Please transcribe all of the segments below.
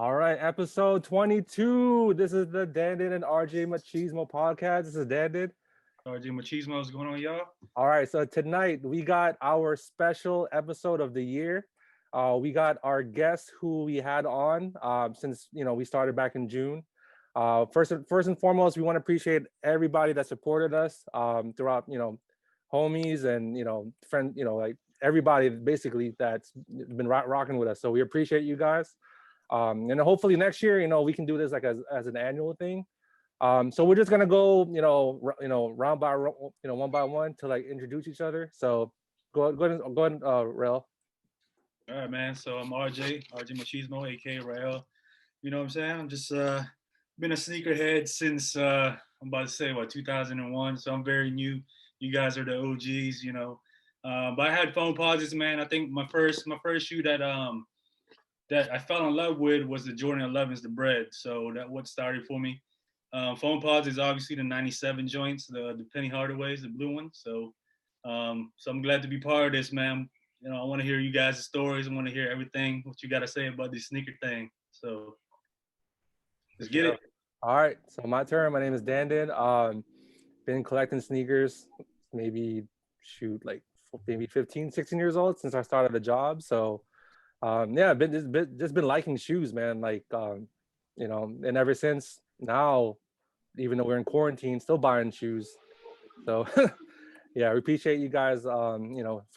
All right, episode 22. This is the Dandin and RJ Machismo podcast. This is Dandin. RJ Machismo, what's going on, y'all? All right, so tonight we got our special episode of the year. We got our guest who we had on since we started back in June. First and foremost, we want to appreciate everybody that supported us throughout. Homies and friend. Like everybody basically that's been rocking with us. So we appreciate you guys. And hopefully next year, we can do this like as an annual thing. So we're just gonna go, round by one by one to like introduce each other. So go ahead, Rel. All right, man. So I'm RJ Machismo, aka Rael. You know what I'm saying? I'm just been a sneakerhead since I'm about to say 2001. So I'm very new. You guys are the OGs, But I had phone pauses, man. I think my first shoe that I fell in love with was the Jordan 11s, the bread. So that what started for me. Phone pods is obviously the 97 joints, the Penny Hardaways, the blue ones. So I'm glad to be part of this, man. I want to hear you guys' stories. I want to hear everything, what you got to say about this sneaker thing. So let's get it. All right. So my turn. My name is Dandin. Been collecting sneakers maybe 15, 16 years old since I started the job. So just been liking shoes, man. Like, and ever since now, even though we're in quarantine, still buying shoes. So yeah, we appreciate you guys, for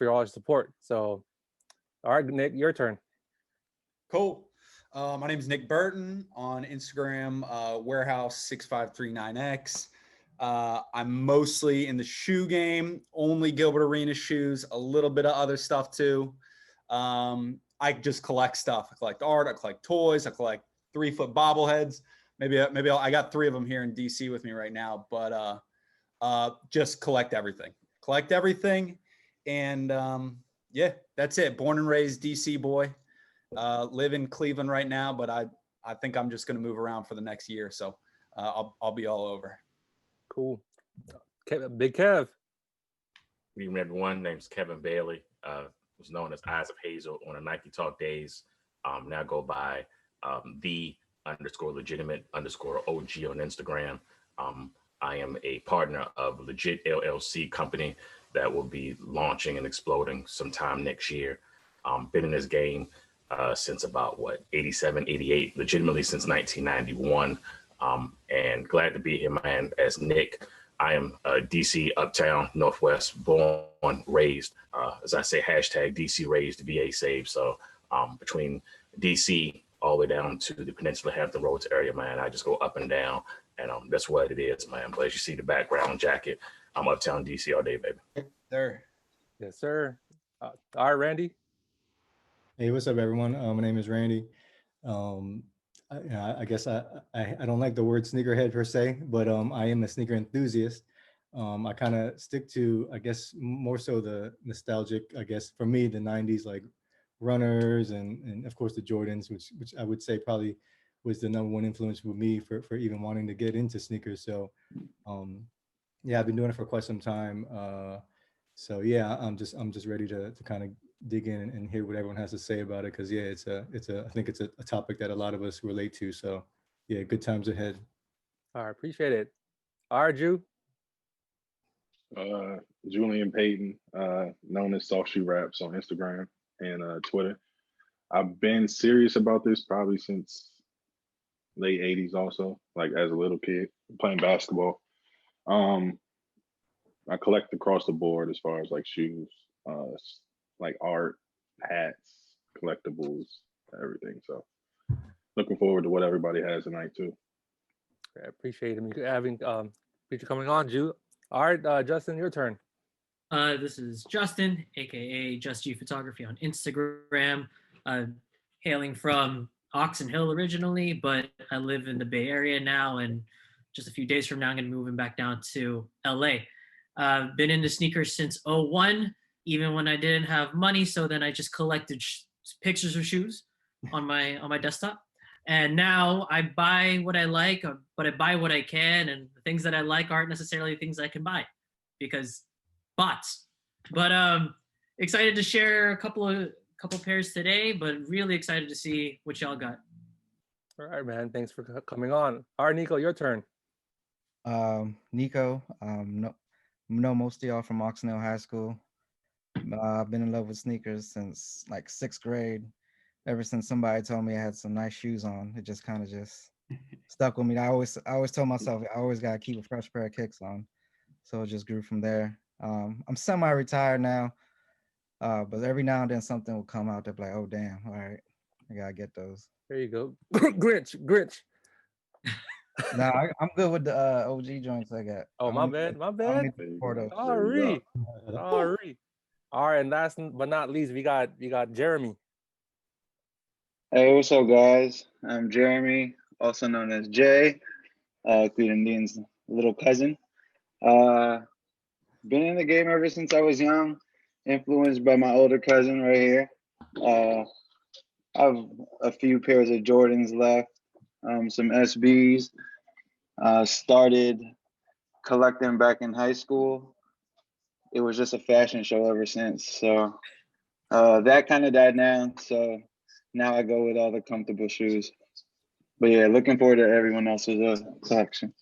all your support. So, all right, Nick, your turn. Cool. My name is Nick Burton on Instagram, warehouse6539X. I'm mostly in the shoe game, only Gilbert Arenas shoes, a little bit of other stuff too. I just collect stuff. I collect art, I collect toys, I collect 3-foot bobbleheads. I got 3 of them here in DC with me right now, but just collect everything. And that's it. Born and raised DC boy. Live in Cleveland right now, but I think I'm just going to move around for the next year, so I'll be all over. Cool. Big Kev. Good evening, everyone. Name's Kevin Bailey. Was known as Eyes of Hazel on the Nike Talk days. Now go by _legitimate_OG on Instagram. I am a partner of Legit LLC company that will be launching and exploding sometime next year. Been in this game since about 87, 88, legitimately since 1991. And glad to be here, man. As Nick, I am DC Uptown Northwest, born, raised. As I say, hashtag DC raised, VA saved. So between DC all the way down to the Peninsula Hampton Roads area, man, I just go up and down, and that's what it is, man. But as you see the background jacket, I'm Uptown DC all day, baby. Yes, sir. All right, Randy. Hey, what's up, everyone? My name is Randy. I guess I don't like the word sneakerhead per se, but I am a sneaker enthusiast. I kind of stick to, I guess, more so the nostalgic, I guess, for me, the 90s, like runners and of course the Jordans, which I would say probably was the #1 influence for me for even wanting to get into sneakers. So I've been doing it for quite some time. So yeah, I'm just ready to kind of dig in and hear what everyone has to say about it, because I think it's a topic that a lot of us relate to. So yeah, good times ahead. All right, appreciate it. All right, Ju. Julian Payton, known as softshoeraps on Instagram and Twitter. I've been serious about this probably since late 80s also, like as a little kid playing basketball. I collect across the board as far as like shoes, like art, hats, collectibles, everything. So looking forward to what everybody has tonight too. I appreciate having you coming on, Ju. All right, Justin, your turn. This is Justin, aka justgphotography on Instagram. Hailing from Oxon Hill originally, but I live in the Bay Area now, and just a few days from now, I'm gonna be moving back down to LA. Been into sneakers since 01, even when I didn't have money. So then I just collected pictures of shoes on my desktop. And now I buy what I like, but I buy what I can, and the things that I like aren't necessarily things I can buy because bots. But excited to share a couple pairs today, but really excited to see what y'all got. All right, man. Thanks for coming on. All right, Nico, your turn. Nico. Know most of y'all from Oxnell High School. I've been in love with sneakers since like 6th grade. Ever since somebody told me I had some nice shoes on, it just kind of just stuck with me. I always told myself I always gotta keep a fresh pair of kicks on. So it just grew from there. I'm semi-retired now, but every now and then something will come out that like, oh damn, all right, I gotta get those. There you go. Grinch. Nah, I'm good with the OG joints I got. Oh, my bad. I don't need to support those. Sorry. Sorry. All right, and last but not least, we got Jeremy. Hey, what's up, guys? I'm Jeremy, also known as Jay, Dandin's little cousin. Been in the game ever since I was young, influenced by my older cousin right here. I have a few pairs of Jordans left, some SBs. Started collecting back in high school. It was just a fashion show ever since. So that kind of died down. So now I go with all the comfortable shoes. But yeah, looking forward to everyone else's collection.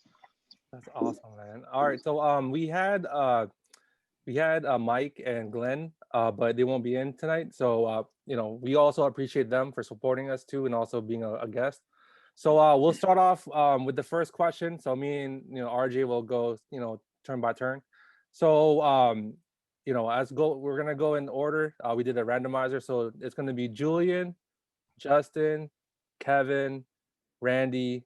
That's awesome, man. All right, so we had Mike and Glenn, but they won't be in tonight. So we also appreciate them for supporting us too, and also being a guest. So we'll start off with the first question. So me and RJ will go turn by turn. So we're gonna go in order. We did a randomizer, so it's gonna be Julian, Justin, Kevin, Randy,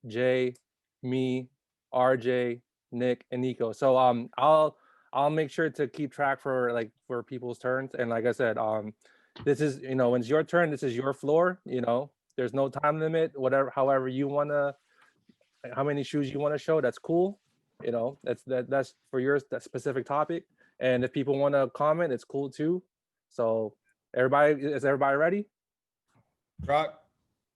Jay, me, RJ, Nick, and Nico. So I'll make sure to keep track for people's turns. And like I said, this is when it's your turn, this is your floor. There's no time limit. However you wanna, how many shoes you want to show, that's cool. That's for that specific topic. And if people want to comment, it's cool too. So is everybody ready? Rock.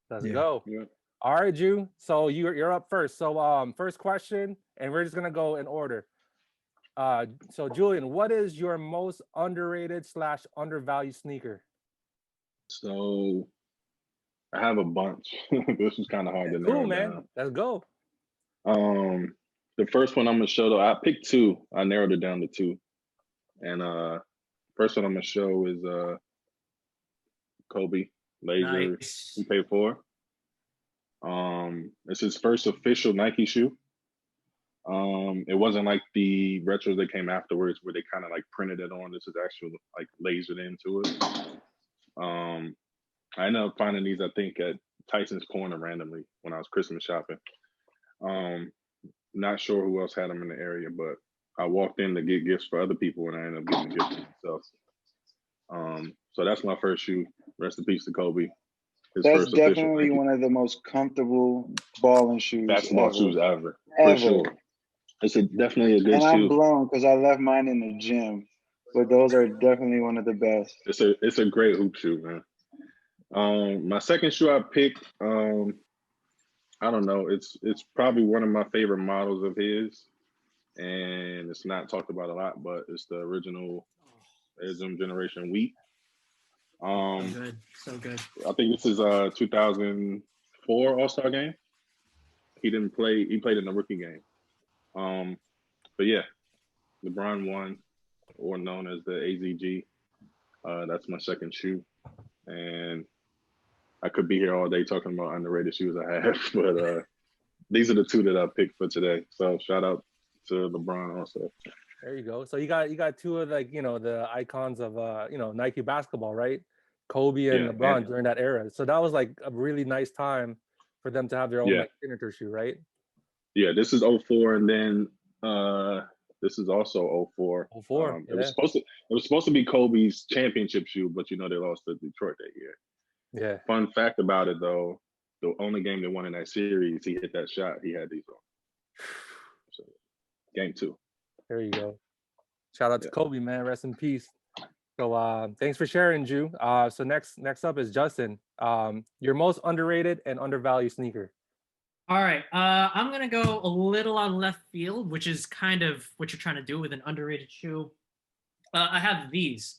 Let's go. Yeah. All right, Ju. So you're up first. So first question, and we're just gonna go in order. So Julian, what is your most underrated / undervalued sneaker? So I have a bunch. This was kind of hard to narrow Cool, man. down. Let's go. The first one I'm gonna show though, I picked two. I narrowed it down to two. And first one I'm gonna show is Kobe Laser Nice. he paid for. It's his first official Nike shoe. It wasn't like the retros that came afterwards where they kind of like printed it on. This is actual like lasered into it. I ended up finding these, I think, at Tyson's Corner randomly when I was Christmas shopping. Not sure who else had them in the area, but I walked in to get gifts for other people and I ended up getting gifts for myself. So that's my first shoe. Rest in peace to Kobe. That's definitely one of the most comfortable balling shoes. Basketball shoes ever. For sure. It's definitely a good shoe. And I'm blown because I left mine in the gym, but those are definitely one of the best. It's a great hoop shoe, man. My second shoe I picked, I don't know. It's probably one of my favorite models of his, and it's not talked about a lot, but it's the original Ism Generation Wheat. So good. I think this is 2004 All-Star game. He didn't play. He played in the rookie game. But yeah, LeBron won, or known as the AZG. That's my second shoe, and I could be here all day talking about underrated shoes I have, but these are the two that I picked for today. So shout out to LeBron also. There you go. So you got two of the icons of Nike basketball, right? Kobe and LeBron during that era. So that was like a really nice time for them to have their own signature shoe, right? Yeah, this is 04, and then this is also 04. 04. It was supposed to be Kobe's championship shoe, but they lost to Detroit that year. Yeah. Fun fact about it though, the only game they won in that series, he hit that shot. He had these on. So, game 2. There you go. Shout out to Kobe, man. Rest in peace. So thanks for sharing, Ju. So next up is Justin. Your most underrated and undervalued sneaker. All right. I'm gonna go a little on left field, which is kind of what you're trying to do with an underrated shoe. I have these.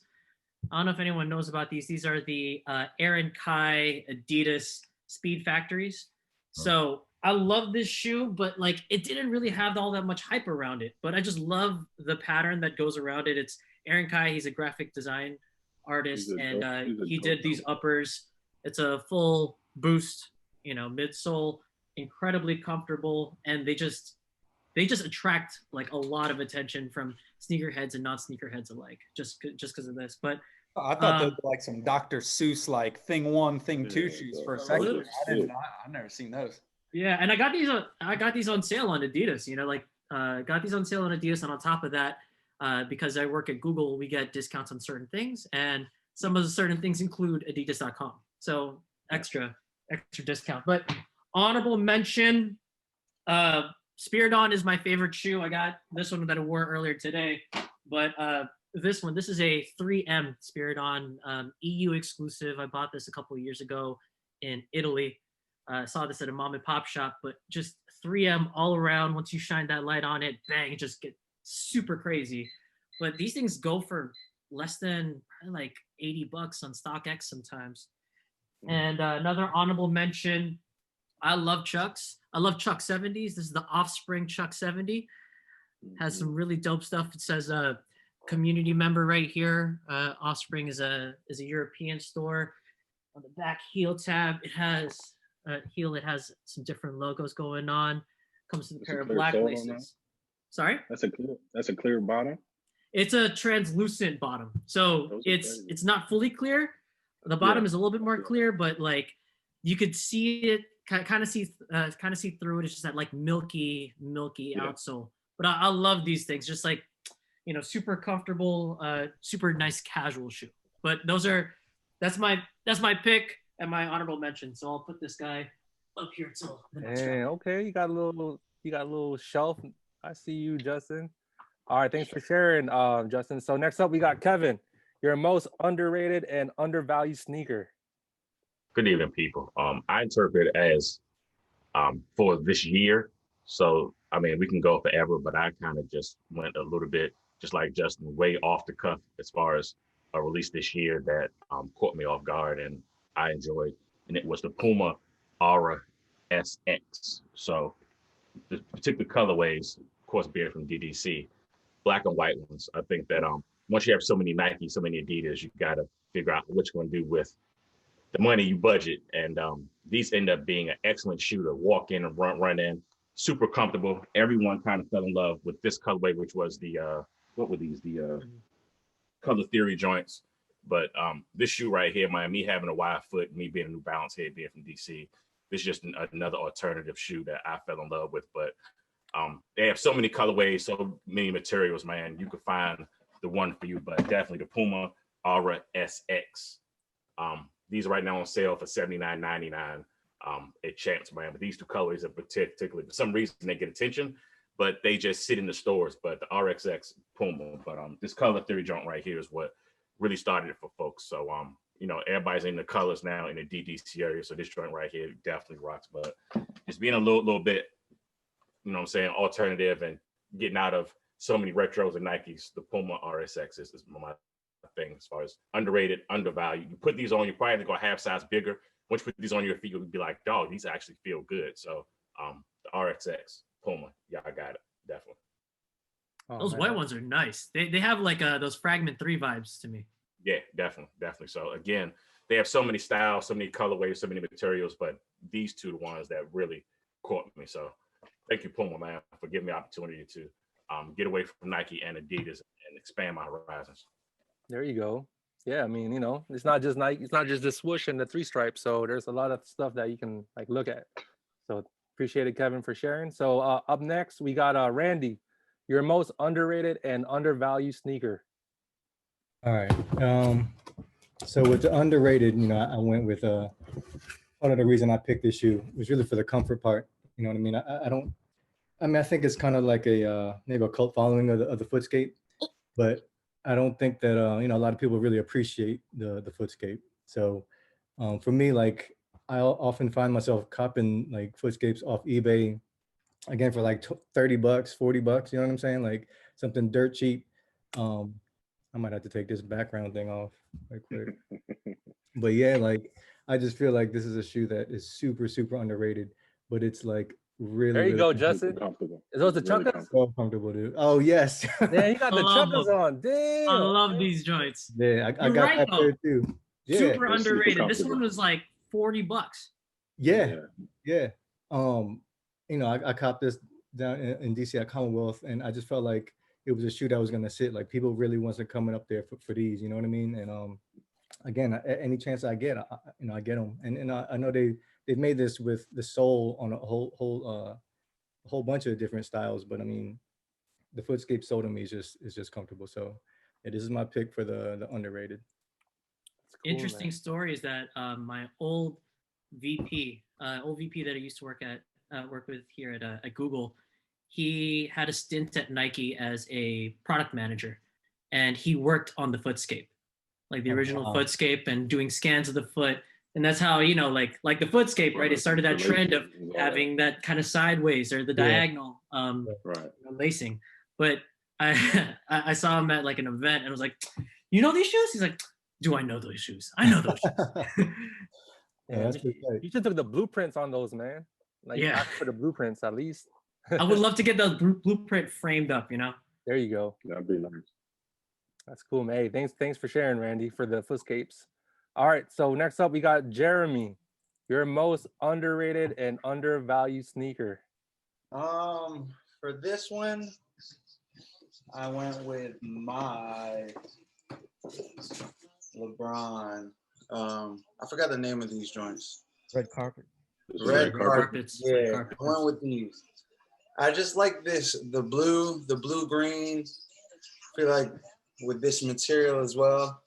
I don't know if anyone knows about these. These are the Aaron Kai Adidas Speed Factories. So I love this shoe, but like it didn't really have all that much hype around it. But I just love the pattern that goes around it. It's Aaron Kai. He's a graphic design artist, and he did these uppers. It's a full boost, midsole, incredibly comfortable, and they just attract like a lot of attention from sneakerheads and non-sneakerheads alike, just because of this. But I thought those were like some Dr. Seuss like thing 1, thing 2 shoes for a second. I've never seen those. Yeah, and I got these on sale on Adidas. Got these on sale on Adidas, and on top of that, because I work at Google, we get discounts on certain things, and some of the certain things include Adidas.com. So extra discount. But honorable mention, Spiridon is my favorite shoe. I got this one that I wore earlier today, but this is a 3M Spiridon EU exclusive. I bought this a couple of years ago in Italy. I saw this at a mom and pop shop, but just 3M all around. Once you shine that light on it, bang, it just gets super crazy. But these things go for less than like $80 on StockX sometimes. And another honorable mention, I love Chucks. I love Chuck 70s. This is the Offspring Chuck 70. Has some really dope stuff. It says community member right here. Offspring is a European store. On the back heel tab, it has it has some different logos going on. Comes with a pair of black laces. Sorry? That's a clear bottom. It's a translucent bottom. So it's not fully clear. The bottom is a little bit more clear, but like you could see it, kind of see through it. It's just that like milky outsole. But I love these things. Just like, super comfortable, super nice casual shoe. But that's my pick and my honorable mention. So I'll put this guy up here till the next round. Okay, you got a little shelf. I see you, Justin. All right, thanks for sharing, Justin. So next up, we got Kevin. Your most underrated and undervalued sneaker. Good evening, people. I interpret it as for this year. So, I mean, we can go forever, but I kind of just went a little bit, just like Justin, way off the cuff as far as a release this year that caught me off guard and I enjoyed. And it was the Puma Aura SX. So the particular colorways, of course, being from DDC, black and white ones. I think that once you have so many Nike, so many Adidas, you got to figure out what you're going to do with the money you budget. And these end up being an excellent shoe to walk in and run in. Super comfortable. Everyone kind of fell in love with this colorway, which was the what were these? The Color Theory joints. But this shoe right here, me having a wide foot, me being a New Balance head, being from DC, this is just another alternative shoe that I fell in love with. But they have so many colorways, so many materials, man. You could find the one for you, but definitely the Puma Aura SX. These are right now on sale for $79.99 at Champs, man. But these two colors are particularly, for some reason, they get attention, but they just sit in the stores. But the RXX Puma, but this Color Theory joint right here is what really started it for folks. So, everybody's in the colors now in the DDC area. So this joint right here definitely rocks. But it's being a little bit, alternative and getting out of so many retros and Nikes. The Puma RSX is my thing as far as underrated, undervalued. You put these on, you're probably gonna go half size bigger. Once you put these on your feet, you'll be like, dog, these actually feel good. So the RXX Puma, yeah, I got it, definitely. Those white ones are nice. They have like those Fragment 3 vibes to me. Yeah, definitely. So again, they have so many styles, so many colorways, so many materials, but these two are the ones that really caught me. So thank you, Puma, man, for giving me the opportunity to get away from Nike and Adidas and expand my horizons. There you go. Yeah, I mean, it's not just Nike, it's not just the swoosh and the 3 stripes. So there's a lot of stuff that you can like look at. So appreciate it, Kevin, for sharing. So up next, we got Randy. Your most underrated and undervalued sneaker. All right. So with the underrated, I went with part of the reason I picked this shoe was really for the comfort part. You know what I mean? I think it's kind of like maybe a cult following of the Footscape, but I don't think that a lot of people really appreciate the Footscape. So for me, like I often find myself copping like Footscapes off eBay, again for like $30, $40. You know what I'm saying? Like something dirt cheap. I might have to take this background thing off right quick. But yeah, like I just feel like this is a shoe that is super, super underrated, but it's like really, There you really go, Super Justin. comfortable. Is those the Really chuckas? comfortable. so comfortable, dude. Oh yes. Yeah, you got I the love chuckas them. on. Damn. I love these joints. Yeah, I You're got right, that though. pair too. Yeah, Super They're super underrated. This comfortable. one was like $40. yeah, yeah. You know, I copped this down in DC at Commonwealth, and I just felt like it was a shoe that was gonna sit. Like people really wasn't coming up there for these. You know what I mean? And again, any chance I get, you know, I get them. And I know they've made this with the sole on a whole bunch of different styles, but I mean, the Footscape sole to me is just comfortable. So yeah, this is my pick for the underrated. Cool, Interesting man. story is that my old VP that I used to work with here at Google, he had a stint at Nike as a product manager, and he worked on the Footscape, like the Oh, original wow. Footscape, and doing scans of the foot. And that's how, you know, like the Footscape, right? It started that trend of having that kind of sideways or the diagonal Right. lacing. But I saw him at like an event and I was like, you know these shoes? He's like, do I know those shoes? I know those shoes. Yeah, that's pretty tight. You should took the blueprints on those, man. Like, Yeah. ask for the blueprints at least. I would love to get the blueprint framed up, you know? There you go. That'd be nice. That's cool, man. Hey, thanks for sharing, Randy, for the Footscapes. All right, so next up we got Jeremy. Your most underrated and undervalued sneaker. For this one, I went with my LeBron. I forgot the name of these joints. Red carpet. Red Carpets. Red Yeah, carpets. I went with these. I just like this, the blue green. I feel like with this material as well.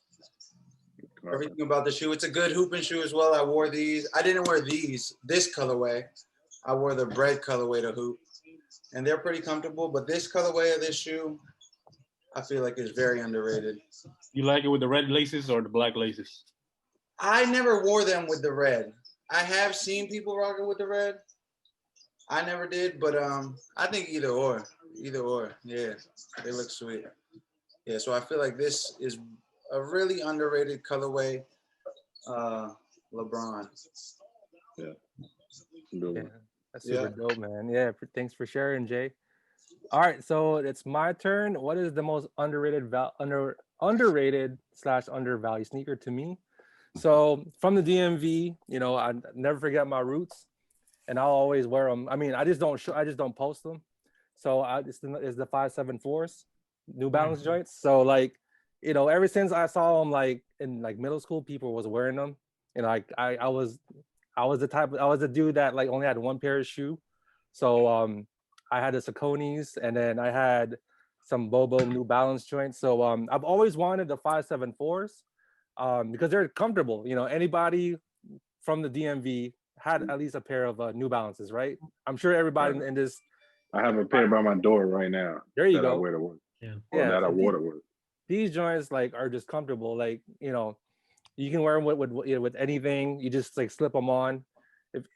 Everything about the shoe. It's a good hooping shoe as well. I wore these. I didn't wear this colorway. I wore the bread colorway to hoop. And they're pretty comfortable, but this colorway of this shoe, I feel like is very underrated. You like it with the red laces or the black laces? I never wore them with the red. I have seen people rock it with the red. I never did, but I think either or. Yeah, they look sweet. Yeah, so I feel like this is a really underrated colorway, LeBron. Yeah. Yeah, that's super dope, man. Yeah, thanks for sharing, Jay. All right, so it's my turn. What is the most underrated / undervalued sneaker to me? So from the DMV, you know, I never forget my roots, and I'll always wear them. I mean, I just don't post them. So it's the 574s, New Balance joints. So like, you know, ever since I saw them like in like middle school, people was wearing them. You know, like I was the dude that like only had one pair of shoe. So I had the Sauconys, and then I had some Bobo New Balance joints. So I've always wanted the 574s because they're comfortable. You know, anybody from the DMV had at least a pair of New Balances, right? I'm sure everybody in this. I have a pair by my door right now. There you that go. I wear to work. Yeah. Or that I wore to work. These joints like are just comfortable. Like, you know, you can wear them with anything. You just like slip them on,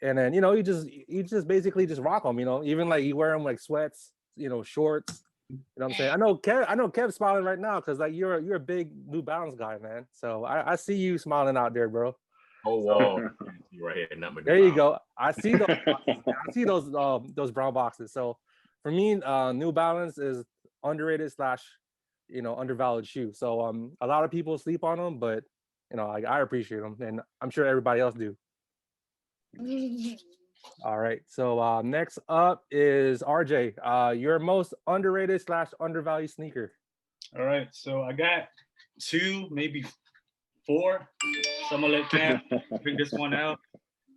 and then you know you just basically just rock them. You know, even like you wear them like sweats, you know, shorts. You know what I'm saying? I know Kev's smiling right now because like you're a big New Balance guy, man. So I see you smiling out there, bro. Oh, wall right here. There you go. I see those. I see those brown boxes. So for me, New Balance is underrated / you know, undervalued shoe. So a lot of people sleep on them, but you know, I appreciate them, and I'm sure everybody else do. All right. So next up is RJ. Your most underrated / undervalued sneaker. All right. So I got 2, maybe 4. So I'm gonna let Cam pick this one out.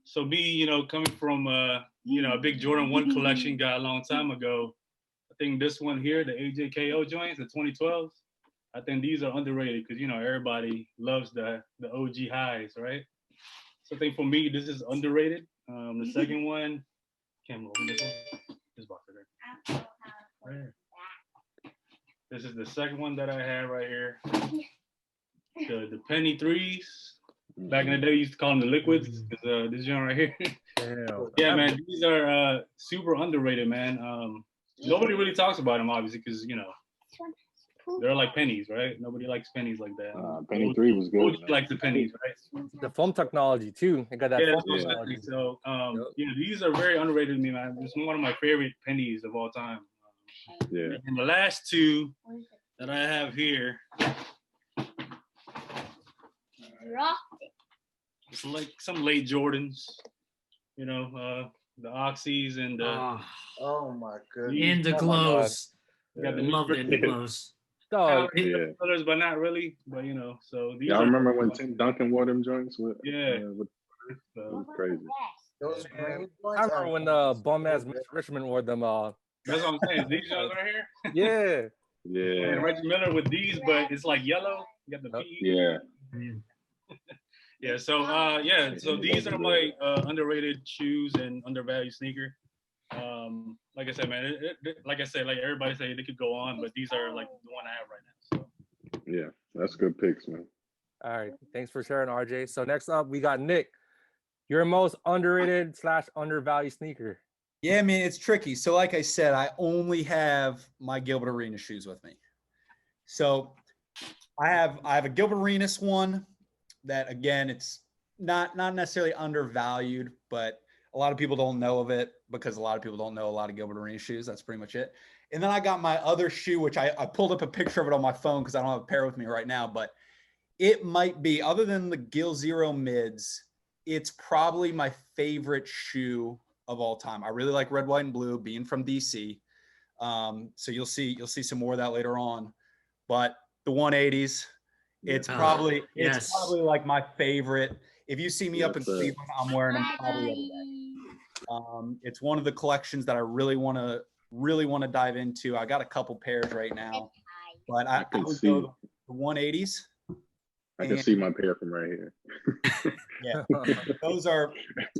So me, you know, coming from you know, a big Jordan 1 collection guy a long time ago, I think this one here, the AJKO joints, the 2012s, I think these are underrated because, you know, everybody loves the OG highs, right? So I think for me, this is underrated. The second one, Cam, open this one. This box right there. This is the second one that I have right here. The penny 3s. Back in the day, we used to call them the liquids. This joint right here. Yeah, man, these are super underrated, man. Nobody really talks about them, obviously, because, you know, they're like pennies, right? Nobody likes pennies like that. Penny 3 was good. OG like the pennies, right? The foam technology too. It got that Yeah, foam that's technology. exactly. So, these are very underrated to me, man. It's one of my favorite pennies of all time. Yeah. And the last two that I have here, it's like some late Jordans, the Oxys and the. Oh my goodness. And the Oh my glows. You got the Love it, the glows. Oh, Yeah. colors, but not really. But so these Y'all are. remember when Tim Duncan wore them joints with? Yeah. It So, was crazy. Those green I remember when the bum ass Mitch Richmond wore them. that's what I'm saying. These ones right here. Yeah. Yeah. And Reggie Miller with these, but it's like yellow. You got the PE. Yeah. Yeah. So So these are my underrated shoes and undervalued sneaker. Like I said, man. Like everybody say, they could go on, but these are like the one I have right now. So. Yeah. That's good picks, man. All right. Thanks for sharing, RJ. So next up, we got Nick. Your most underrated / undervalued sneaker. Yeah, man, it's tricky. So like I said, I only have my Gilbert Arenas shoes with me. So I have a Gilbert Arenas one that, again, it's not necessarily undervalued, but a lot of people don't know of it because a lot of people don't know a lot of Gilbert Arenas shoes. That's pretty much it. And then I got my other shoe, which I pulled up a picture of it on my phone because I don't have a pair with me right now, but it might be, other than the Gil Zero mids, it's probably my favorite shoe of all time. I really like red, white, and blue, being from DC. So you'll see some more of that later on. But the 180s, it's probably like my favorite. If you see me up in Cleveland, I'm wearing them probably every day. It's one of the collections that I really want to dive into. I got a couple pairs right now, but I would go the 180s. I can see my pair from right here. Yeah, those are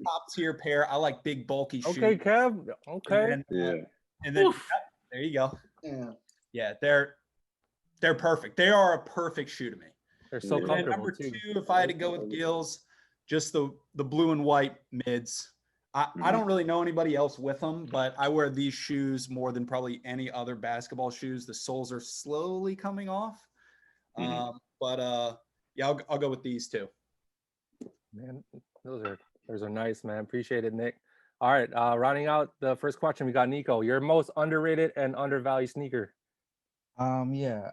top tier pair. I like big bulky shoes. Okay, Kev. Okay. And then there you go. Yeah, they're perfect. They are a perfect shoe to me. They're so comfortable. Number two, if I had to go with Gil's, just the blue and white mids. I don't really know anybody else with them, but I wear these shoes more than probably any other basketball shoes. The soles are slowly coming off. Yeah, I'll go with these two. Man, those are nice, man. Appreciate it, Nick. All right, rounding out the first question, we got Nico. Your most underrated and undervalued sneaker. Yeah,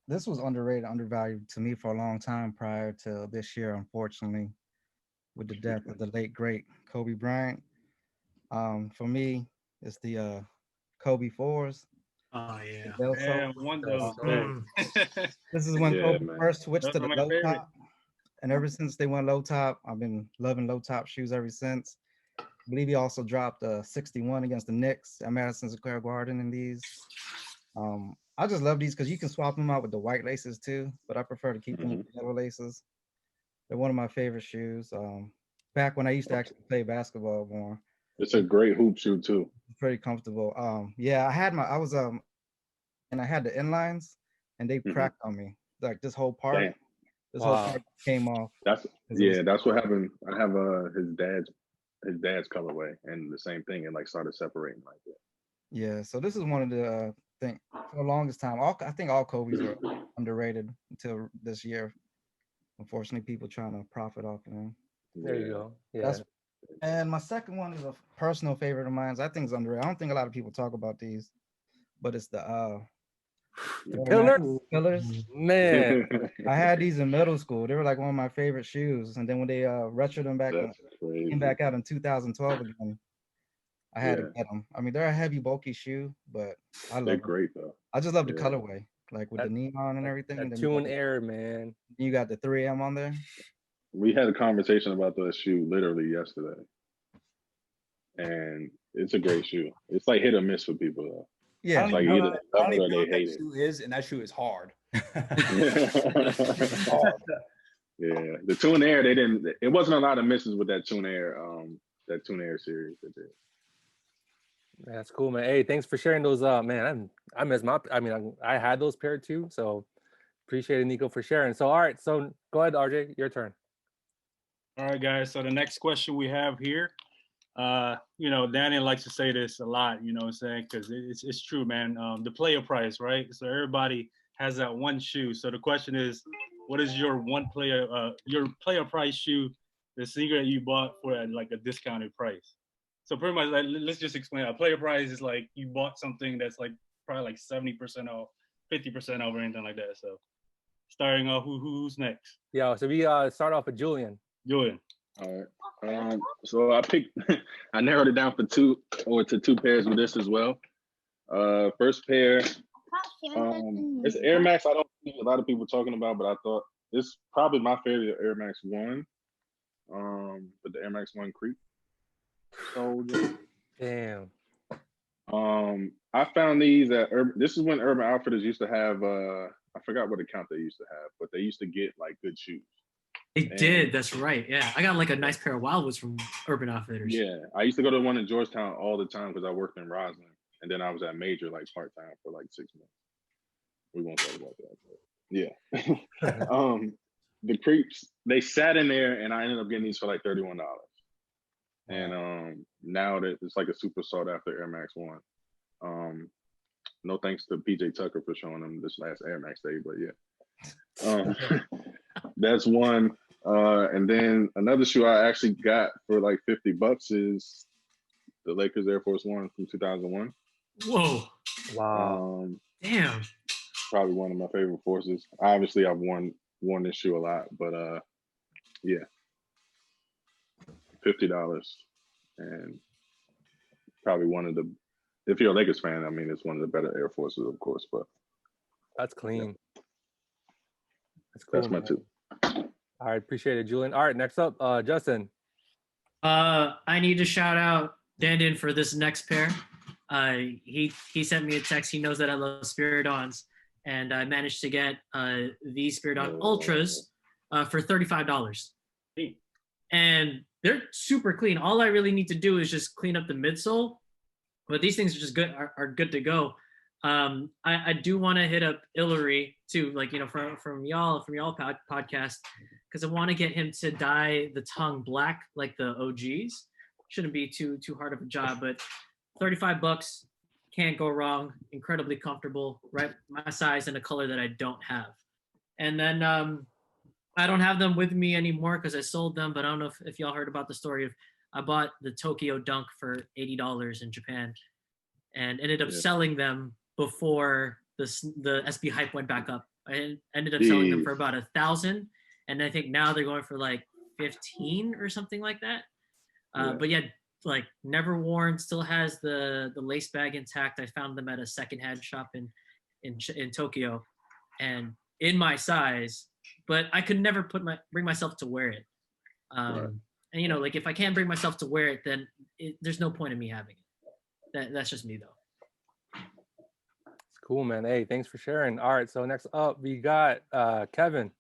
this was undervalued to me for a long time prior to this year, unfortunately, with the death of the late great Kobe Bryant. For me, it's the Kobe 4s. Oh yeah. Man, one of those. This is when Kobe first switched Those to the are my low favorite. top. And ever since they went low top, I've been loving low top shoes ever since. I believe he also dropped a 61 against the Knicks at Madison Square Garden in these. I just love these because you can swap them out with the white laces too, but I prefer to keep them with the yellow laces. They're one of my favorite shoes. Back when I used to actually play basketball more. It's a great hoop shoe too. Pretty comfortable. Yeah, I had and I had the inlines and they cracked on me. Like this whole part. Damn. This whole part came off. That's what happened. I have his dad's colorway and the same thing, and like started separating like that. Yeah, so this is one of the thing for the longest time. I think all Kobe's were underrated until this year. Unfortunately, people trying to profit off of them. There you go. Yeah. And my second one is a personal favorite of mine. I think it's underrated. I don't think a lot of people talk about these, but it's the Pillars. Man, I had these in middle school. They were like one of my favorite shoes. And then when they retroed them came back out in 2012 again, I had to get them. I mean, they're a heavy, bulky shoe, but they're great though. I just love the colorway, like with the neon and everything. That Tune Air, man. You got the 3M on there. We had a conversation about the shoe literally yesterday, and it's a great shoe. It's like hit or miss for people though. Yeah, it's like either love it or they hate it. And that shoe is hard. Yeah, the Tune Air, it wasn't a lot of misses with that Tune Air series that did. That's cool, man. Hey, thanks for sharing those. Man, I had those pair too, so appreciate it, Nico, for sharing. So, all right, so go ahead, RJ, your turn. All right, guys. So the next question we have here, Dandin likes to say this a lot, you know what I'm saying? Because it's true, man. The player price, right? So everybody has that one shoe. So the question is, what is your player price shoe, the sneaker that you bought for like a discounted price? So pretty much, like, let's just explain. A player price is like you bought something that's like probably like 70% off, 50% off, or anything like that. So starting off, who's next? Yeah, so we start off with Julian. Julian. All right. So I picked, I narrowed it down to two pairs with this as well. First pair, it's Air Max. I don't see a lot of people talking about, but I thought it's probably my favorite Air Max 1. But the Air Max 1 Creep. So Damn. I found these at this is when Urban Outfitters used to have I forgot what account they used to have, but they used to get like good shoes. They did. That's right. Yeah, I got like a nice pair of Wildwoods from Urban Outfitters. Yeah, I used to go to one in Georgetown all the time because I worked in Roslyn, and then I was at Major like part time for like 6 months. We won't talk about that. But yeah, the Creeps, they sat in there, and I ended up getting these for like $31. And now that it's like a super sought after Air Max 1. No thanks to PJ Tucker for showing them this last Air Max day, but yeah. That's one. And then another shoe I actually got for like $50 is the Lakers Air Force One from 2001. Whoa. Wow. Damn. Probably one of my favorite forces. Obviously, I've worn this shoe a lot, but yeah. $50. And probably one of the, if you're a Lakers fan, I mean, it's one of the better Air Forces, of course, but. That's clean. Yeah. That's cool. That's my two. All right, appreciate it, Julian. All right, next up, Justin. I need to shout out Dandin for this next pair. He sent me a text. He knows that I love Spiridons, and I managed to get these Spiridon Ultras for $35. And they're super clean. All I really need to do is just clean up the midsole, but these things are just good, are good to go. I do want to hit up Hillary too, like, you know, from y'all podcast, because I want to get him to dye the tongue black like the OGs. Shouldn't be too hard of a job, but $35 can't go wrong. Incredibly comfortable, right? My size and a color that I don't have. And then I don't have them with me anymore because I sold them, but I don't know if y'all heard about the story of I bought the Tokyo Dunk for $80 in Japan and ended up selling them before the SB hype went back up. I ended up selling them for about $1,000, and I think now they're going for like 15 or something like that. But yeah, like never worn, still has the lace bag intact. I found them at a secondhand shop in Tokyo, and in my size, but I could never bring myself to wear it. And you know, like if I can't bring myself to wear it, then there's no point in me having it. That's just me though. Cool, man. Hey, thanks for sharing. All right, so next up we got Kevin.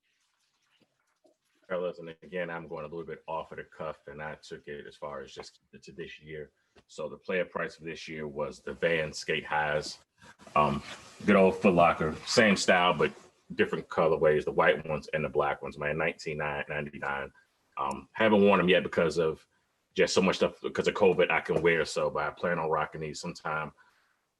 Fellas, and again, I'm going a little bit off of the cuff, and I took it as far as just to this year. So the player price for this year was the Van Skate Highs. Good old Foot Locker, same style, but different colorways, the white ones and the black ones, man, $19.99. Haven't worn them yet because of just so much stuff, because of COVID I can wear, so but I plan on rocking these sometime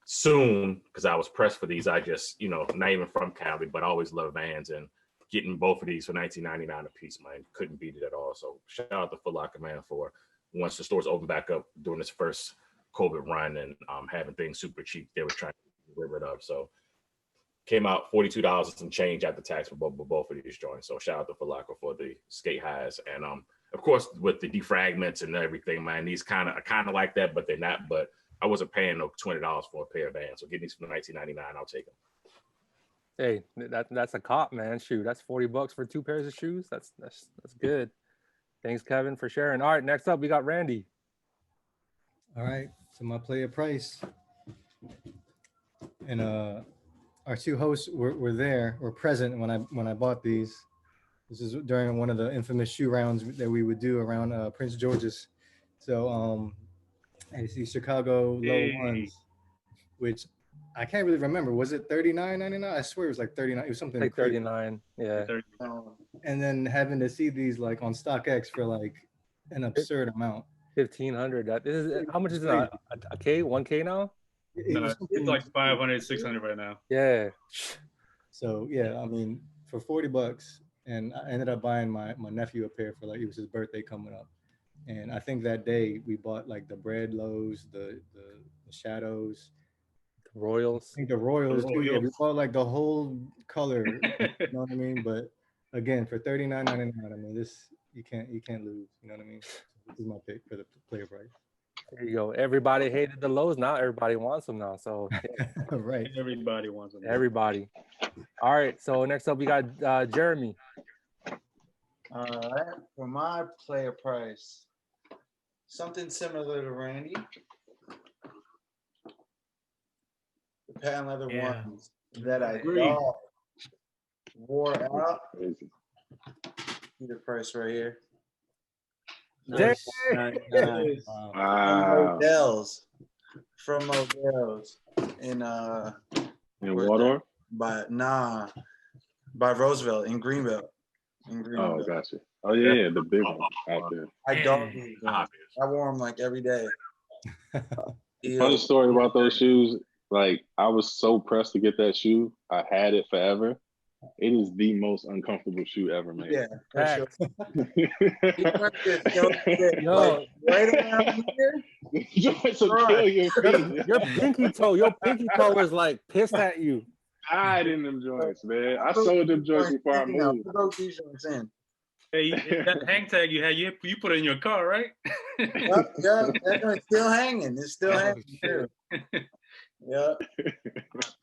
soon, because I was pressed for these. I just, you know, not even from Cali, but I always love Vans, and getting both of these for $19.99 a piece, man, couldn't beat it at all. So shout out to Foot Locker, man, for once the stores open back up during this first COVID run and having things super cheap, they were trying to deliver it up. So came out $42 and some change after tax for both of these joints. So shout out to Foot Locker for the Skate Highs. And of course, with the defragments and everything, man, these kind of like that, but they're not. But I wasn't paying no $20 for a pair of Vans. So getting these for $19.99, I'll take them. Hey, that's a cop, man. Shoot, that's $40 for 2 pairs of shoes. That's good. Thanks, Kevin, for sharing. All right, next up we got Randy. All right, so my player price, and our two hosts were present when I bought these. This is during one of the infamous shoe rounds that we would do around Prince George's. So I see Chicago low ones, which I can't really remember. Was it $39.99? I swear it was like $39. It was something like crazy. $39. Yeah. And then having to see these like on StockX for like an absurd amount. $1,500. That is how much is it? A K? 1K now? It's like 500, 600 right now. Yeah. So yeah, I mean, for $40, and I ended up buying my nephew a pair for like it was his birthday coming up, and I think that day we bought like the bread loaves, the shadows, Royals. I think the Royals too. Yeah, we Royals. bought like the whole color. You know what I mean? But again, for $39.99, I mean, this you can't lose. You know what I mean? So this is my pick for the player price. There you go. Everybody hated the lows. Now everybody wants them now. So yeah, Right. Everybody wants them. everybody. All right. So next up we got Jeremy. All right, for my player price, something similar to Randy. The patent leather Yeah. ones that I Agreed. thought wore out. Crazy. See the price right here. Dang. $99. Wow. Wow. From Modell's in In where's Waldorf? by Roosevelt in Greenbelt. Oh, gotcha. Oh yeah, the big one out there. I don't. Obvious. I wore them like every day. Funny story about those shoes. Like I was so pressed to get that shoe. I had it forever. It is the most uncomfortable shoe ever made. Yeah, for sure. Facts. Yo, Right around here. Joints will kill your feet. your pinky toe was like pissed at you. Died in them joints, man. I sold them joints before I moved. Throw these joints in. Hey, that hang tag you had, you put it in your car, right? Yeah, that joint's still hanging. It's still hanging too. Yeah.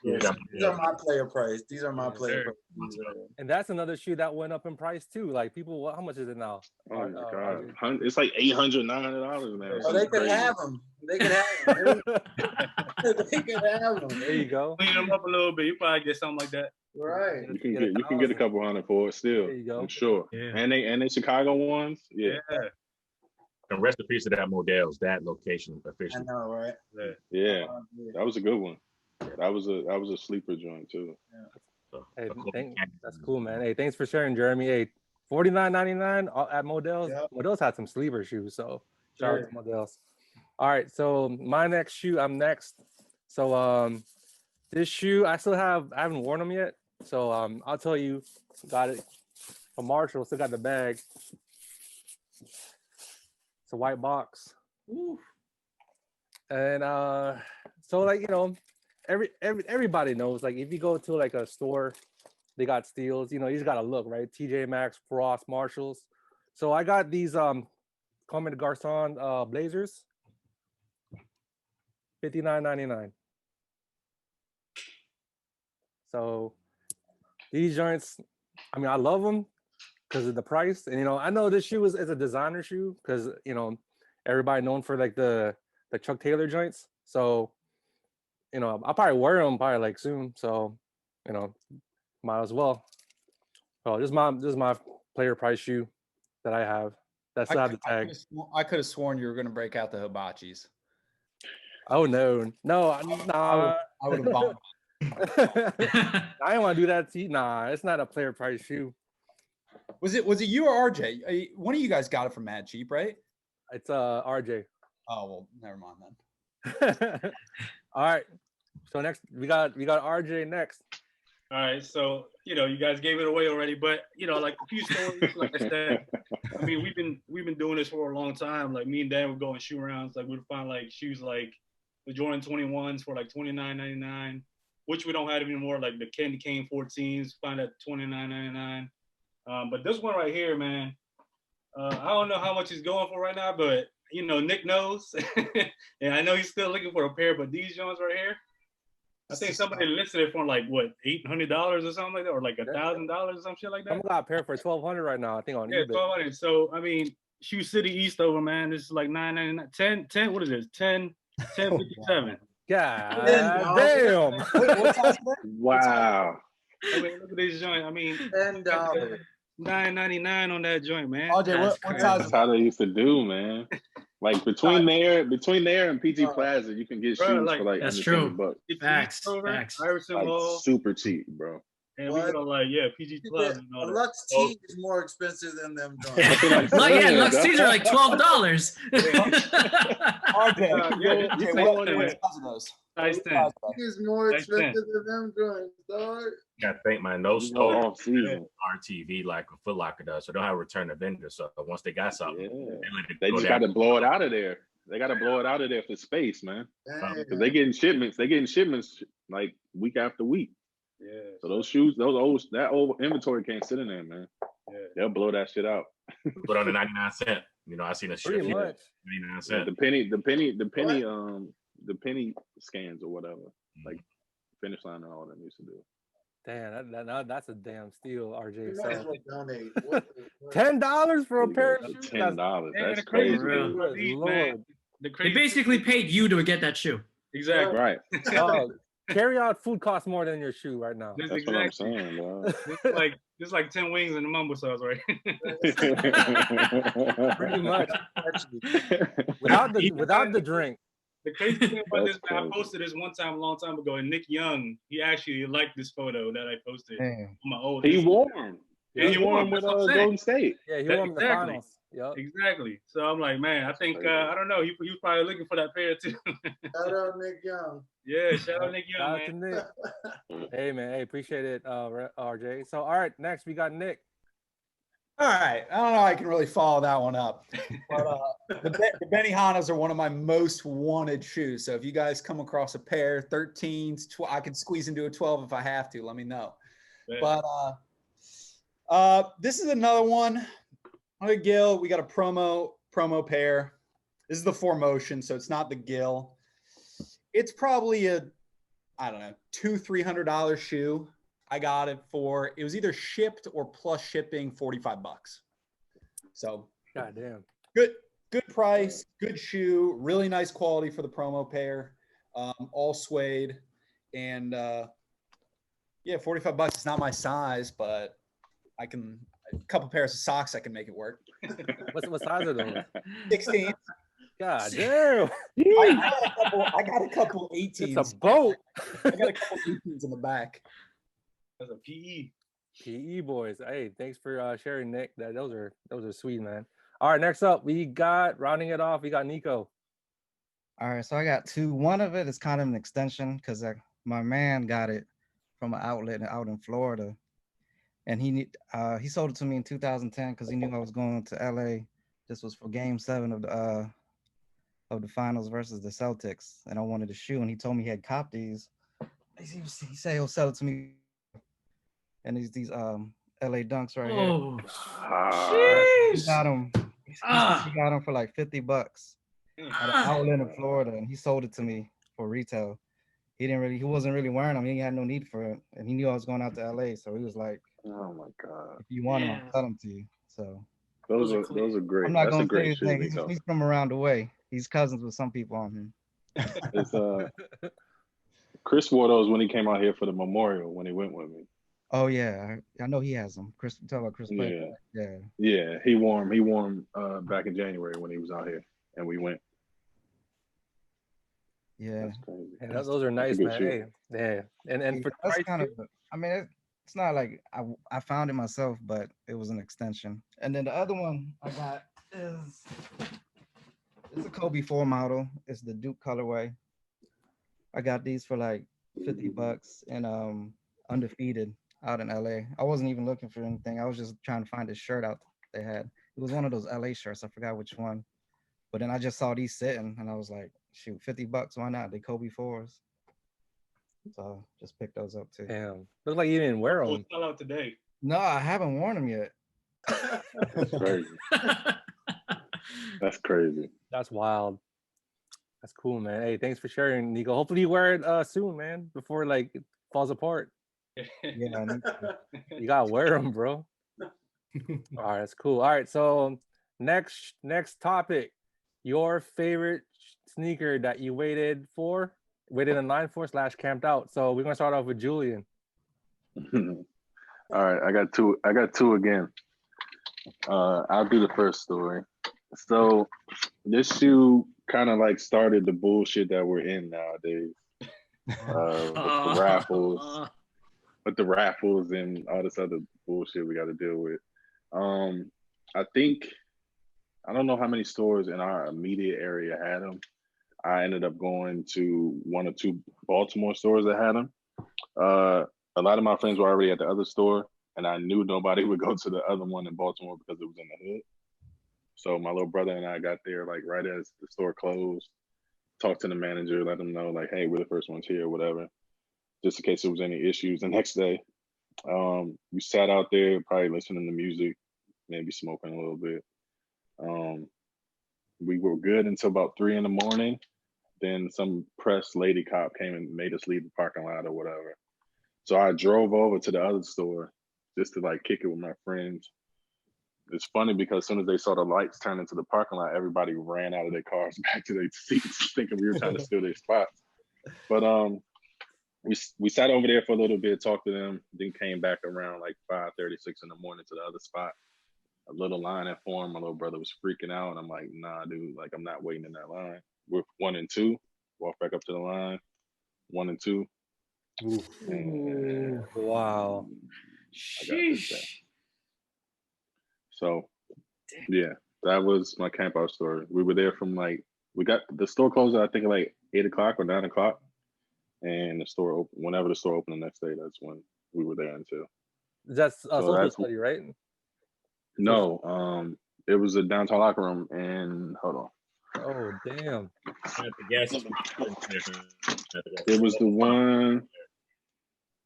These are my player price. These are my player price. And that's another shoe that went up in price too. Like people, how much is it now? Oh my god, it's like $800, $900 now. Oh, they could have them. They could have them. They could have them. There you go. Clean them up a little bit. You probably get something like that. Right. You can get a couple hundred for it still. There you go. I'm sure. Yeah. And they Chicago ones. Yeah. And rest in peace to that Modell's, that location I officially. know, right? Yeah. That was a good one. That was a sleeper joint too. So, Hey, a cool that's cool, man. Hey, thanks for sharing, Jeremy. Hey, $49.99 at Modell's. Yep. Modell's had some sleeper shoes, so shout out to Modell's. All right, so my next shoe, I'm next. So this shoe, I haven't worn them yet. So I'll tell you, got it from Marshall. Still got the bag. It's a white box. Ooh. And so like, you know, everybody knows, like if you go to like a store, they got steals, you know, you just gotta look, right? TJ Maxx, Frost, Marshalls. So I got these Comme des Garçons blazers, $59.99. So these joints, I mean, I love them because of the price. And, you know, I know this shoe is a designer shoe because, you know, everybody known for like the Chuck Taylor joints. So, you know, I'll probably wear them like soon. So, you know, might as well. Oh, this is my player price shoe that I have. That's have the tag. I could have sworn you were going to break out the hibachis. Oh no, nah. I would have bought. I didn't want to do that to you. Nah, it's not a player price shoe. Was it you or RJ? One of you guys got it from Mad Cheap, right? It's RJ. Oh well, never mind then. All right. So next we got RJ next. All right, so you know, you guys gave it away already, but you know, like a few stories, like I said. I mean, we've been doing this for a long time. Like me and Dan would go on shoe rounds. Like we'd find like shoes like the Jordan 21s for like $29.99, which we don't have anymore. Like the Candy Cane 14s, find at $29.99. But this one right here, man, I don't know how much he's going for right now, but you know, Nick knows, and I know he's still looking for a pair. But these joints right here, I think somebody listed it for like what, $800 or something like that, or like $1,000 or some shit like that. I'm got a pair for $1,200 right now, I think, on Yeah, eBay. $1,200. So I mean, Shoe City Eastover, man, this is like $9.99. 10. What is this? 10.57. God damn. damn. Wow. I mean, look at this joint. I mean, $10. $9.99 on that joint, man. RJ, what size? That's how they used to do, man. Like between there and PG Plaza, you can get Bro, shoes like, for like that's under true. $20. It's Facts, Eastover, facts. Iverson Like Mall. super cheap, bro. And we go like, yeah, PG clubs and A all that. Lux Oh, tea is more expensive than them joints. Yeah, Lux teas are like $12. RJ, yeah, RJ, say what one of size it. are those? Size 10. Tea is more Like that. expensive than them joints, dog. Got to thank my no You go store off season. RTV like a Foot Locker does, so they don't have to return the vendor. So once they got something, Yeah. let it They go just down. got to blow it out of there. They got to blow it out of there for space, man. Dang. Because they getting shipments. They getting shipments like week after week. Yeah. So those shoes, that old inventory can't sit in there, man. Yeah. They'll blow that shit out. Put on the 99 cent. You know, I seen a shirt. Pretty much. 99 Yeah, cent. the penny scans or whatever, like Finish Line and all them used to do. Damn, that's a damn steal, RJ. You might as So well donate. What the- $10 for a pair of shoes. $10. Yeah, That's the crazy crazy. thing about these, man, the They crazy basically paid you to get that shoe. exactly. Right. Dog, carry out food costs more than your shoe right now. Just That's exactly. what I'm saying, bro. It's like 10 wings and the mumbo sauce, right? Pretty much. Actually, Without the drink. The crazy thing about That's this, man, I crazy. posted this one time, a long time ago, and Nick Young, he actually liked this photo that I posted Damn. on my old. He Instagram. won. Yeah, He won with that's what I'm saying. Golden State. Yeah, he That- won the exactly. finals. Yep. Exactly. So I'm like, man, I think I don't know. He was probably looking for that pair too. shout out Nick Young. Yeah, shout out Nick Young, Shout out to man. Nick. Hey man, hey, appreciate it, RJ. So all right, next we got Nick. All right, I don't know. I can really follow that one up. But the Benihanas are one of my most wanted shoes. So if you guys come across a pair, 13s, I could squeeze into a 12 if I have to. Let me know. Yeah. But this is another one. On the Gill, we got a promo pair. This is the 4Motion, so it's not the Gill. It's probably a, I don't know, $200-300 shoe. I got it for, it was either shipped or plus shipping, $45. So God damn. good price, good shoe, really nice quality for the promo pair, all suede, and yeah, $45. It's not my size, but I can, a couple pairs of socks, I can make it work. What size are those? 16. God damn. I got a couple 18s. It's a boat. I got a couple 18s in the back. That's a PE. PE boys. Hey, thanks for sharing, Nick. Those are sweet, man. All right, next up, we got, rounding it off, we got Nico. All right, so I got two. One of it is kind of an extension because my man got it from an outlet out in Florida, and he sold it to me in 2010 because he knew I was going to LA. This was for Game 7 of the finals versus the Celtics, and I wanted a shoe, and he told me he had copped these. He said he'll sell it to me, and these LA Dunks right here. Oh, He got them. He got them for like $50 at an outlet in Florida, and he sold it to me for retail. He wasn't really wearing them. He had no need for it, and he knew I was going out to LA, so he was like, Oh my God. "If you want them, I'll sell them to you." So Those are great. I'm not That's a gonna say great his shoe, name. Nico. He's from around the way. He's cousins with some people on him. It's Chris wore those when he came out here for the memorial when he went with me. Oh yeah, I know he has them. Chris, talk about Chris. Played. Yeah. Yeah, he wore them back in January when he was out here and we went. Yeah. That's crazy. Hey, those are nice, a good man. shoe. Hey, yeah. And for That's price, kind of. I mean, it's not like I found it myself, but it was an extension. And then the other one I got is it's a Kobe 4 model. It's the Duke colorway. I got these for like $50 and undefeated out in LA. I wasn't even looking for anything. I was just trying to find this shirt out they had. It was one of those LA shirts. I forgot which one. But then I just saw these sitting and I was like, shoot, $50, why not? They Kobe 4s. So just picked those up too. damn. Look like you didn't wear We'll them. sell out today. No, I haven't worn them yet. That's crazy. That's crazy. That's wild. That's cool, man. Hey, thanks for sharing, Nico. Hopefully you wear it soon, man, before like it falls apart. Yeah, I need to. You gotta wear them, bro. All right, that's cool. All right, so next topic, your favorite sneaker that you waited in line for / camped out. So we're gonna start off with Julian. All right, I got two again. I'll do the first story. So this shoe kind of like started the bullshit that we're in nowadays. With the raffles. with the raffles and all this other bullshit we got to deal with. I think I don't know how many stores in our immediate area had them. I ended up going to one or two Baltimore stores that had them. A lot of my friends were already at the other store, and I knew nobody would go to the other one in Baltimore because it was in the hood. So my little brother and I got there like right as the store closed, talked to the manager, let them know like, hey, we're the first ones here, whatever, just in case there was any issues. The next day, we sat out there, probably listening to music, maybe smoking a little bit. We were good until about 3 a.m. Then some press lady cop came and made us leave the parking lot or whatever. So I drove over to the other store just to like kick it with my friends. It's funny because as soon as they saw the lights turn into the parking lot, everybody ran out of their cars back to their seats thinking we were trying to steal their spots. But we sat over there for a little bit, talked to them, then came back around like 5:36 in the morning to the other spot. A little line had formed. My little brother was freaking out, and I'm like, nah, dude, like I'm not waiting in that line. We're 1 and 2. Walk back up to the line, 1 and 2. And Wow. I got this back. So yeah, that was my camp out story. We were there from like, we got the store closed at I think like 8 o'clock or 9 o'clock. And the store open whenever the store opened the next day, that's when we were there until. That's a social study, right? No, it was a downtown locker room, and hold on. Oh damn! It was the one.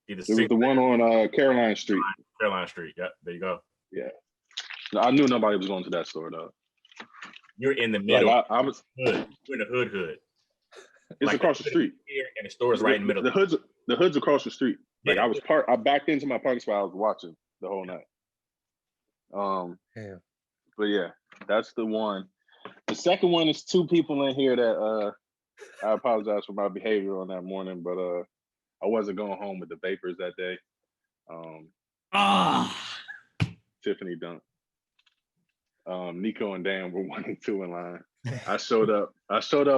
It was the one on Caroline Street. Caroline Street. Yeah, there you go. Yeah, no, I knew nobody was going to that store though. You're in the middle. Like, I was. Hood. You're in the hood. It's like across the street. Here and the store is right in the middle. The hood's across the street. Like Yeah. I was I backed into my parking spot. I was watching the whole night. Damn. But yeah, that's the one. The second one is two people in here that I apologize for my behavior on that morning, but I wasn't going home with the vapors that day. Tiffany dunked. Nico and Dan were 1 and 2 in line. I showed up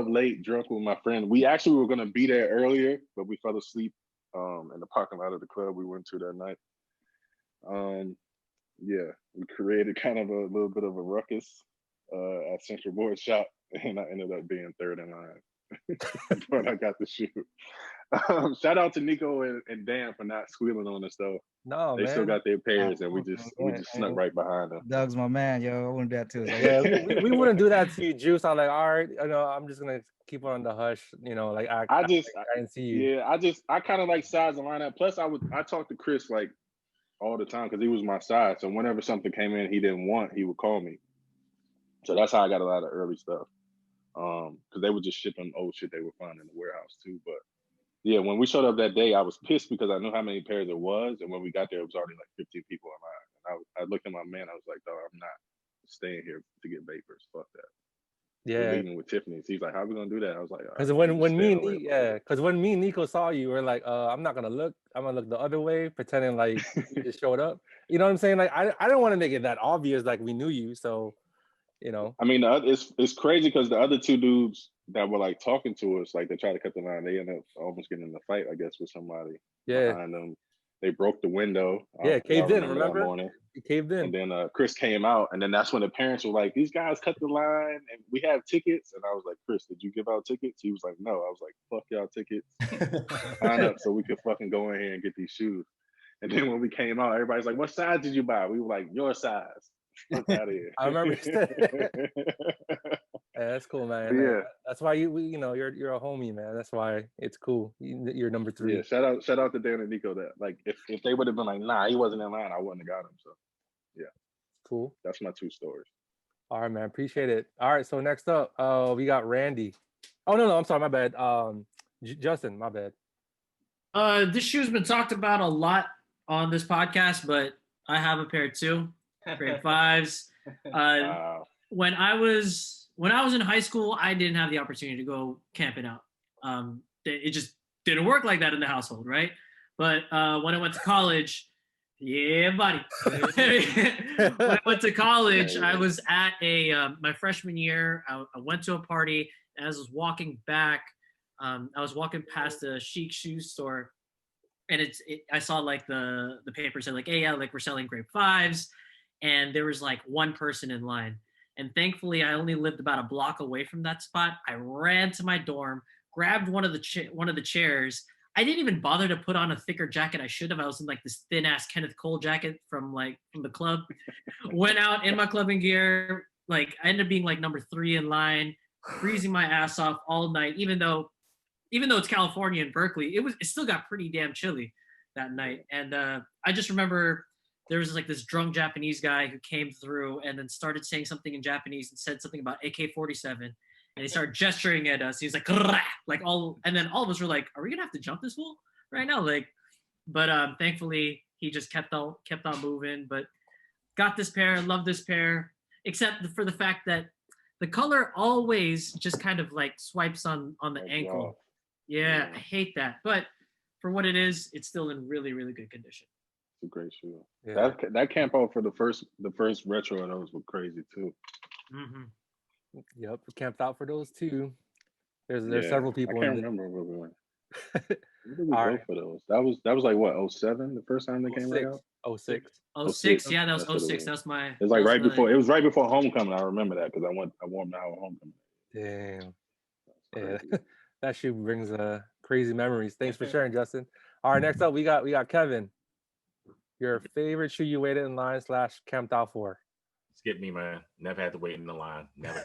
late, drunk with my friend. We actually were gonna be there earlier, but we fell asleep in the parking lot of the club we went to that night. Yeah, we created kind of a little bit of a ruckus at Central Board Shop, and I ended up being third in line. But I got the shoe. Shout out to Nico and Dan for not squealing on us though. No, they man. still got their pairs, and we just snuck right behind them. Doug's my man, yo. I wouldn't do that too. Yeah, we wouldn't do that to you, Juice. I'm like, all right, you know, I'm just gonna keep on the hush, you know, like I didn't see you. Yeah, I kind of like size the lineup. Plus, I talked to Chris like all the time because he was my side. So whenever something came in he didn't want, he would call me. So that's how I got a lot of early stuff. Because they were just shipping old shit they would find in the warehouse too. But yeah, when we showed up that day, I was pissed because I knew how many pairs it was, and when we got there, it was already like 15 people in line. And I looked at my man, I was like, dog, I'm not staying here to get vapors. Fuck that. Yeah. We're leaving with Tiffany's. He's like, how are we gonna do that? I was like, because when me and Nico saw you, we're like, I'm not gonna look. I'm gonna look the other way, pretending like you just showed up. You know what I'm saying? Like I don't want to make it that obvious, like we knew you. So, you know. I mean, it's crazy because the other two dudes that were like talking to us, like they tried to cut the line. They ended up almost getting in a fight, I guess, with somebody behind them. They broke the window. Yeah, caved in. Remember? He caved in. And then Chris came out, and then that's when the parents were like, "These guys cut the line, and we have tickets." And I was like, "Chris, did you give out tickets?" He was like, "No." I was like, "Fuck y'all tickets. Sign up so we could fucking go in here and get these shoes." And then when we came out, everybody's like, "What size did you buy?" We were like, "Your size." Fuck out of here. I remember. Yeah, that's cool, man. Yeah, that's why you know you're a homie, man. That's why it's cool. You're number 3. Yeah, shout out to Dan and Nico. That like if they would have been like, nah, he wasn't in line, I wouldn't have got him. So yeah, cool. That's my 2 stories. All right, man. Appreciate it. All right, so next up, we got Randy. Oh no, I'm sorry, my bad. Justin, my bad. This shoe's been talked about a lot on this podcast, but I have a pair too. Grade 5s. Wow. When I was in high school, I didn't have the opportunity to go camping out. It just didn't work like that in the household, right? But when I went to college, yeah, buddy. When I went to college, I was at my freshman year. I went to a party. As I was walking back, I was walking past the Chic shoe store, and I saw like the paper said like, hey, yeah, like we're selling grape 5s, and there was like one person in line. And thankfully, I only lived about a block away from that spot. I ran to my dorm, grabbed one of the chairs. I didn't even bother to put on a thicker jacket. I should have. I was in like this thin ass Kenneth Cole jacket from the club. Went out in my clubbing gear. Like I ended up being like number 3 in line, freezing my ass off all night. Even though it's California and Berkeley, it still got pretty damn chilly that night. And I just remember there was like this drunk Japanese guy who came through and then started saying something in Japanese and said something about AK-47. And he started gesturing at us. He was like all, and then all of us were like, are we gonna have to jump this fool right now? Like, but thankfully he just kept on moving. But got this pair, love this pair, except for the fact that the color always just kind of like swipes on the ankle. Wow. Yeah, I hate that. But for what it is, it's still in really, really good condition. It's a great shoe. Yeah. That camp out for the first retro of those were crazy too. Mm-hmm. Yep, we camped out for those too. There's several people. I can't remember where we went. Where did we All go right. for those? That was like what, 07, the first time they came right out? 06. 06, yeah, that That's what was it 06. was. That was my. It was like that right my- before. It was right before homecoming. I remember that because I warmed out homecoming. Damn. That's Yeah, crazy. that shoe brings crazy memories. Thanks for sharing, Justin. All right, next up we got Kevin. Your favorite shoe you waited in line / camped out for? Skip me, man. Never had to wait in the line. Never.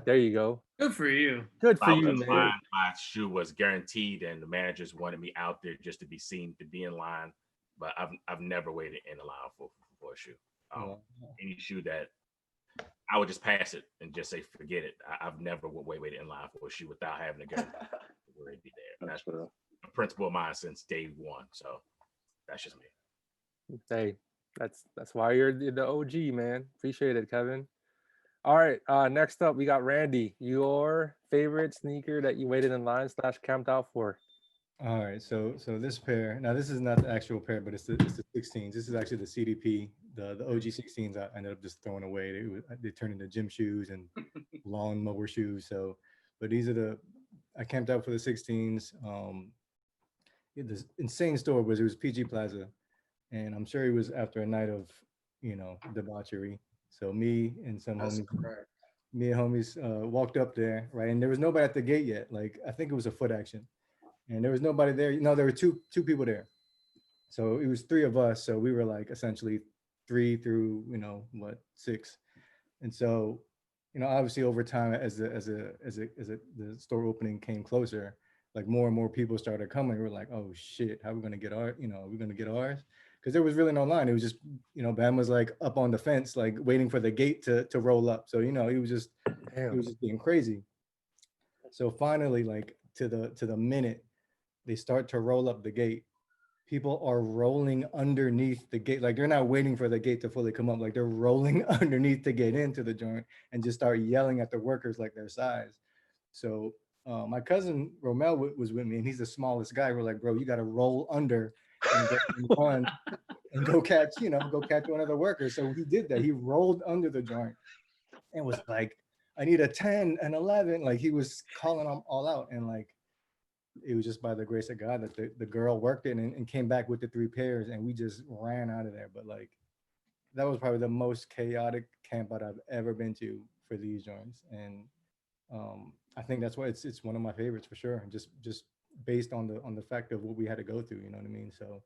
There you go. Good for you. Good If I for was you, in man. line, my shoe was guaranteed, and the managers wanted me out there just to be seen to be in line. But I've never waited in the line for a shoe. Any shoe that I would just pass it and just say forget it. I've never waited in line for a shoe without having a guarantee where it'd be there. That's a principle of mine since day one. So that's just me. Hey, that's why you're the OG, man. Appreciate it, Kevin. All right, next up we got Randy. Your favorite sneaker that you waited in line / camped out for? All right, so this pair. Now this is not the actual pair, but it's the 16s. This is actually the CDP, the OG 16s. I ended up just throwing away. They turned into gym shoes and lawn mower shoes. So, but these are I camped out for the 16s. This insane store it was PG Plaza, and I'm sure it was after a night of debauchery. So me and homies walked up there, right, and there was nobody at the gate yet. Like I think it was a foot action. And there was nobody there. No, there were two people there. So it was 3 of us. So we were like essentially 3 through 6. And so obviously over time as the store opening came closer, like more and more people started coming. We were like, oh shit, how are we gonna get our are we gonna get ours? Because there was really no line. It was just Bam was like up on the fence, like waiting for the gate to roll up. So it was just being crazy. So finally, like to the minute they start to roll up the gate, people are rolling underneath the gate. Like they're not waiting for the gate to fully come up. Like they're rolling underneath to get into the joint and just start yelling at the workers like their size. So my cousin Romel was with me, and he's the smallest guy. We're like, bro, you got to roll under and go in front and go catch one of the workers. So he did that. He rolled under the joint and was like, I need a 10, an 11. Like he was calling them all out, and like it was just by the grace of God that the girl worked it and came back with the 3 pairs, and we just ran out of there. But like that was probably the most chaotic camp out I've ever been to for these joints, and I think that's why it's one of my favorites for sure. And just based on the fact of what we had to go through, you know what I mean? So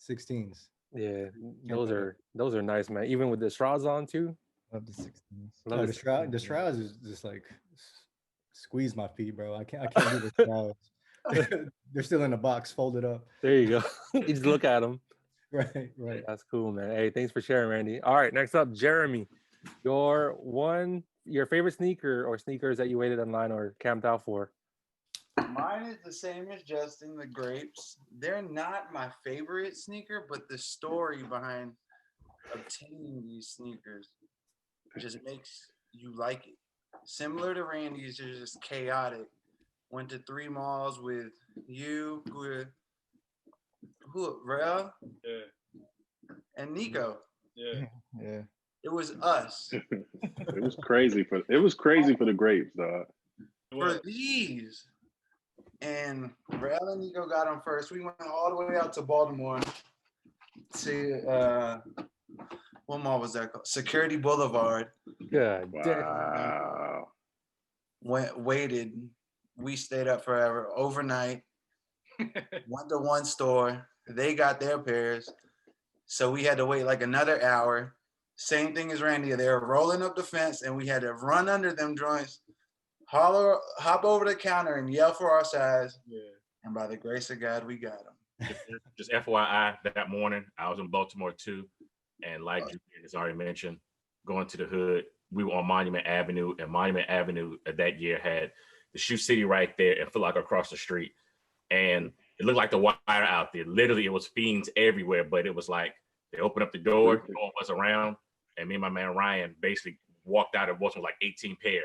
16s. Yeah, those are nice, man. Even with the straws on too. Love the 16s. Love The straws is just like squeeze my feet, bro. I can't do the straws. They're still in the box, folded up. There you go. You just look at them. Right. That's cool, man. Hey, thanks for sharing, Randy. All right, next up, Jeremy. Your favorite sneaker or sneakers that you waited in line or camped out for? Mine is the same as Justin, the grapes. They're not my favorite sneaker, but the story behind obtaining these sneakers just makes you like it. Similar to Randy's, they're just chaotic. Went to 3 malls with you, who Rel? Yeah. And Nico. Yeah. It was us. It was crazy for the grapes, dog. For these. and Rael and Nico got them first. We went all the way out to Baltimore to what mall was that called? Security Boulevard. Good. Wow. Waited. We stayed up forever, overnight. Went to one store. They got their pairs. So we had to wait like another hour. Same thing as Randy. They were rolling up the fence and we had to run under them joints, hop over the counter and yell for our size. Yeah. And by the grace of God, we got them. Just FYI, that morning I was in Baltimore too. And like Julian has already mentioned, going to the hood, we were on Monument Avenue, and Monument Avenue that year had the Shoe City right there and Foot Locker across the street. And it looked like the wire out there. Literally, it was fiends everywhere, but it was like they opened up the door, no one was around, and me and my man Ryan basically walked out of Baltimore like 18 pair,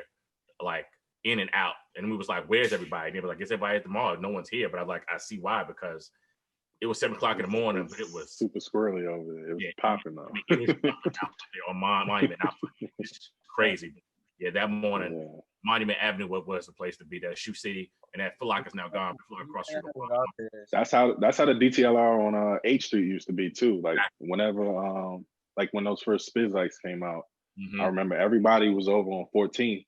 like in and out. And we was like, where's everybody? And they were like, it's everybody at the mall. No one's here. But I'm like, I see why, because it was 7 o'clock in the morning, but it was super squirrely over there. It was popping though. I mean, it is out there on Monument. It's crazy. Yeah, that morning, Monument Avenue was the place to be. That Shoe City, and that Foot Locker's now gone. Across the street. That's how the DTLR on H Street used to be too. Like whenever like when those first Spiz lights came out, I remember everybody was over on 14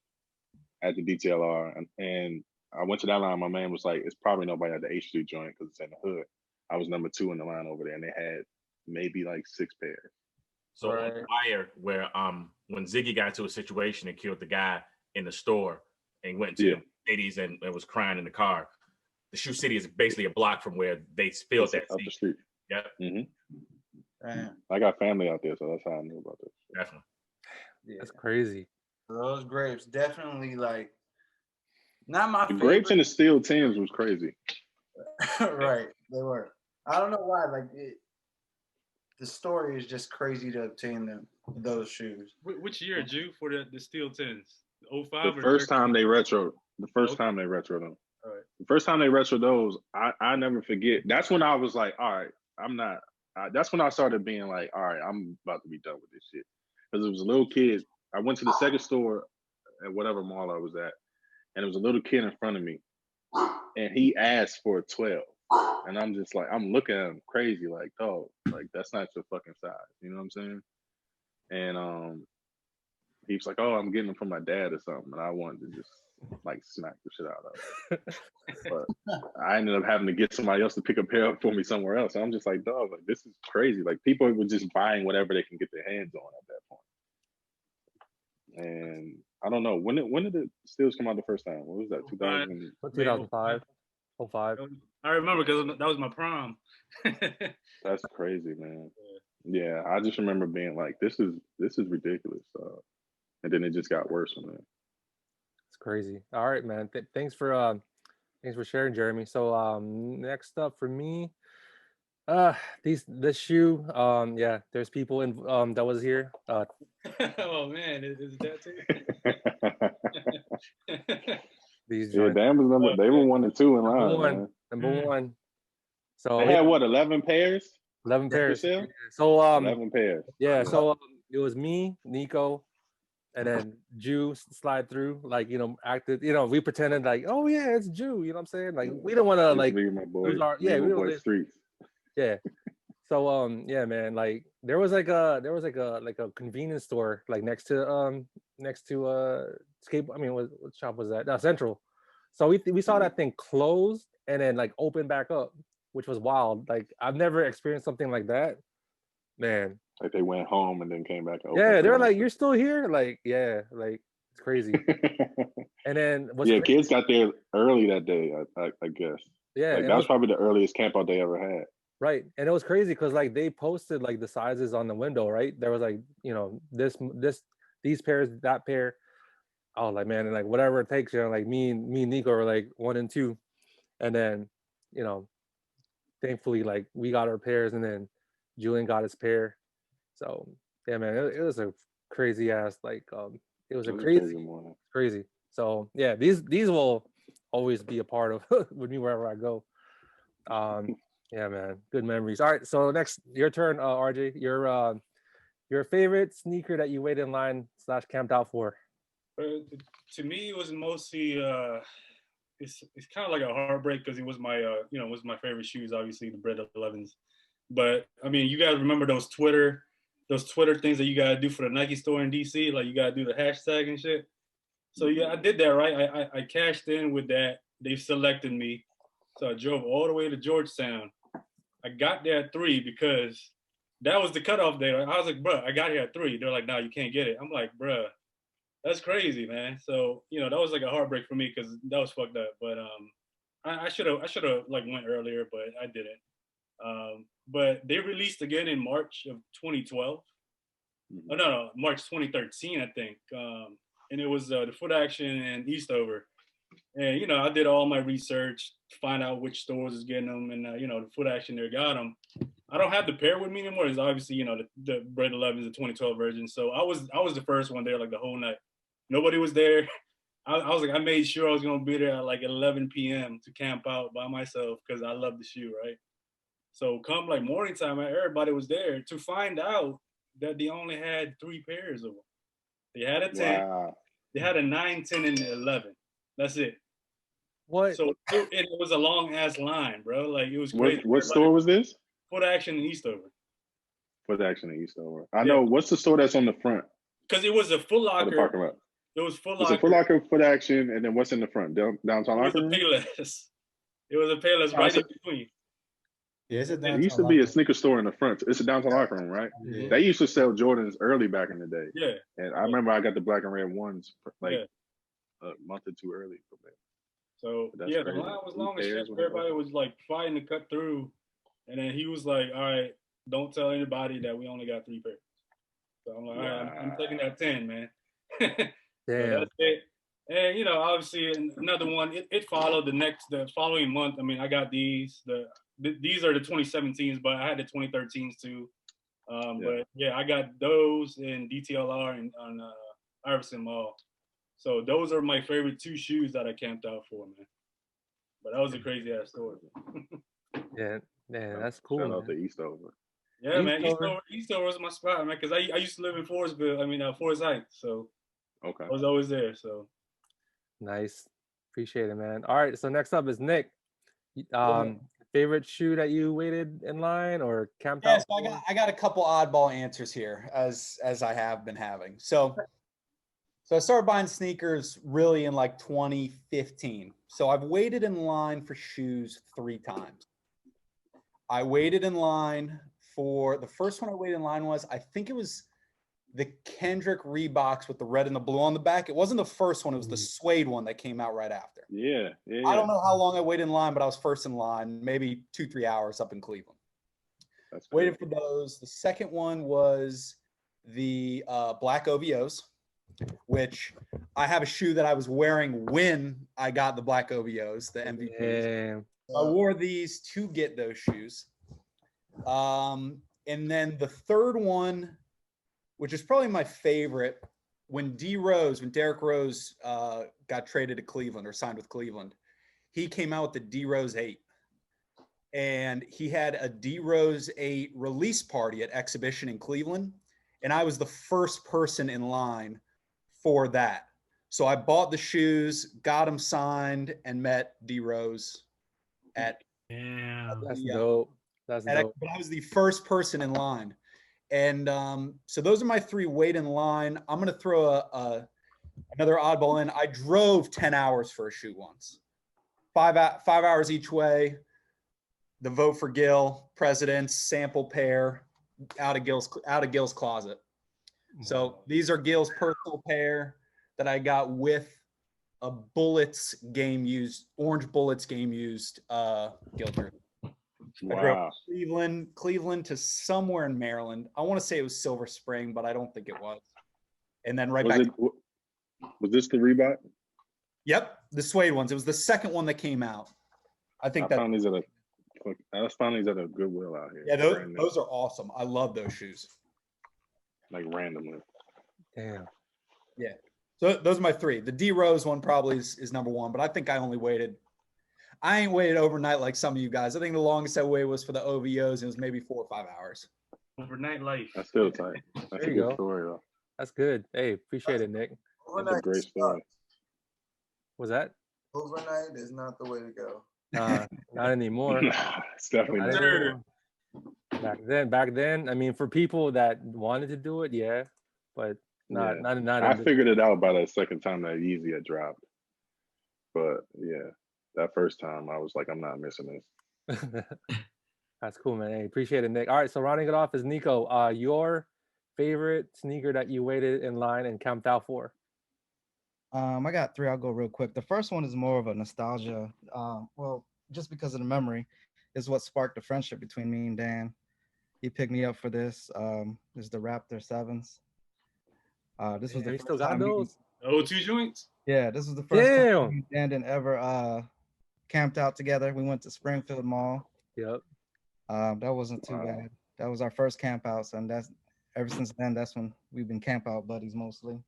at the DTLR, and I went to that line. My man was like, "It's probably nobody at the H Street joint because it's in the hood." I was number 2 in the line over there, and they had maybe like 6 pairs. So on the wire, where when Ziggy got into a situation and killed the guy in the store and went to the ladies and was crying in the car, the Shoe City is basically a block from where they spilled that up the street. Yep. I got family out there, so that's how I knew about this. Definitely. Yeah. That's crazy. Those grapes definitely like not my favorite. Grapes in the steel tins was crazy. Right, they were. I don't know why. Like the story is just crazy to obtain those shoes. Which year, Jew, for the steel tins? 05. The first time they retro. The first time they retro them. All right. The first time they retro those, I never forget. That's when I was like, all right, I'm not. That's when I started being like, all right, I'm about to be done with this shit. Because it was a little kid. I went to the second store at whatever mall I was at, and it was a little kid in front of me, and he asked for a 12. And I'm just like, I'm looking at him crazy, like, oh, like that's not your fucking size. You know what I'm saying? And he was like, oh, I'm getting them from my dad or something. And I wanted to just like smack the shit out of it. But I ended up having to get somebody else to pick a pair up for me somewhere else. And I'm just like, dog, like this is crazy. Like people were just buying whatever they can get their hands on at that point. And I don't know, when did the steels come out the first time? What was that? 2005. 05. I remember because that was my prom. That's crazy, man. Yeah, I just remember being like, this is ridiculous. And then it just got worse from there. It's crazy. All right, man. Thanks for sharing, Jeremy. So next up for me, this shoe. Yeah, there's people in that was here. Oh man, is that too? These Dan was they were 1 and 2 in line. Number one. So they had what, 11 pairs? 11 pairs. So 11 pairs. Yeah. So it was me, Nico, and then Jew slide through. Like acted. We pretended like, oh yeah, it's Jew. You know what I'm saying? Like we don't want to like lose our we don't streets. Yeah. So yeah, man. Like there was like a convenience store like next to skate. I mean, what shop was that? No, Central. So we saw that thing closed and then like open back up, which was wild. Like I've never experienced something like that, man. Like they went home and then came back. Yeah, they were like, "You're still here?" Like, yeah, like it's crazy. And then kids got there early that day. I guess. Yeah, like, that was probably the earliest camp out they ever had. Right, and it was crazy because like they posted like the sizes on the window. Right, there was like these pairs, that pair. I was like, man, and like whatever it takes, like me and Nico were like 1 and 2, and then thankfully like we got our pairs, and then Julian got his pair. So yeah, man, it was a crazy ass like it was a crazy. So yeah, these will always be a part of with me wherever I go. Yeah, man, good memories. All right, so next, your turn, RJ. Your favorite sneaker that you waited in line / camped out for. To me, it was mostly it's kind of like a heartbreak because it was my was my favorite shoes, obviously the Bred 11s. But I mean, you guys remember those Twitter things that you gotta do for the Nike store in DC, like you gotta do the hashtag and shit. So yeah, I did that, right? I cashed in with that. They selected me, so I drove all the way to Georgetown. I got there at 3 because that was the cutoff date. I was like, bro, I got here at 3. They're like, no, you can't get it. I'm like, bro, that's crazy, man. So that was like a heartbreak for me because that was fucked up. But I should have like went earlier, but I didn't. But they released again in March of 2012. Oh no, March 2013, I think. And it was the Foot Action and Eastover. And I did all my research to find out which stores is getting them, and the Foot Action there got them. I don't have the pair with me anymore. It's obviously the Bred 11 is the 2012 version. So I was the first one there like the whole night. Nobody was there. I was like, I made sure I was gonna be there at like 11 p.m. to camp out by myself because I love the shoe, right? So come like morning time, everybody was there to find out that they only had 3 pairs of them. They had a 10, they had a 9, 10, and 11. That's it. What? So it was a long ass line, bro. Like it was crazy. What store was this? Foot Action in Eastover. Foot Action in Eastover. I know. What's the store that's on the front? Because it was a Foot Locker. The parking lot. It was Foot It's Locker. a Foot Locker, Foot Action, and then what's in the front? Downtown Locker Room? It was a Payless. It was a Payless right in between. Yeah, it's a It used to be a sneaker store in the front. It's a downtown locker room, right? Yeah. They used to sell Jordans early back in the day. Yeah. And I remember I got the black and red ones like a month or two early from there. So That's the crazy. line was long as shit. Pairs, Everybody was like fighting to cut through, and then he was like, "All right, don't tell anybody that we only got 3 pairs." So I'm like, "All right, I'm taking that 10, man." Damn. So that's it. And obviously another one. It followed the following month. I mean, I got these. These are the 2017s, but I had the 2013s too. But yeah, I got those in DTLR and on Iverson Mall. So those are my favorite 2 shoes that I camped out for, man. But that was a crazy ass story. Yeah, man, that's cool. Shout out to Eastover. Yeah, man, Eastover was my spot, man, because I used to live in Forest Heights, so I was always there. So nice, appreciate it, man. All right, so next up is Nick. Favorite shoe that you waited in line or camped out? So I got a couple oddball answers here, as I have been having. So I started buying sneakers really in like 2015. So I've waited in line for shoes 3 times. I waited in line for the first one I waited in line was, I think it was the Kendrick Reeboks with the red and the blue on the back. It wasn't the first one. It was the suede one that came out right after. Yeah. I don't know how long I waited in line, but I was first in line, maybe 2-3 hours up in Cleveland. Waited for those. The second one was the black OVOs, which I have a shoe that I was wearing when I got the black OVOs, the MVPs. I wore these to get those shoes. And then the third one, which is probably my favorite, when Derrick Rose got traded to Cleveland or signed with Cleveland, he came out with the D Rose 8. And he had a D Rose 8 release party at Exhibition in Cleveland. And I was the first person in line for that. So I bought the shoes, got them signed, and met D Rose at. Yeah, that's dope. That's dope. But I was the first person in line. And so those are my 3 wait in line. I'm going to throw another oddball in. I drove 10 hours for a shoe once. 5 hours each way. The Vote for Gil, Presidents, sample pair, out of Gil's closet. So these are Gil's personal pair that I got with a Orange Bullets game used Gil jersey. Wow. I drove Cleveland to somewhere in Maryland. I want to say it was Silver Spring, but I don't think it was. And then back. Was this the Reebok? Yep, the suede ones. It was the second one that came out. I found these at a Goodwill out here. Yeah, those are awesome. I love those shoes. Like randomly. Damn. Yeah. So those are my 3. The D Rose one probably is number 1, but I think I ain't waited overnight like some of you guys. I think the longest I waited was for the OVOs. It was maybe 4 or 5 hours. Overnight life. That's still tight. That's a good story, though. That's good. Hey, appreciate it, Nick. That's a great story. Was that? overnight is not the way to go. Not anymore. It's definitely Not not. anymore. Back then, I mean, for people that wanted to do it, yeah, but not Yeah. not I in figured it out by the second time that Yeezy had dropped. But yeah, that first time I was like, I'm not missing this. That's cool, man. Hey, appreciate it, Nick. All right, so rounding it off is Nico. Your favorite sneaker that you waited in line and camped out for? I got three. I'll go real quick. The first one is more of a nostalgia. Well, just because of the memory, is what sparked the friendship between me and Dan. He picked me up for this. This is the Raptor 7s. This was Yeah, the you first still got time O2 joints. Yeah, this was the first time Damn. me and Dan ever camped out together. We went to Springfield Mall. Yep. That wasn't too bad. That was our first camp out, and that's ever since then. That's when we've been camp out buddies mostly.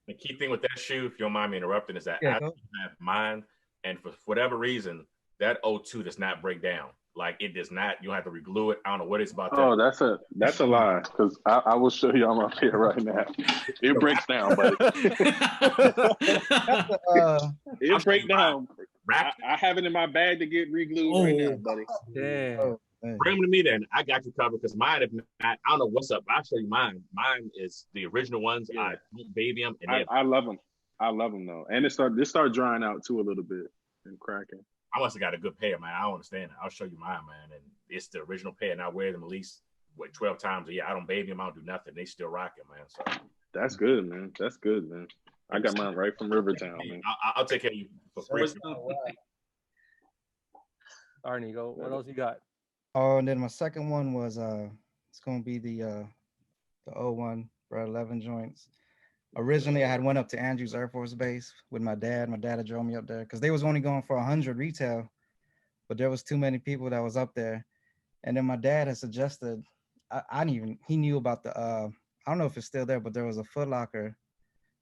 The key thing with that shoe, if you don't mind me interrupting, is that Yeah, I go. have mine, and for whatever reason, that O2 does not break down. Like it does not. You have to reglue it. I don't know what it's about. Oh, that's a lie. Because I will show you on my pair right now. It breaks down, buddy. It breaks down. I have it in my bag to get re-glued right now, buddy. Damn. Bring them to me then. I got you covered because mine, if not, I don't know what's up. I'll show you mine. Mine is the original ones. Yeah. I baby them. And I love them. I love them though. And it start drying out too a little bit and cracking. I must have got a good pair, man. I don't understand it. I'll show you mine, man. And it's the original pair, and I wear them at least 12 times a year. I don't baby them. I don't do nothing. They still rocking, man. So that's good, man. That's good, man. I got mine right from Rivertown, man. I'll take care of you for free. All right, Nico, what else you got? Oh, and then my second one was it's gonna be the 01 for 11 joints. Originally, I had went up to Andrews Air Force Base with my dad. My dad had drove me up there because they was only going for 100 retail, but there was too many people that was up there. And then my dad had suggested, he knew about the, I don't know if it's still there, but there was a Foot Locker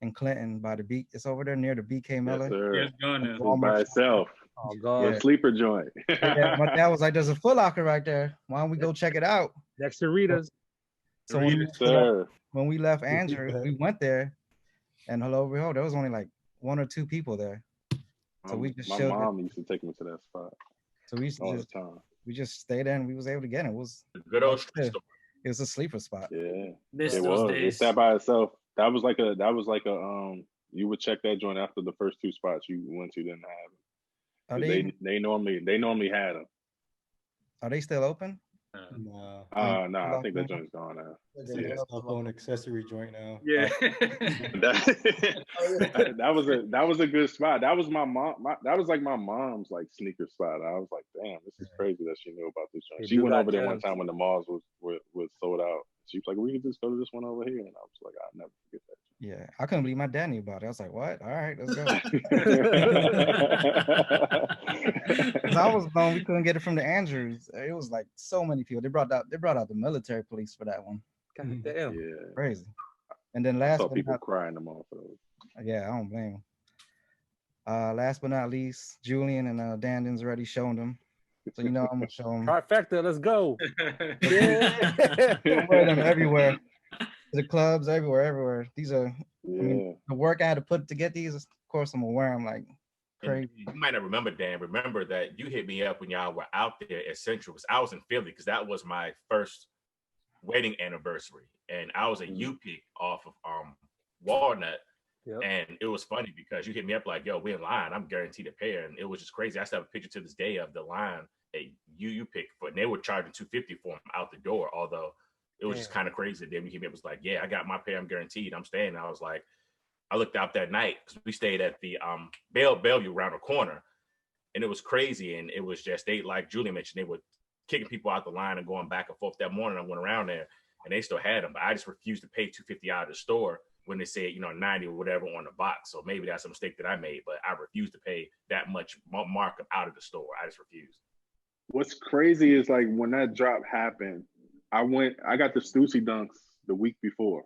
in Clinton by the beach. It's over there near the BK Miller. Yes, sir. Yeah, it's gone now. It's by itself. Oh, God. The sleeper joint. Yeah, my dad was like, there's a Foot Locker right there. Why don't we go check it out? Next to Rita's. So when we left Andrews, we went there, and hello, behold, there was only like one or two people there. So we just my showed mom used to take me to that spot. So we used to all just, the time. we just stayed there and we was able to get it. It was good old street store. It was a sleeper spot. Yeah, Miss it those was. days. It sat by itself. That was like a you would check that joint after the first two spots you went to didn't have them. They normally had them. Are they still open? No. No, I think that joint's gone now. It's like a cell phone accessory joint now. Yeah. that was a good spot. That was my mom. That was like my mom's like sneaker spot. I was like, damn, this is crazy that she knew about this joint. She went over there one time when the malls was sold out. She was like, we can just go to this one over here, and I was like, I'll never forget that. Yeah, I couldn't believe my dad knew about it. I was like, what? All right, let's go. 'Cause I was blown. We couldn't get it from the Andrews. It was like so many people. They brought out the military police for that one. God damn. Yeah. Crazy. And then I last saw but people not, crying them off. For those. yeah, I don't blame them. Last but not least, Julian and Dandin's already shown them. So you know I'm gonna show them. Trifecta, let's go. I wear them everywhere. The clubs, everywhere. These are, Yeah. I mean, the work I had to put to get these. Of course, I'm gonna wear them like crazy. You might not remember, Dan. Remember that you hit me up when y'all were out there at Central. I was in Philly because that was my first wedding anniversary, and I was a U-pick off of Walnut. Yep. And it was funny because you hit me up like, yo, we're in line. I'm guaranteed a pair. And it was just crazy. I still have a picture to this day of the line that you picked for, and they were charging $250 for them out the door. Although it was just kind of crazy. Then we hit me up, was like, yeah, I got my pair. I'm guaranteed. I'm staying. And I was like, I looked out that night because we stayed at the Bellevue around the corner, and it was crazy. And it was just, they, like Julian mentioned, they were kicking people out the line and going back and forth. That morning I went around there and they still had them, but I just refused to pay $250 out of the store when they said, 90 or whatever on the box. So maybe that's a mistake that I made, but I refused to pay that much markup out of the store. I just refused. What's crazy is like when that drop happened, I got the Stussy Dunks the week before,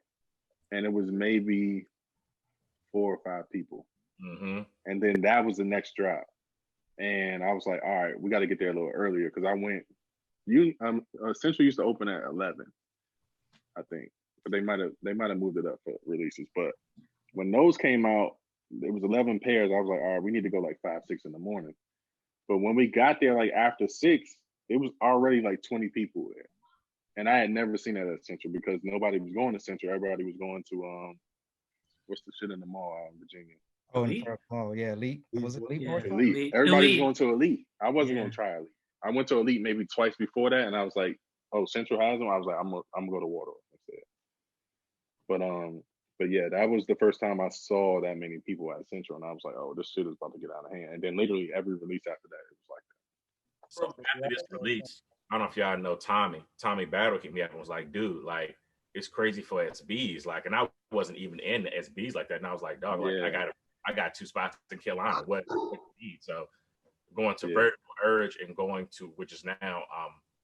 and it was maybe 4 or 5 people. Mm-hmm. And then that was the next drop. And I was like, all right, we got to get there a little earlier because I went, Central used to open at 11, I think. But they might have moved it up for releases. But when those came out, It was 11 pairs. I was like, all right, we need to go like 5, 6 in the morning. But when we got there, like after 6, it was already like 20 people there. And I had never seen that at Central because nobody was going to Central. Everybody was going to what's the shit in the mall out in Virginia? Oh, in the Elite? park mall, yeah, Elite. Was it Elite? Yeah. Boys Club? Elite. Everybody was Elite. going to Elite. I wasn't Yeah. going to try Elite. I went to Elite maybe twice before that, and I was like, "Oh, Central has them." I was like, "I'm gonna go to Waldorf instead." But yeah, that was the first time I saw that many people at Central, and I was like, "Oh, this shit is about to get out of hand." And then literally every release after that, it was like that. So after this release, I don't know if y'all know Tommy Battle hit me up and was like, dude, like it's crazy for SBs. Like, and I wasn't even in the SBs like that. And I was like, dog, like I got 2 spots in Carolina. What you need? So going to Vertical Urge and going to, which is now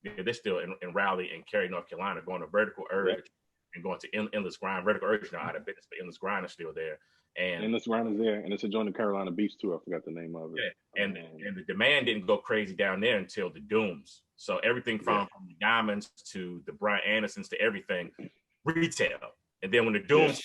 they're still in Raleigh and Cary, North Carolina, going to Vertical Urge and going to Endless Grind. Vertical Urge now out of business, but Endless Grind is still there. And Endless Grind is there, and it's a joint in Carolina Beach too. I forgot the name of it. Yeah, and the demand didn't go crazy down there until the Dooms. So everything from the Diamonds to the Brian Andersons to everything retail. And then when the Dooms,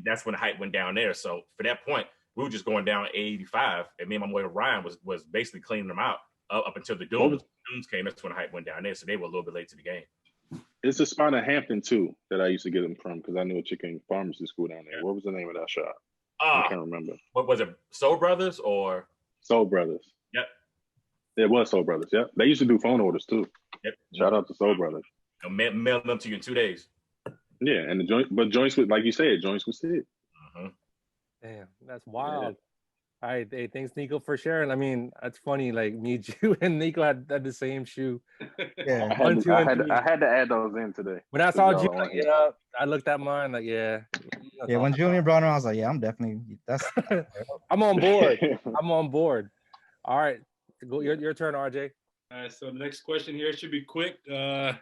that's when the hype went down there. So for that point, we were just going down 85, and me and my boy Ryan was basically cleaning them out up until the Dooms. Dooms came. That's when the hype went down there. So they were a little bit late to the game. It's a spot in Hampton too that I used to get them from because I knew a chick in pharmacy school down there. What was the name of that shop? I can't remember. What was it? Soul Brothers or Soul Brothers? Yep. It was Soul Brothers. Yep. They used to do phone orders too. Yep. Shout out to Soul Brothers. I'll mail them to you in 2 days. Yeah, and the joint, but joints with, like you said, joints with Sid. Damn, that's wild. All right, hey, thanks Nico for sharing. I mean, that's funny. Like me, you, and Nico had the same shoe. Yeah, I had to add those in today. When I saw you, I looked at mine like, yeah. When Julian brought him, I was like, yeah, I'm definitely I'm on board. I'm on board. All right, go your turn, RJ. All right, so the next question here should be quick. The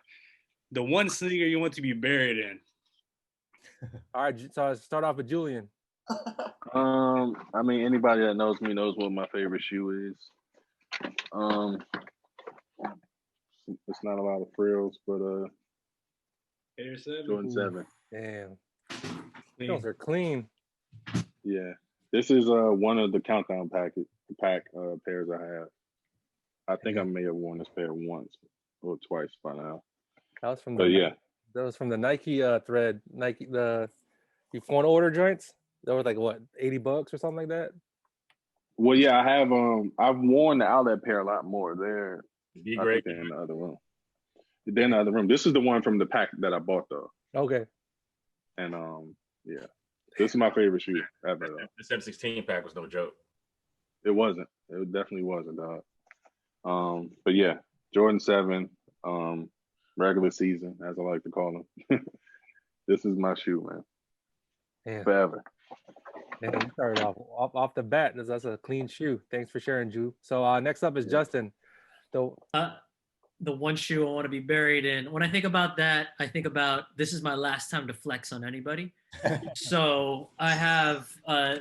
one sneaker you want to be buried in. All right, so I start off with Julian. I mean, anybody that knows me knows what my favorite shoe is. It's not a lot of frills, but Air 7. Jordan 7. Damn, those are clean. Yeah, this is one of the countdown pack pairs I have. I think I may have worn this pair once or twice by now. That was from that was from the Nike thread. Nike the phone order joints. That was like what, $80 or something like that. Well, yeah, I have I've worn the outlet pair a lot more. They're great. They're in the other room. They're in the other room. This is the one from the pack that I bought though. Okay. And yeah, this is my favorite shoe ever. Though. The 716 pack was no joke. It wasn't. It definitely wasn't, dog. But yeah, Jordan 7, regular season, as I like to call them. This is my shoe, man. Yeah. Forever. And you started off the bat. That's a clean shoe. Thanks for sharing, Ju. So next up is Justin. So the one shoe I want to be buried in. When I think about that, I think about this is my last time to flex on anybody. So I have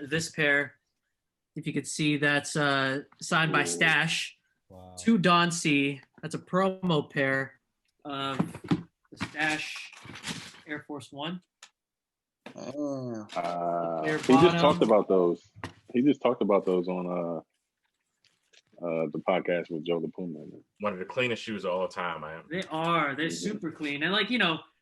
this pair. If you could see, that's signed by Stash. Wow. To Don C. That's a promo pair of the Stash Air Force One. He just talked about those. He just talked about those on the podcast with Joe LaPuma. One of the cleanest shoes of all time, man. They are. They're super clean. And like,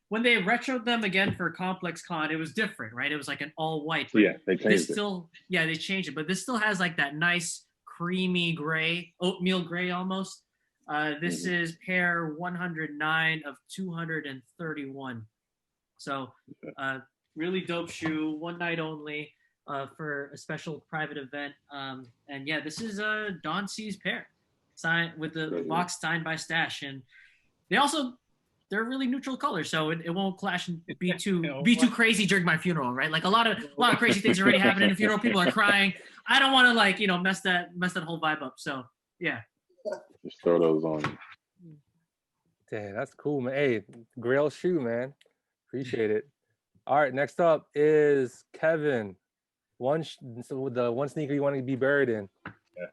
when they retroed them again for Complex Con, it was different, right? It was like an all white. Yeah, they changed it. Yeah, they changed it. But this still has like that nice creamy gray, oatmeal gray almost. This is pair 109 of 231. So really dope shoe, one night only for a special private event. And yeah, this is Don C's pair, signed with the box signed by Stash. And they're really neutral colors, so it won't clash and be too crazy during my funeral, right? Like a lot of crazy things already happen in a funeral. People are crying. I don't want to mess that whole vibe up. So yeah. Just throw those on. Dang, that's cool, man. Hey, Grail shoe, man. Appreciate it. All right, next up is Kevin. The one sneaker you want to be buried in. Yeah,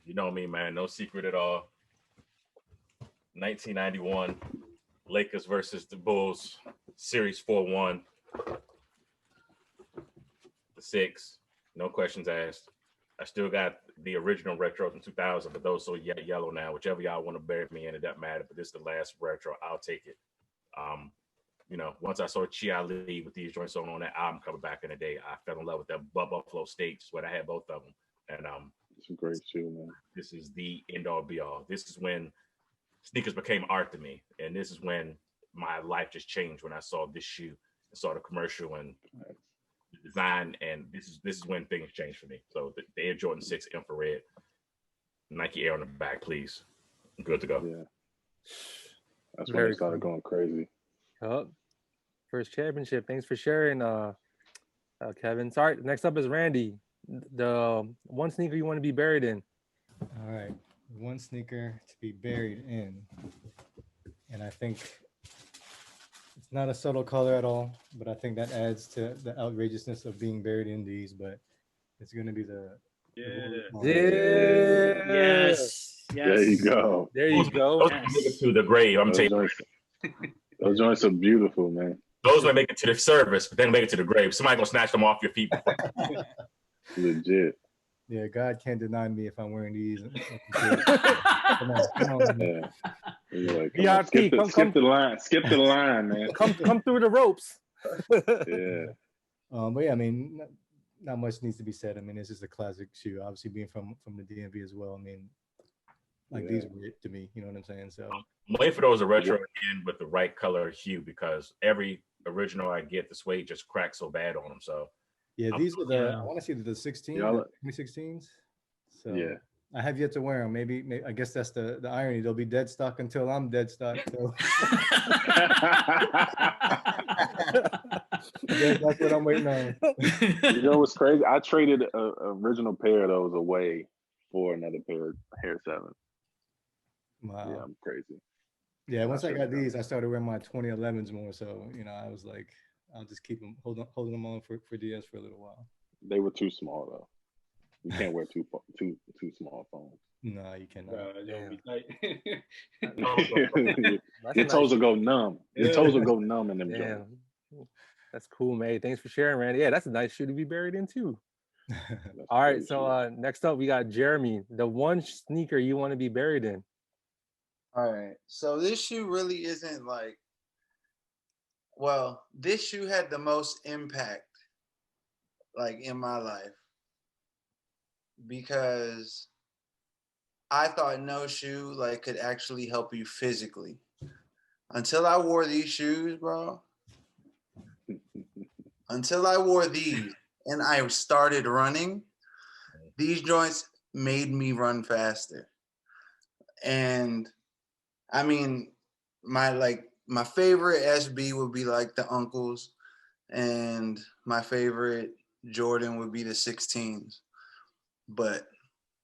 you know me, man. No secret at all. 1991, Lakers versus the Bulls, Series 4-1. The 6. No questions asked. I still got the original retro from 2000, but those so yellow now. Whichever y'all want to bury me in, it doesn't matter. But this is the last retro. I'll take it. You know, once I saw Chi Lee with these joints on that album cover back in the day, I fell in love with that Buffalo State. Where I had both of them, and it's a great shoe, man. This is the end all be all. This is when sneakers became art to me, and this is when my life just changed when I saw this shoe and saw the commercial and the design, and this is when things changed for me. So the Air Jordan 6 infrared, Nike Air on the back, please. I'm good to go. Yeah, that's when I started going crazy. Oh, first championship. Thanks for sharing, Kevin. Sorry. Next up is Randy. The one sneaker you want to be buried in. All right, one sneaker to be buried in, and I think it's not a subtle color at all, but I think that adds to the outrageousness of being buried in these. But it's going to be the Yes. There you go. There you go. Those make it to the grave. I'm telling you. Those joints are beautiful, man. Those might make it to the service, but then make it to the grave. Somebody gonna snatch them off your feet. Legit. Yeah, God can't deny me if I'm wearing these. Come on. Yeah. Like, skip the line, man. Come through the ropes. Yeah. But yeah, I mean, not much needs to be said. I mean, this is a classic shoe. Obviously, being from the DMV as well. I mean, like these were it to me. You know what I'm saying? So I'm waiting for those retro again with the right color hue, because every original I get, the suede just cracks so bad on them. So yeah, these are the I want to see the 2016s. So yeah, I have yet to wear them. Maybe I guess that's the irony. They'll be dead stock until I'm dead stock. So that's what I'm waiting on. You know what's crazy? I traded an original pair of those away for another pair of Hair 7. Wow. Yeah, I'm crazy. Yeah, once I got these, I started wearing my 2011s more. So, you know, I was like, I'll just keep them, holding them on for DS for a little while. They were too small, though. You can't wear too small phones. No, you cannot. Your toes will go numb. Your toes will go numb in them joints. That's cool, man. Thanks for sharing, Randy. Yeah, that's a nice shoe to be buried in, too. All right, so next up, we got Jeremy. The one sneaker you want to be buried in. All right. So this shoe really isn't like, well, this shoe had the most impact like in my life, because I thought no shoe like could actually help you physically until I wore these shoes, bro. Until I wore these and I started running, these joints made me run faster. And I mean, my favorite SB would be like the Uncles, and my favorite Jordan would be the 16s. But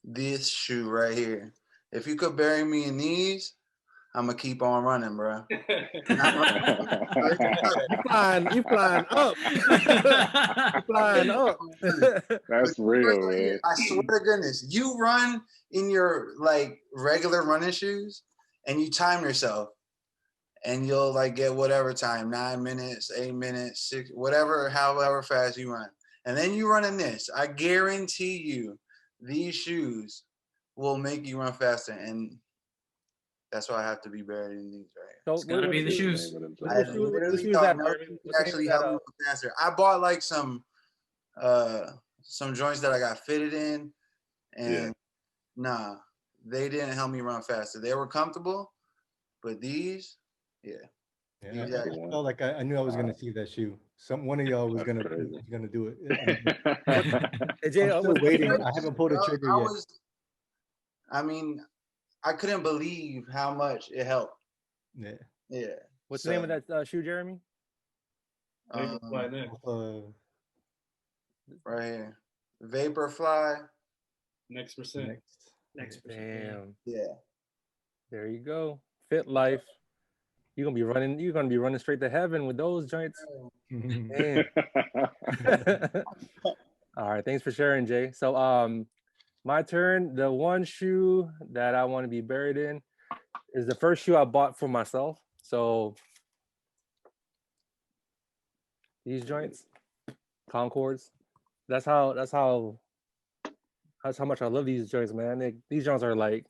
this shoe right here, if you could bury me in these, I'm gonna keep on running, bro. You flying up. You flying up. That's real, man. I swear to goodness, you run in your like regular running shoes and you time yourself, and you'll like get whatever time, 9 minutes, 8 minutes, 6, whatever, however fast you run. And then you run in this. I guarantee you these shoes will make you run faster. And that's why I have to be buried in these, right? So it's gotta be the shoes. I literally thought no shoe actually helped me run faster. I bought like some joints that I got fitted in, and nah, they didn't help me run faster. They were comfortable, but these, I felt like I knew I was gonna see that shoe. One of y'all was gonna do it. I'm still waiting. I haven't pulled a trigger yet. I mean, I couldn't believe how much it helped. Yeah. What's the name of that shoe, Jeremy? Right here. Vaporfly. Next percent. Damn. Yeah. There you go. Fit life. You're gonna be running straight to heaven with those joints. Damn. All right, thanks for sharing, Jay. So my turn. The one shoe that I want to be buried in is the first shoe I bought for myself. So these joints, Concords. That's how much I love these joints, man. These joints are like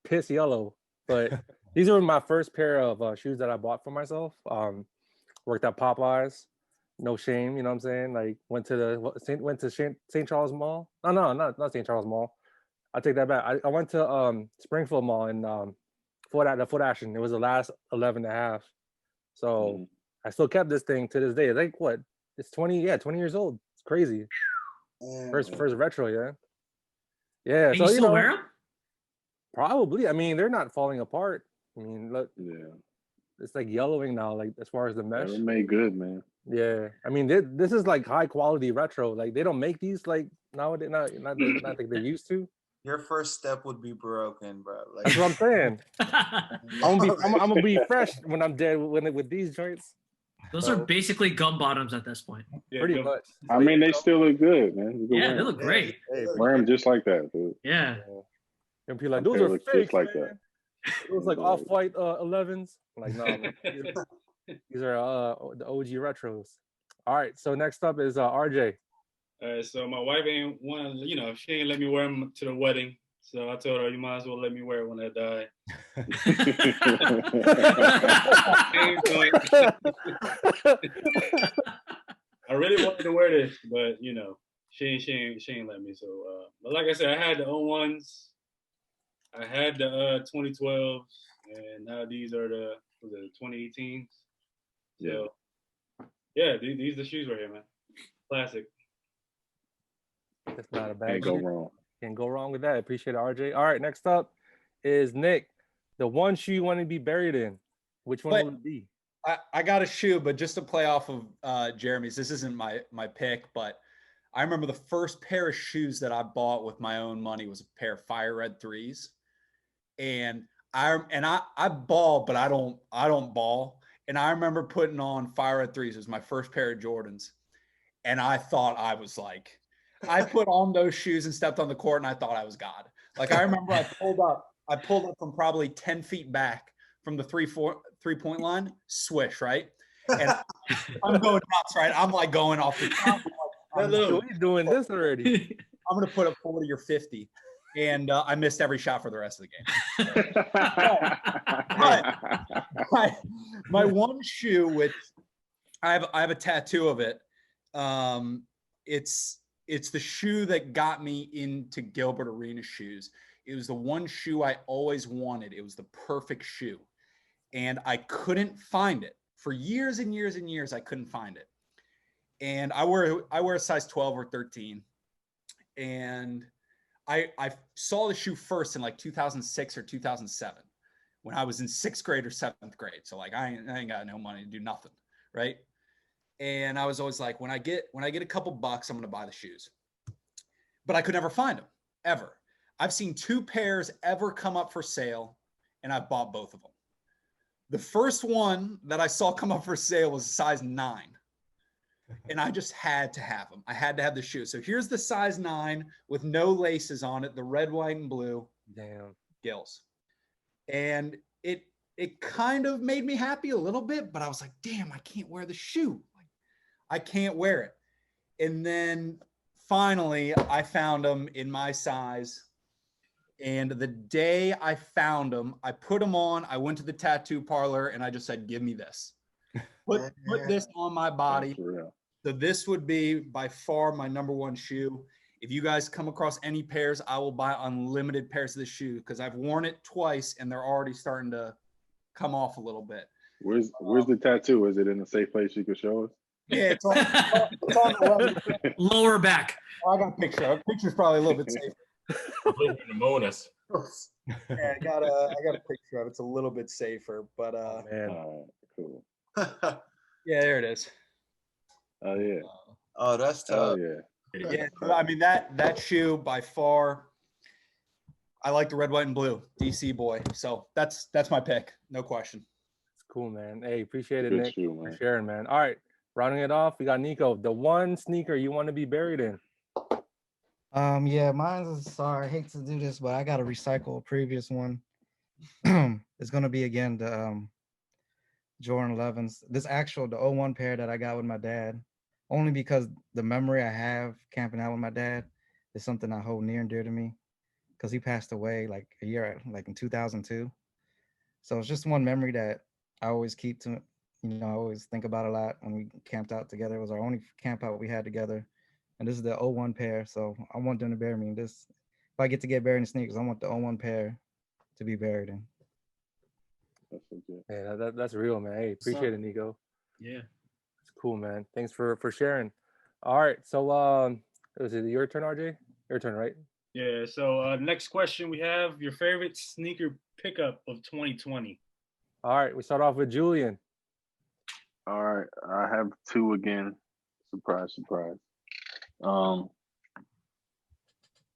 piss yellow, but these were my first pair of shoes that I bought for myself. Worked at Popeyes, no shame, you know what I'm saying? Like went to St. Charles Mall. No, not St. Charles Mall. I take that back. I went to Springfield Mall in Fort Ashton. It was the last 11 and a half. So I still kept this thing to this day. Like what? It's 20 years old. It's crazy. First retro, yeah. Yeah. And So you still wear them? probably. I mean, they're not falling apart. I mean, look, Yeah, it's like yellowing now, like as far as the they mesh. were made good, man. Yeah. I mean, this is like high quality retro. Like they don't make these like nowadays, not like they used to. Your first step would be broken, bro. Like, That's what I'm saying. I'm gonna be fresh when I'm dead with these joints. Those are basically gum bottoms at this point. Yeah, Pretty go- much. I mean, they still look good, man. You can Yeah, wear they 'em. look great. Hey, Wear them just like that, dude. Yeah. and people like Some those pair are looks fake, just like man. that. Those like off-white 11s. I'm like, no, man. These are the OG retros. All right, so next up is RJ. So my wife ain't want, she ain't let me wear them to the wedding. So I told her, you might as well let me wear it when I die. Same joint. I really wanted to wear this, but she ain't let me. So, but like I said, I had the 01s, I had the 2012s, and now these are the 2018s. So, yeah, these are the shoes right here, man. Classic. That's not a bad Can't go shoe. wrong. Can't go wrong with that. Appreciate it, RJ. All right, next up is Nick. The one shoe you want to be buried in. Which one will it be? I got a shoe, but just to play off of Jeremy's, this isn't my pick, but I remember the first pair of shoes that I bought with my own money was a pair of Fire Red 3s. And I ball, but I don't ball. And I remember putting on Fire Red 3s. It was my first pair of Jordans. And I thought I was like, I put on those shoes and stepped on the court and I thought I was God. Like I remember I pulled up from probably 10 feet back from the 3-point line, swish, right? And I'm going nuts, right? I'm like going off the top. We're doing this already. I'm going to put up 40 or 50. And I missed every shot for the rest of the game. but my one shoe, which I have a tattoo of it. It's the shoe that got me into Gilbert Arenas shoes. It was the one shoe I always wanted. It was the perfect shoe. And I couldn't find it. For years and years and years, I couldn't find it. And I wear a size 12 or 13. And I saw the shoe first in like 2006 or 2007 when I was in 6th grade or 7th grade. So like I ain't got no money to do nothing, right? And I was always like, when I get a couple bucks, I'm going to buy the shoes. But I could never find them, ever. I've seen 2 pairs ever come up for sale, and I bought both of them. The first one that I saw come up for sale was size 9. And I just had to have them. I had to have the shoe. So here's the size 9 with no laces on it, the red, white, and blue. Damn. Gills. And it kind of made me happy a little bit, but I was like, damn, I can't wear the shoe. I can't wear it. And then finally I found them in my size. And the day I found them, I put them on, I went to the tattoo parlor and I just said, give me this. Put this on my body. So this would be by far my number one shoe. If you guys come across any pairs, I will buy unlimited pairs of the shoe because I've worn it twice and they're already starting to come off a little bit. Where's the tattoo? Is it in a safe place you can show us? Yeah, it's on the level. Lower back. Oh, I got a picture. A picture's probably a little bit safer. Yeah, I got a picture of it. It's a little bit safer, but Man. Cool. yeah, there it is. Oh yeah. Oh, that's Oh tough. yeah. Yeah, I mean that shoe by far. I like the red, white, and blue. DC boy. So that's my pick. No question. It's cool, man. Hey, appreciate it, Good Nick, shoe, for man. sharing, man. All right, rounding it off, we got Nico. The one sneaker you want to be buried in. Yeah, mine's sorry, I hate to do this, but I gotta recycle a previous one. It's gonna be again the Jordan 11s. The 01 pair that I got with my dad. only because the memory I have camping out with my dad is something I hold near and dear to me. Because he passed away like a year, like in 2002. So it's just one memory that I always keep to, I always think about a lot when we camped out together. It was our only camp out we had together. And this is the '01 pair. So I want them to bury me in this. If I get to get buried in sneakers, I want the '01 pair to be buried in. That's so good. Yeah, that's real, man. Hey, appreciate it, Nico. Yeah. It's cool, man. Thanks for sharing. All right, so is it your turn, RJ? Your turn, right? Yeah. So next question we have: your favorite sneaker pickup of 2020. All right, we start off with Julian. All right, I have two again. Surprise, surprise.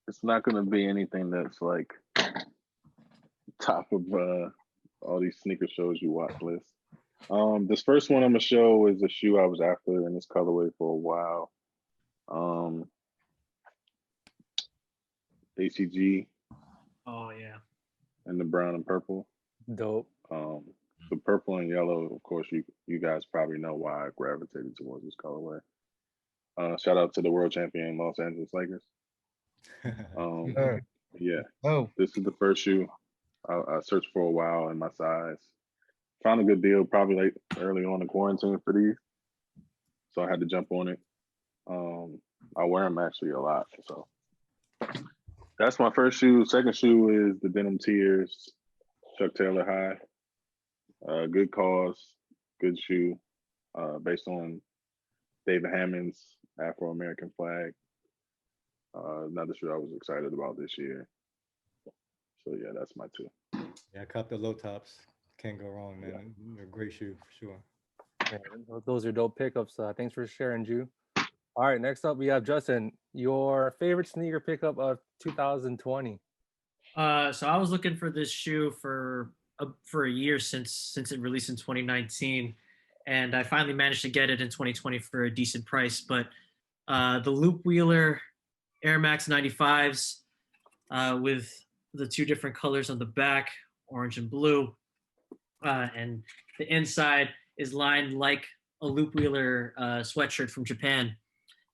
It's not gonna be anything that's like top of all these sneaker shows you watch list. This first one I'm gonna show is a shoe I was after in this colorway for a while. ACG Oh yeah. and the brown and purple. Dope. The purple and yellow, of course, you guys probably know why I gravitated towards this colorway. Shout out to the world champion Los Angeles Lakers. Yeah. Yeah, Oh, this is the first shoe I searched for a while in my size. Found a good deal probably like early on in quarantine for these, so I had to jump on it. I wear them actually a lot, so that's my first shoe. Second shoe is the Denim Tears Chuck Taylor High. Good cause, good shoe, based on David Hammond's Afro-American flag. Another shoe I was excited about this year. So yeah, that's my two. Yeah, I caught the low tops. Can't go wrong, man. They're a great shoe for sure. Yeah, those are dope pickups. Thanks for sharing, Ju. All right, next up we have Justin. Your favorite sneaker pickup of 2020? So I was looking for this shoe for a year since it released in 2019, and I finally managed to get it in 2020 for a decent price. But the Loop Wheeler Air Max 95s with the two different colors on the back, orange and blue, and the inside is lined like a Loop Wheeler sweatshirt from Japan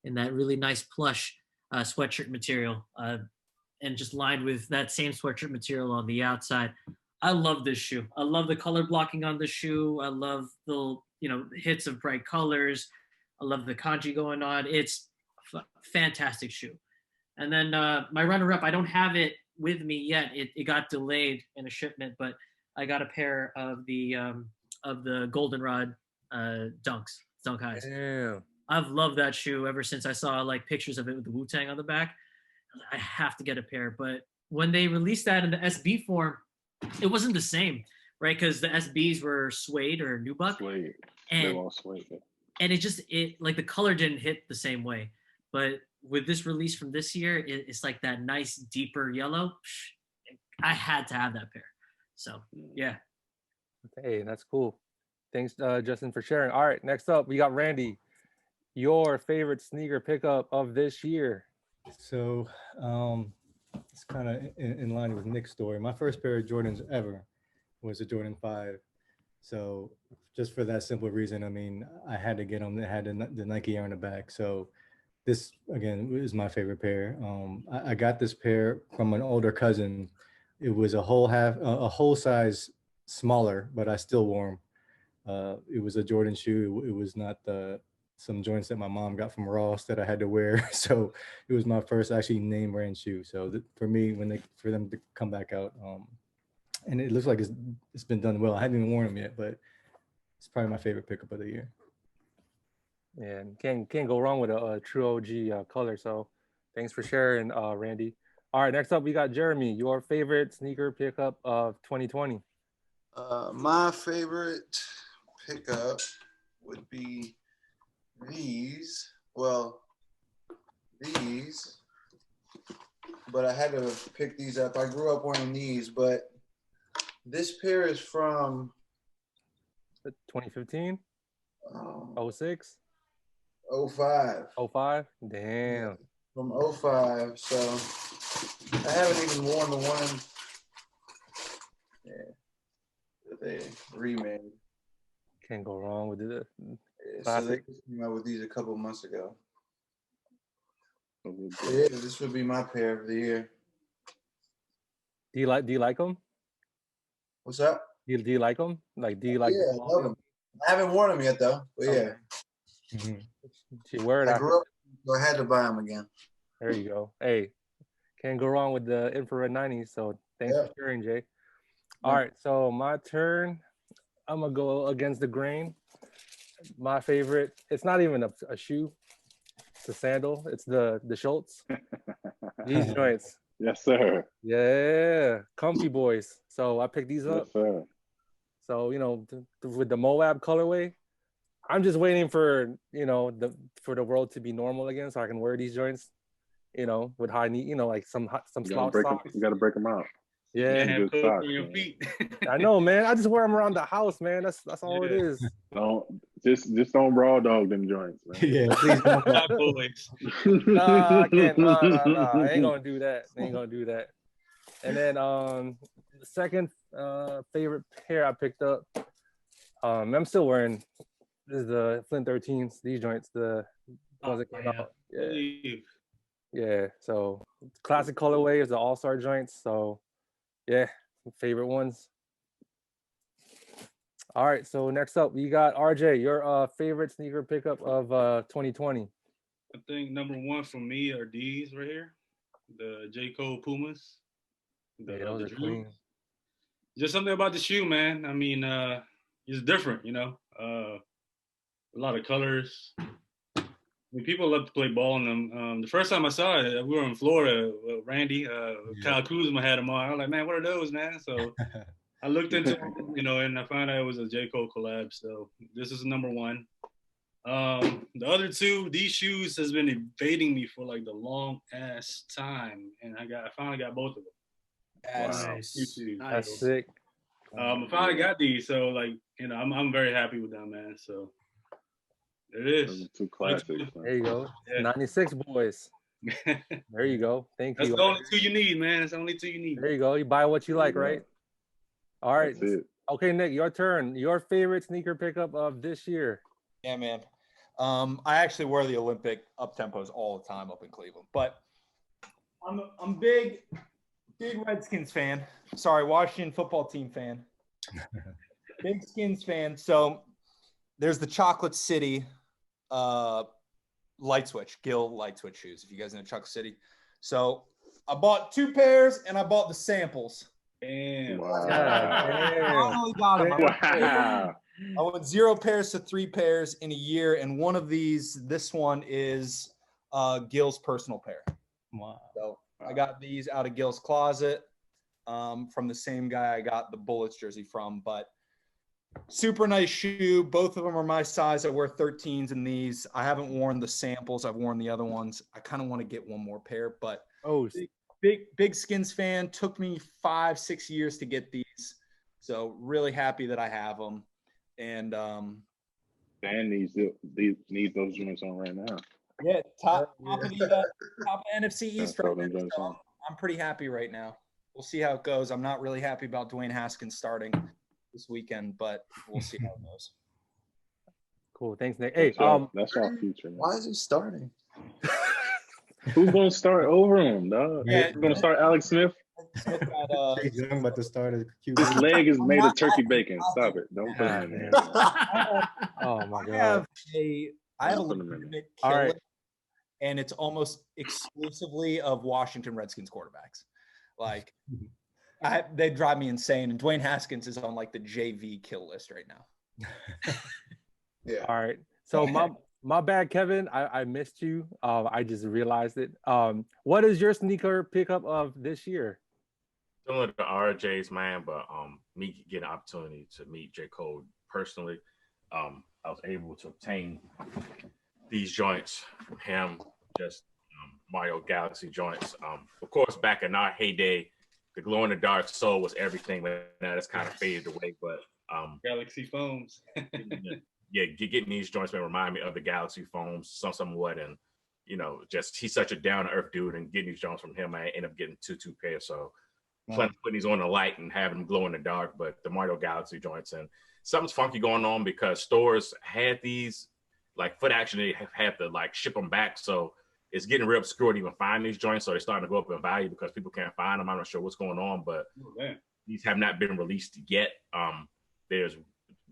in that really nice plush sweatshirt material, and just lined with that same sweatshirt material on the outside. I love this shoe. I love the color blocking on the shoe. I love the hits of bright colors. I love the kanji going on. It's a fantastic shoe. And then my runner-up, I don't have it with me yet. It got delayed in a shipment, but I got a pair of the Goldenrod dunk highs. Damn. I've loved that shoe ever since I saw like pictures of it with the Wu-Tang on the back. I have to get a pair. But when they released that in the SB form, it wasn't the same, right? Because the SBs were suede or nubuck. Suede. And They're all suede. and it like the color didn't hit the same way. But with this release from this year, it's like that nice deeper yellow. I had to have that pair. So yeah. Hey, that's cool. Thanks, Justin, for sharing. All right, next up we got Randy. Your favorite sneaker pickup of this year? So it's kind of in line with Nick's story. My first pair of Jordans ever was a Jordan 5. So just for that simple reason, I mean, I had to get them. That had the Nike Air on the back. So this, again, is my favorite pair. I got this pair from an older cousin. It was a whole size smaller, but I still wore them. It was a Jordan shoe. It was not some joints that my mom got from Ross that I had to wear. So it was my first actually name brand shoe. So for me, for them to come back out, and it looks like it's been done well. I haven't even worn them yet, but it's probably my favorite pickup of the year. Yeah, and can't go wrong with a true OG color. So thanks for sharing, Randy. All right, next up we got Jeremy. Your favorite sneaker pickup of 2020? My favorite pickup would be these. Well, these. But I had to pick these up. I grew up wearing these, but this pair is from 2015? 06? 05. 05? Damn. From 05. So I haven't even worn the one that they remade. Can't go wrong with it. So they Classic. came out with these a couple months ago. So we're So good. yeah, this would be my pair of the year. Do you like them? What's up? Do you like them? Like, do you like? Yeah, the I love them. I haven't worn them yet though, but yeah, Okay. You wear it I after. grew up, so I had to buy them again. There you go. Hey, can't go wrong with the infrared 90s. So thanks Yeah. for sharing, Jay. All right, so my turn. I'm gonna go against the grain. My favorite. It's not even a shoe. It's a sandal. It's the Schultz. These joints. Yes, sir. Yeah, comfy boys. So I picked these up. Yes, sir. So with the Moab colorway, I'm just waiting for for the world to be normal again, so I can wear these joints. With high knee. Like some You gotta slouch break them. socks. You gotta break them out. Yeah, Some have good clothes socks, on your man. feet. I know, man. I just wear them around the house, man. That's all it Yeah. is. Don't just don't raw dog them joints, man. Yeah, please don't. Black boys. Nah, I can't. Nah. I ain't gonna do that. I ain't gonna do that. And then the second favorite pair I picked up. I'm still wearing. This is the Flint 13s. These joints, the ones that came out. Yeah. Believe. Yeah. So classic colorway is the all-star joints. So yeah, favorite ones. All right. So next up, we got RJ. Your favorite sneaker pickup of 2020. I think number one for me are these right here, the J. Cole Pumas. Yeah, those are Dreams. clean. Just something about the shoe, man. I mean, it's different, a lot of colors. I mean, people love to play ball in them. The first time I saw it, we were in Florida. Randy, Kyle Kuzma had them on. I was like, man, what are those, man? So I looked into them, and I found out it was a J. Cole collab. So this is number one. The other two, these shoes has been evading me for like the long ass time, and I finally got both of them. Nice. That's sick. I finally got these, so like I'm very happy with them, man. So there it Those is. are two classics, There man. you go. Yeah. 96 boys. There you go. Thank That's you. the only two you need, man. That's the only two you need. There you go. You buy what you like, right? All right. That's it. Okay, Nick, your turn. Your favorite sneaker pickup of this year. Yeah, man. I actually wear the Olympic up tempos all the time up in Cleveland, but I'm big Redskins fan. Sorry, Washington football team fan. Big Skins fan. So there's the Chocolate City light switch, Gill light switch shoes. If you guys know Chocolate City. So I bought 2 pairs and I bought the samples. Damn. Wow. Finally got them. Wow. I went 0 pairs to 3 pairs in a year, and one of this one is Gil's personal pair. Wow. So I got these out of Gil's closet from the same guy I got the Bullets jersey from, but super nice shoe. Both of them are my size. I wear 13s in these. I haven't worn the samples. I've worn the other ones. I kind of want to get one more pair, but big Skins fan. Took me 5-6 years to get these. So really happy that I have them. And Dan needs those joints on right now. yeah, top of NFC East Throw right them now. joints So on. I'm pretty happy right now. We'll see how it goes. I'm not really happy about Dwayne Haskins starting this weekend, but we'll see how it goes. Cool. Thanks, Nick. Hey, That's our future, man. Why is he starting? Who's gonna start over him, dog? Yeah. Who's gonna start Alex Smith? Smith got, Chase Young about to start as His QB. leg is made of turkey bacon. Stop it. Don't put him in there. oh my I God. have a Put 'em in. legitimate All killer, right. and it's almost exclusively of Washington Redskins quarterbacks. Like, they drive me insane. And Dwayne Haskins is on like the JV kill list right now. Yeah. All right. So my bad, Kevin. I missed you. I just realized it. What is your sneaker pickup of this year? Similar to RJ's, man, but me getting an opportunity to meet J. Cole personally, I was able to obtain these joints from him, just Mario Galaxy joints. Of course, back in our heyday, the glow in the dark soul was everything, but now that's kind of faded away. But Galaxy phones. yeah, getting these joints man remind me of the Galaxy foams, somewhat, and just he's such a down to earth dude, and getting these joints from him, I end up getting two pairs. So putting these on the light and having them glow in the dark, but the Mario Galaxy joints, and something's funky going on because stores had these like Foot Action, they have to like ship them back. So it's getting real obscure to even find these joints. So they're starting to go up in value because people can't find them. I'm not sure what's going on, but these have not been released yet. There's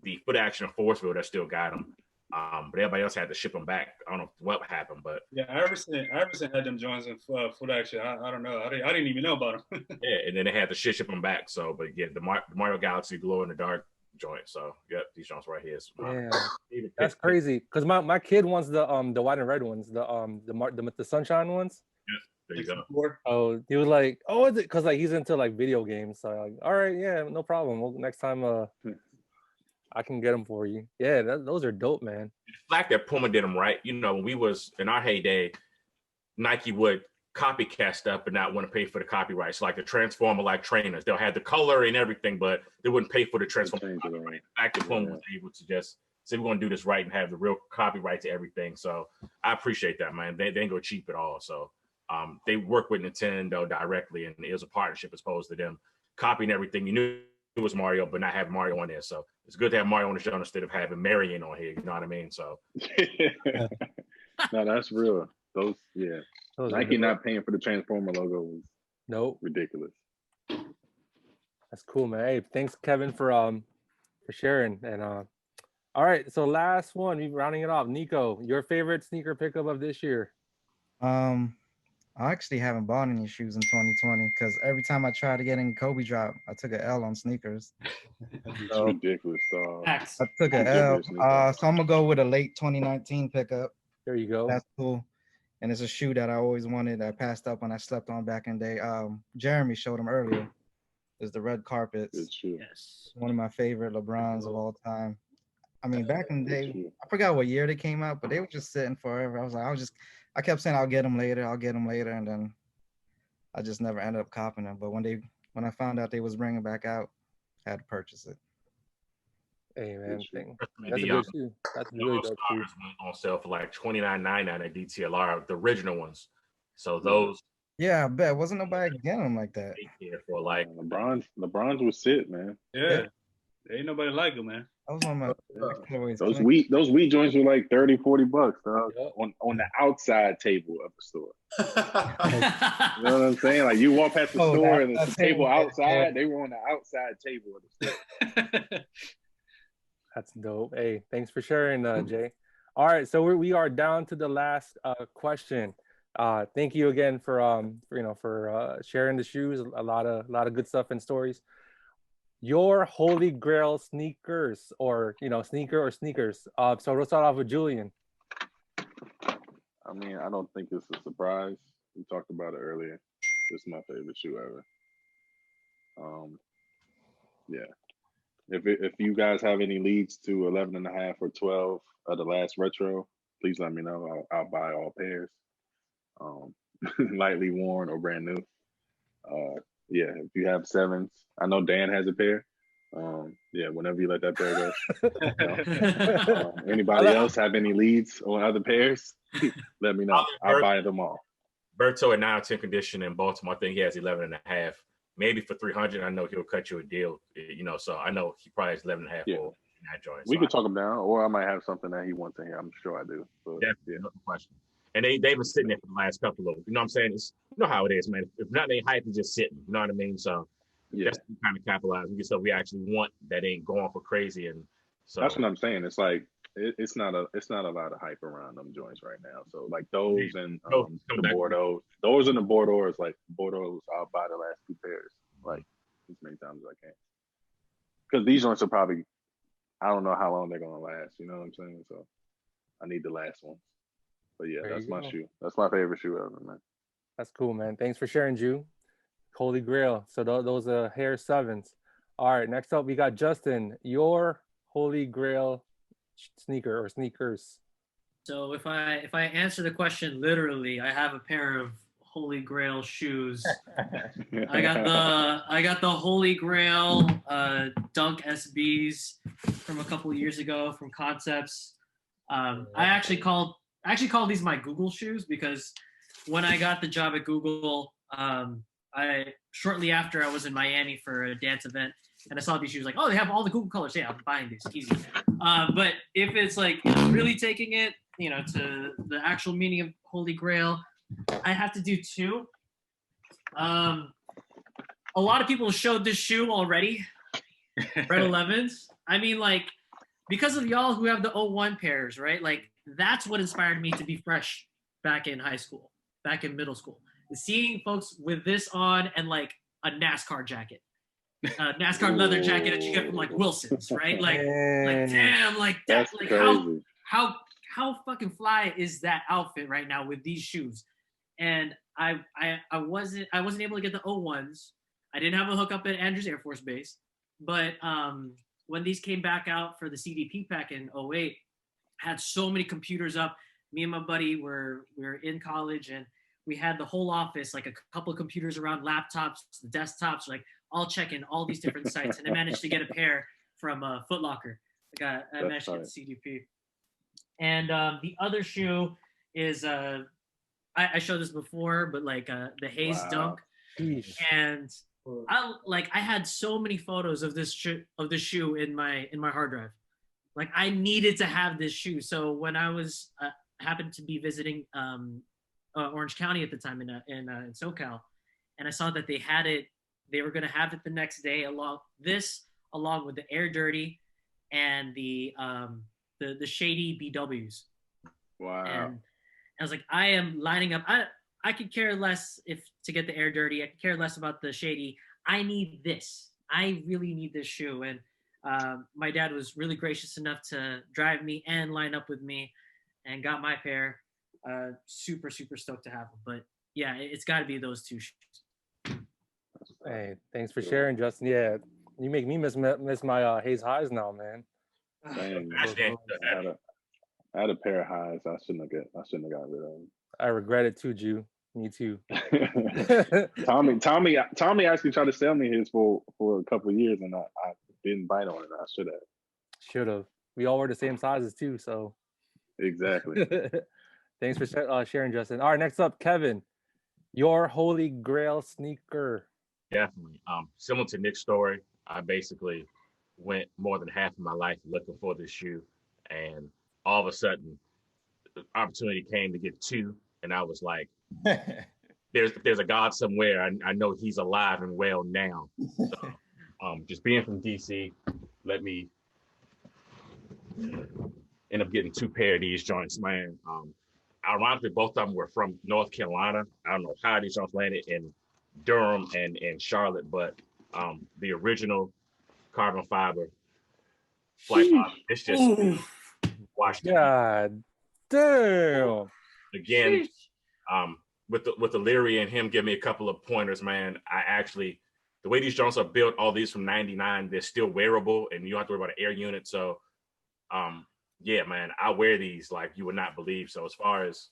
the Foot Action Forceville that still got them. But everybody else had to ship them back. I don't know what happened, but yeah, Iverson had them joints in Foot Action. I don't know. I didn't even know about them. yeah, and then they had to ship them back. So, but yeah, the Mario Galaxy Glow in the Dark joint. So, yep, these joints right here. Yeah, that's crazy. Cause my kid wants the white and red ones, the sunshine ones. Yeah, there you go. Oh, he was like, oh, is it? Cause like he's into like video games. So like, all right, yeah, no problem. Well, next time, I can get them for you. Yeah, those are dope, man. The fact that Puma did them right, you know, when we was in our heyday, Nike would copycat stuff but not want to pay for the copyrights. Like the Transformer like trainers, they'll have the color and everything, but they wouldn't pay for the Transformer. The fact that Puma was able to just say we're going to do this right and have the real copyright to everything. So I appreciate that, man. They ain't go cheap at all. So they work with Nintendo directly, and it was a partnership as opposed to them copying everything. You knew it was Mario, but not having Mario on there. So it's good to have Mario on the show instead of having Marion on here. You know what I mean? So no, that's real. Those Nike not paying for the Transformer logo was ridiculous. That's cool, man. Hey, thanks, Kevin, for sharing. And all right, so last one, we rounding it off. Nico, your favorite sneaker pickup of this year? I actually haven't bought any shoes in 2020 because every time I tried to get in Kobe drop, I took an L on sneakers. It's ridiculous, dog. I took an L. So I'm gonna go with a late 2019 pickup. There you go. That's cool. And it's a shoe that I always wanted. I passed up when I slept on back in the day. Jeremy showed them earlier. Is the red carpets. Good shoe. Yes. One of my favorite LeBrons of all time. I mean, back in the day, I forgot what year they came out, but they were just sitting forever. I kept saying I'll get them later, and then I just never ended up copping them. But when I found out they was bringing back out, I had to purchase it. Hey man, that's a good shoe. That's really dope shoe. Went on sale for like $29.99 at DTLR, the original ones. So those. Yeah, I bet wasn't nobody getting them like that. For like LeBron's was sit, man. Yeah. Ain't nobody like them, man. That was one of my those wheat joints were like $30, $40 dog, on the outside table of the store. You know what I'm saying? Like you walk past the store and there's a table outside. They were on the outside table of the store. That's dope. Hey, thanks for sharing, Jay. All right, so we are down to the last question. Thank you again for sharing the shoes. A lot of good stuff and stories. Your holy grail sneakers, or sneaker or sneakers. So we'll start off with Julian. I mean, I don't think it's a surprise. We talked about it earlier. This is my favorite shoe ever. Yeah. If you guys have any leads to 11.5 or 12 of the last retro, please let me know. I'll buy all pairs. Lightly worn or brand new. Yeah, if you have 7s, I know Dan has a pair. Yeah, whenever you let that pair go. Anybody else have any leads on other pairs? Let me know. I'll buy them all. Berto at 9 or 10 condition in Baltimore. I think he has 11.5. Maybe for 300. I know he'll cut you a deal. So I know he probably has 11.5 for that joint. We could talk him down, or I might have something that he wants in here. I'm sure I do. But, definitely, no question. And they've been sitting there for the last couple of, you know what I'm saying? It's, you know how it is, man. If not, they hype is just sitting. You know what I mean? So that's kind of capitalizing stuff we actually want that ain't going for crazy. And so that's what I'm saying. It's like it's not a lot of hype around them joints right now. So like those and the Bordeaux, those and the Bordeaux is like Bordeaux. I'll buy the last 2 pairs like as many times as I can. Because these joints are probably, I don't know how long they're gonna last. You know what I'm saying? So I need the last ones. But yeah, that's my shoe. That's my favorite shoe ever, man. That's cool, man. Thanks for sharing, Ju. Holy Grail. So those are hair 7s. All right, next up we got Justin. Your Holy Grail sneaker or sneakers. So if I answer the question literally, I have a pair of Holy Grail shoes. I got the Holy Grail Dunk SBs from a couple years ago from Concepts. I actually called these my Google shoes because when I got the job at Google, shortly after I was in Miami for a dance event, and I saw these shoes like, oh, they have all the Google colors. Yeah, I'm buying these. Easy. But if it's like really taking it, to the actual meaning of Holy Grail, I have to do two. A lot of people showed this shoe already. Red 11s. I mean, like, because of y'all who have the 01 pairs, right? Like, that's what inspired me to be fresh back in high school, back in middle school. Seeing folks with this on and like a NASCAR jacket, NASCAR leather jacket that you get from like Wilson's, right? Like damn, like That's like crazy. how fucking fly is that outfit right now with these shoes? And I wasn't able to get the 01s. I didn't have a hookup at Andrews Air Force Base, but when these came back out for the CDP pack in 08, had so many computers up. Me and my buddy we were in college, and we had the whole office, like a couple of computers around, laptops, the desktops, like all checking all these different sites. And I managed to get a pair from Foot Locker. I managed to get the CDP. And the other shoe is I showed this before, but like the Haze Dunk. And I had so many photos of this shoe in my hard drive. Like, I needed to have this shoe. So when I was happened to be visiting Orange County at the time in SoCal, and I saw that they had it, they were gonna have it the next day along with the Air Dirty and the shady BWs. Wow. And I was like, I am lining up. I could care less to get the Air Dirty. I could care less about the shady. I need this. I really need this shoe. And my dad was really gracious enough to drive me and line up with me, and got my pair. Super, super stoked to have them. But yeah, it's got to be those two shoes. Hey, thanks for sharing, Justin. Yeah, you make me miss my Haze Highs now, man. Dang, I had a pair of highs. I shouldn't have got rid of them. I regret it too, Jew. Me too. Tommy actually tried to sell me his for a couple of years, and I didn't bite on it. I should have. Should have. We all wear the same sizes too, so. Exactly. Thanks for sharing, Justin. All right, next up, Kevin. Your Holy Grail sneaker. Definitely. Similar to Nick's story, I basically went more than half of my life looking for this shoe, and all of a sudden, the opportunity came to get two, and I was like, "There's a God somewhere. I know He's alive and well now." So, just being from DC, let me end up getting two pair of these joints, man. Ironically, both of them were from North Carolina. I don't know how these joints landed in Durham and Charlotte, but the original carbon fiber flight pod, it's just washed. God damn. Again, with the Leary and him giving me a couple of pointers, man. I actually, the way these joints are built, all these from '99, they're still wearable, and you don't have to worry about an air unit. So, yeah, man, I wear these like you would not believe. So as far as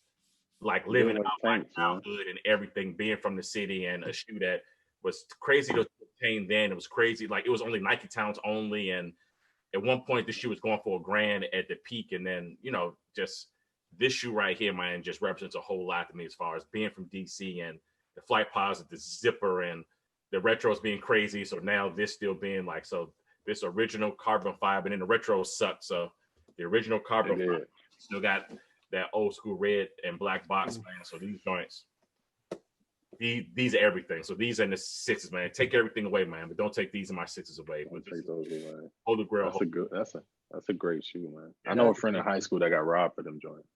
like living out my childhood and everything, being from the city, and a shoe that was crazy to obtain then, it was crazy. Like, it was only Nike Towns only, and at one point the shoe was going for $1,000 at the peak, and then just this shoe right here, man, just represents a whole lot to me as far as being from DC, and the flight pods with the zipper and the retros being crazy. So now this still being like, so this original carbon fiber, and then the retros suck. So the original carbon fiber still got that old school red and black box, man. So these joints, these are everything. So these are in the sixes, man. Take everything away, man, but don't take these in my sixes away. Don't take those away. Holy Grail. That's a great shoe, man. Yeah, I know a friend in high school that got robbed for them joints.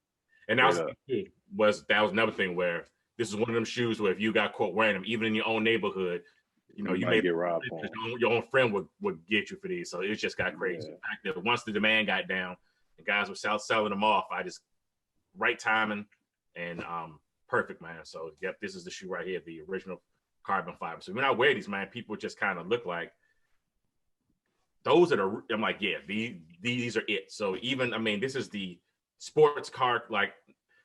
And that was another thing where this is one of them shoes where if you got caught wearing them, even in your own neighborhood, you may get robbed. Your own friend would get you for these. So it just got crazy. Yeah. The fact that once the demand got down, the guys were selling them off. I just right timing and perfect, man. So yep, this is the shoe right here, the original carbon fiber. So when I wear these, man, people just kind of look like those that are. I'm like, yeah, these are it. So even, I mean, this is the sports car. Like,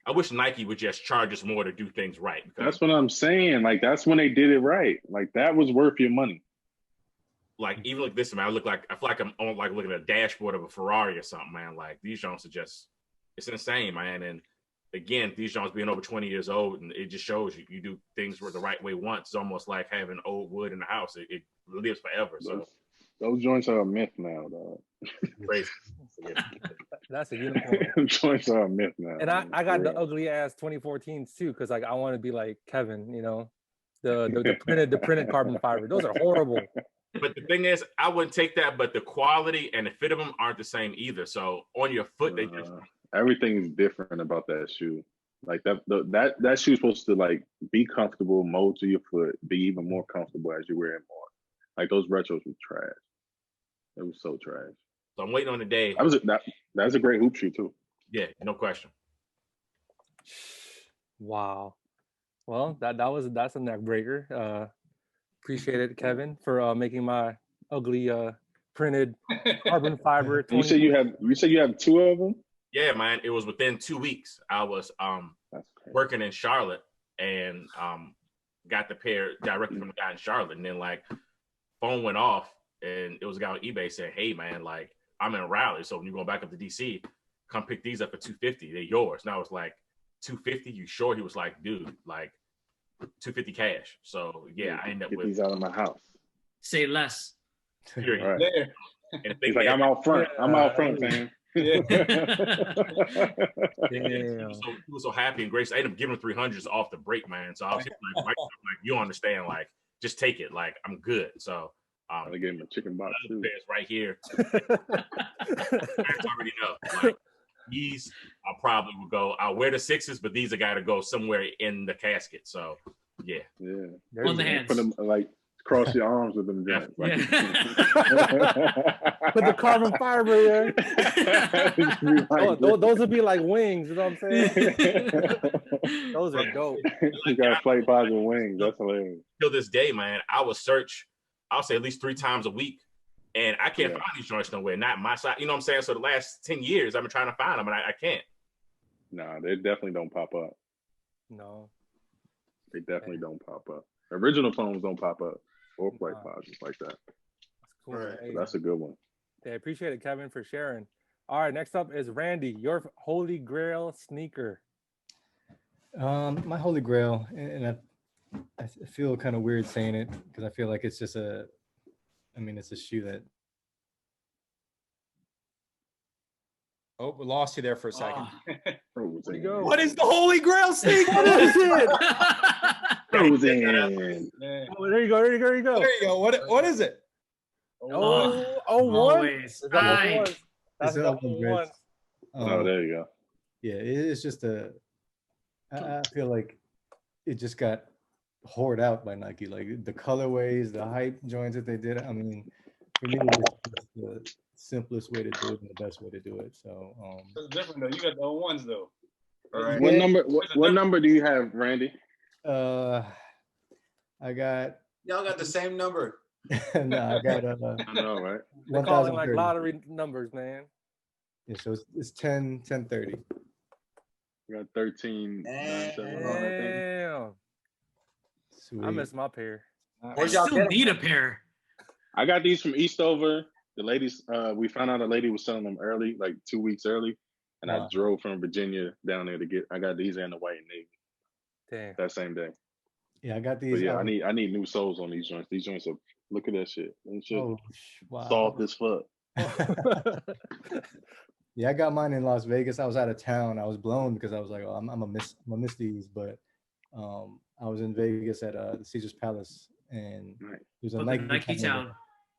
I wish Nike would just charge us more to do things right. That's what I'm saying. Like, that's when they did it right. Like, that was worth your money. Like, even like this, man, I feel like I'm on like looking at a dashboard of a Ferrari or something, man. Like, these joints are just, it's insane, man. And again, these joints being over 20 years old, and it just shows you do things the right way once. It's almost like having old wood in the house. It lives forever. So Those joints are a myth now, dog. Crazy. That's a unicorn. Them joints are a myth now. And man, I got for the real. ugly ass 2014s too, because like I want to be like Kevin, you know, the printed carbon fiber. Those are horrible. But the thing is, I wouldn't take that, but the quality and the fit of them aren't the same either. So on your foot, they just Everything is different about that shoe. Like that shoe's supposed to like be comfortable, mold to your foot, be even more comfortable as you wear it more. Like those retros were trash. It was so trash. So I'm waiting on the day. That's a great hoop shoe too. Yeah, no question. Wow. Well, that's a neck breaker. Appreciate it, Kevin, for making my ugly printed carbon fiber. You said you have two of them? Yeah, man. It was within 2 weeks. I was working in Charlotte and got the pair directly from the guy in Charlotte. And then like phone went off and it was a guy on eBay saying, "Hey man, like I'm in Raleigh. So when you go back up to DC, come pick these up for $250. They're yours." And I was like, $250? You sure? He was like, "Dude, like $250 cash." So yeah, I ended up Get with these out of my house. Say less. period. Right. There. And He's like, I'm out front. I'm out front, man. Yeah. Damn. He was so happy and gracious. I ended up giving him 300s off the break, man. So I was like, you don't understand, like, just take it. Like, I'm good. So I gave him a chicken box too. pairs right here. Parents already know. Like, these I probably would go. I'll wear the 6s, but these are got to go somewhere in the casket. So yeah. Yeah. On the hands. Put them like cross your arms with them joints. Like, Put the carbon fiber here. Those would be like wings, you know what I'm saying? Those are dope. You got flight pods and wings. That's hilarious. Till this day, man, I will search, I'll say at least 3 times a week. And I can't find these joints nowhere, not my side. You know what I'm saying? So the last 10 years, I've been trying to find them, and I can't. Nah, they definitely don't pop up. No. They definitely don't pop up. Original phones don't pop up or flight pods like that. That's cool. Right. Hey, So that's a good one. I appreciate it, Kevin, for sharing. All right, next up is Randy, your holy grail sneaker. My holy grail, and I feel kind of weird saying it because I feel like it's just it's a shoe that. Oh, we lost you there for a second. Frozen. go. What is the holy grail sneaker? Frozen. Yeah. Oh, there you go. There you go. What is it? Oh, always. Is that what it was? That's It's the up on one. Reds. Oh, there you go. Yeah, it's just I feel like it just got hoard out by Nike. Like the colorways, the hype joints that they did. I mean, for me, it's the simplest way to do it and the best way to do it. So It's different though. You got the old ones though. Right. What number? What number do you have, Randy? I got Y'all got the same number. no, I got I know, right? They're calling 1,030. like lottery numbers, man. Yeah, so it's 1030. You got 13.97 on that thing. Damn. Sweet. I miss my pair. I still need a pair. I got these from Eastover. The ladies, we found out a lady was selling them early, like 2 weeks early, and I Wow. drove from Virginia down there to get. I got these in the white and navy Damn. that same day. Yeah, I got But these. yeah, I need new soles on these joints. These joints are, look at that shit. Them shit Wow. soft as fuck. Yeah, I got mine in Las Vegas. I was out of town. I was blown because I was like, oh, I'm gonna miss these. But I was in Vegas at the Caesar's Palace, and Right. there's a But the Nike Town.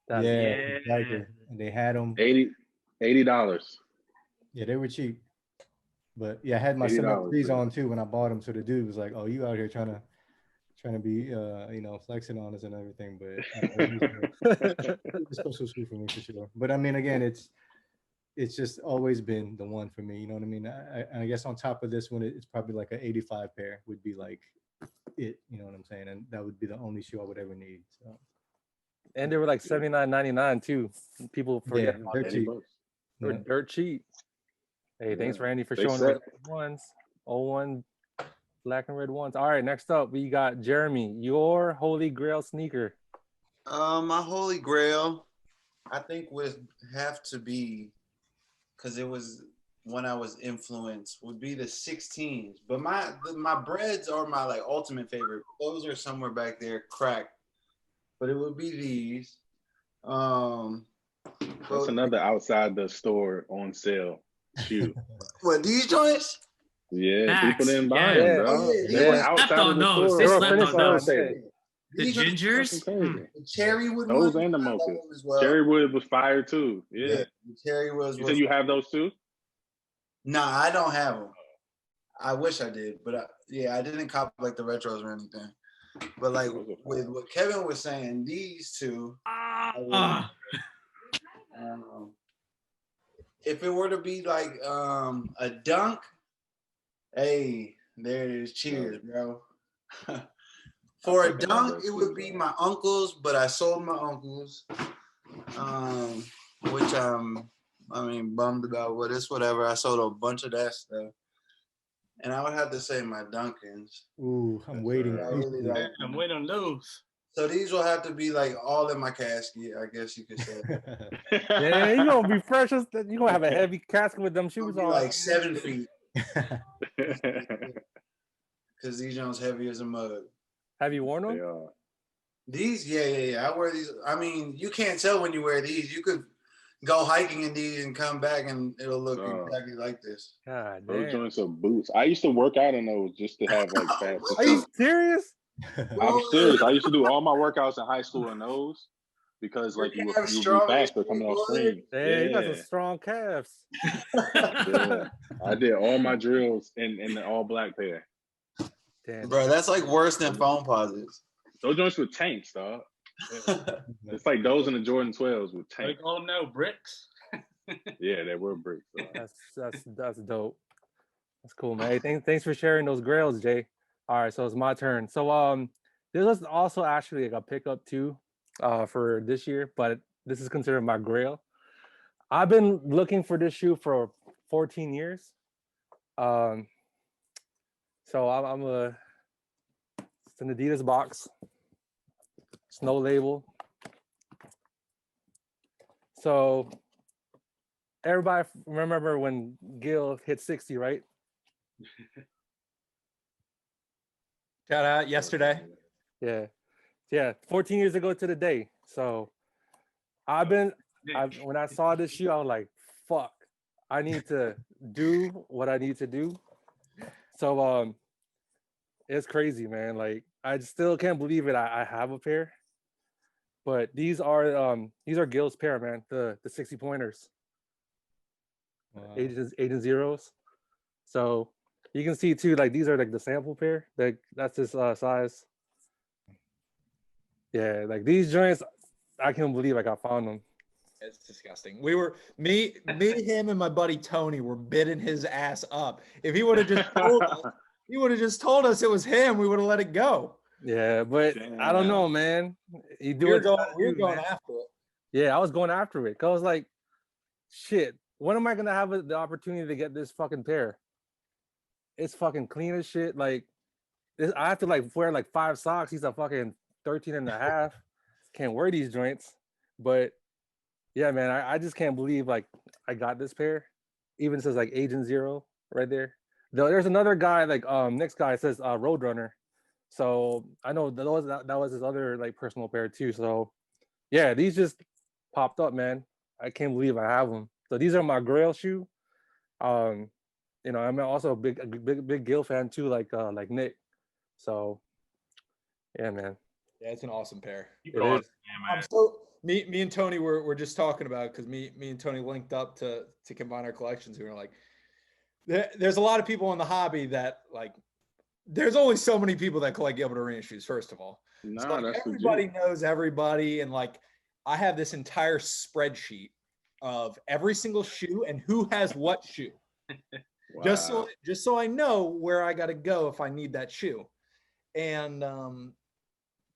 Yeah, That's- exactly. And they had them. $80. Yeah, they were cheap. But yeah, I had my $80, 73s man. on too when I bought them. So the dude was like, "Oh, you out here trying to be, flexing on us and everything." But it's a special shoe for me for sure. But I mean, again, it's just always been the one for me. You know what I mean? I guess on top of this one, it's probably like an 85 pair would be like it. You know what I'm saying? And that would be the only shoe I would ever need. So And they were like $79.99 too. People forget yeah, about they're that. cheap. They were Yeah. dirt cheap. Hey, thanks, Yeah. Randy, for They showing set. us the ones. 01 black and red ones. All right, next up, we got Jeremy, your holy grail sneaker. My holy grail, I think would have to be, because it was when I was influenced, would be the 16s. But my breads are my like ultimate favorite. Those are somewhere back there, cracked. But it would be these. That's another outside the store on sale shoe. What, these joints? Yeah, Facts. people didn't buy Yeah. them, dog. Oh, yeah, They were yeah. outside Slept of on the those. store. They They were slept finished on on those. sale. The These joints- gingers. That's crazy. The cherrywood Those ones, and the I love mochas. them as well. Cherrywood was fire too. Yeah. The cherrywood You said you have those too? Nah, I don't have them. I wish I did, but I didn't cop like the retros or anything. But like with what Kevin was saying, these two, if it were to be like a dunk, hey, there it is. Cheers, bro. For a dunk, it would be my uncle's, but I sold my uncle's, which bummed about, but it's whatever. I sold a bunch of that stuff. And I would have to say my Duncans. Ooh, I'm waiting. I really like I'm waiting on those. So these will have to be like all in my casket, I guess you could say. Yeah, you gonna be fresh. You gonna have a heavy casket with them shoes on. Like 7 feet. Because these joints heavy as a mug. Have you worn them? Yeah. These, yeah. I wear these. I mean, you can't tell when you wear these. You could go hiking in these and come back and it'll look exactly like this. God Those damn. joints are boots. I used to work out in those just to have like fast. Are you serious? I'm serious. I used to do all my workouts in high school in those because like you would be faster coming off screen. Hey, you got some strong calves. Yeah. I did all my drills in the all black pair. Damn. Bro, that's like worse than phone pauses. Those joints with tanks, dog. Yeah. It's like those in the Jordan 12s with They tanks. call them now bricks. Yeah, they were bricks. That's dope. That's cool, man. Hey, thanks for sharing those grails, Jay. All right, so it's my turn. So this was also actually like a pickup too for this year, but this is considered my grail. I've been looking for this shoe for 14 years. So it's an Adidas box. It's no label. So everybody remember when Gil hit 60, right? Shout out yesterday. Yeah. 14 years ago to the day. So when I saw this shoe, I was like, fuck, I need to do what I need to do. So it's crazy, man. Like I still can't believe it. I have a pair, but these are Gil's pair, man. The 60 pointers, Agent Zeros. So you can see too, like these are like the sample pair. That's his size. Yeah, like these joints, I can't believe I found them. It's disgusting. We were me, him, and my buddy Tony were bidding his ass up. If he would have just told us it was him, we would have let it go. Yeah, but I don't know, man. We were going after it. Yeah, I was going after it. Cause I was like, shit, when am I gonna have the opportunity to get this fucking pair? It's fucking clean as shit. Like I have to like wear like 5 socks. He's a fucking 13 and a half. Can't wear these joints. But yeah, man, I just can't believe like I got this pair. Even says like Agent Zero right there. There's another guy like next guy says Roadrunner. So I know that was his other like personal pair too. So yeah, these just popped up, man. I can't believe I have them. So these are my Grail shoe. You know, I'm also a big Gil fan too, like Nick. So yeah, man. Yeah, it's an awesome pair. Me and Tony were just talking about it because me and Tony linked up to combine our collections. We were like, there's a lot of people in the hobby that like, there's only so many people that collect Gilbert Arenas shoes. First of all, everybody knows everybody, and like I have this entire spreadsheet of every single shoe and who has what shoe. Wow. Just so I know where I got to go if I need that shoe. And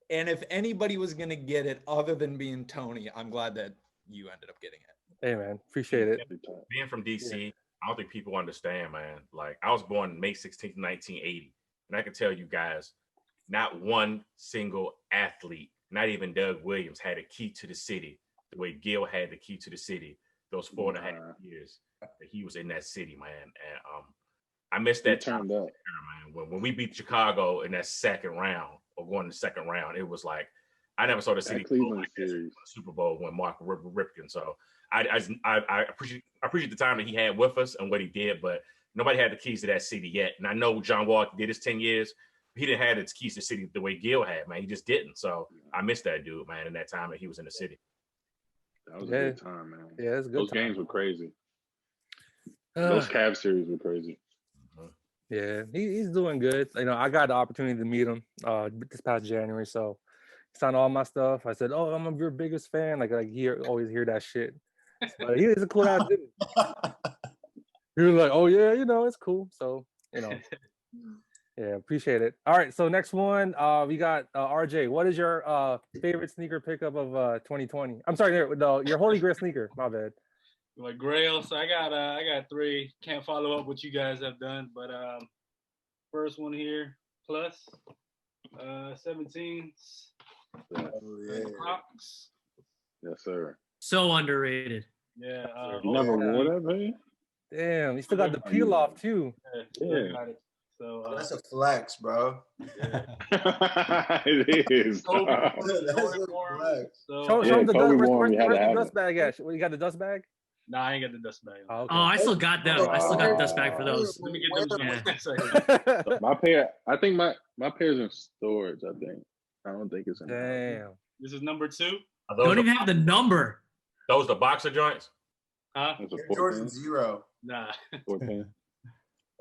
if anybody was going to get it other than being Tony, I'm glad that you ended up getting it. Hey, man. Appreciate it. Being from DC, I don't think people understand, man. Like, I was born May 16th, 1980. And I can tell you guys, not one single athlete, not even Doug Williams, had a key to the city the way Gil had the key to the city those 4.5 years that he was in that city, man. And I missed that time, man. When we beat Chicago in that second round, or going to the second round, it was like I never saw the city That Cleveland like this in series. the Super Bowl when Mark Ripken. So I appreciate the time that he had with us and what he did, but nobody had the keys to that city yet. And I know John Wall did his 10 years. He didn't have his keys to the city the way Gil had, man. He just didn't. So I missed that dude, man, in that time that he was in the city. That was a good time, man. Yeah, it's a good. Those games were crazy. Those Cavs series were crazy. Yeah, he's doing good. You know, I got the opportunity to meet him this past January, so he signed all my stuff. I said, "Oh, I'm your biggest fan." Like always hear that shit. But he is a cool ass dude. He was like, "Oh yeah, you know, it's cool." So yeah, appreciate it. All right, so next one, we got RJ. What is your favorite sneaker pickup of 2020? I'm sorry, your Holy Grail sneaker. My bad. Like Grail, so I got 3. Can't follow up what you guys have done, but first one here, plus 17s, Crocs. Yes, sir. So underrated. Yeah. You never wore that, man? Damn, you still got the peel off too. Yeah. Got it. So That's a flex, bro. It is. Kobe, That's a flex. so, Show Yeah, him the Kobe dust. wore 'em, you had to Where's the have dust it. bag at? You got the dust bag? Nah, I ain't got the dust bag. Oh, okay. Oh, I still got them. I still got the dust bag for those. Let me get them. Yeah. My pair, I think my pair's in storage, I think. I don't think it's in Damn. This is number 2. Are those Don't the, even have the number. those the boxer joints? Huh? It's a Air Jordan 0. Nah. 14.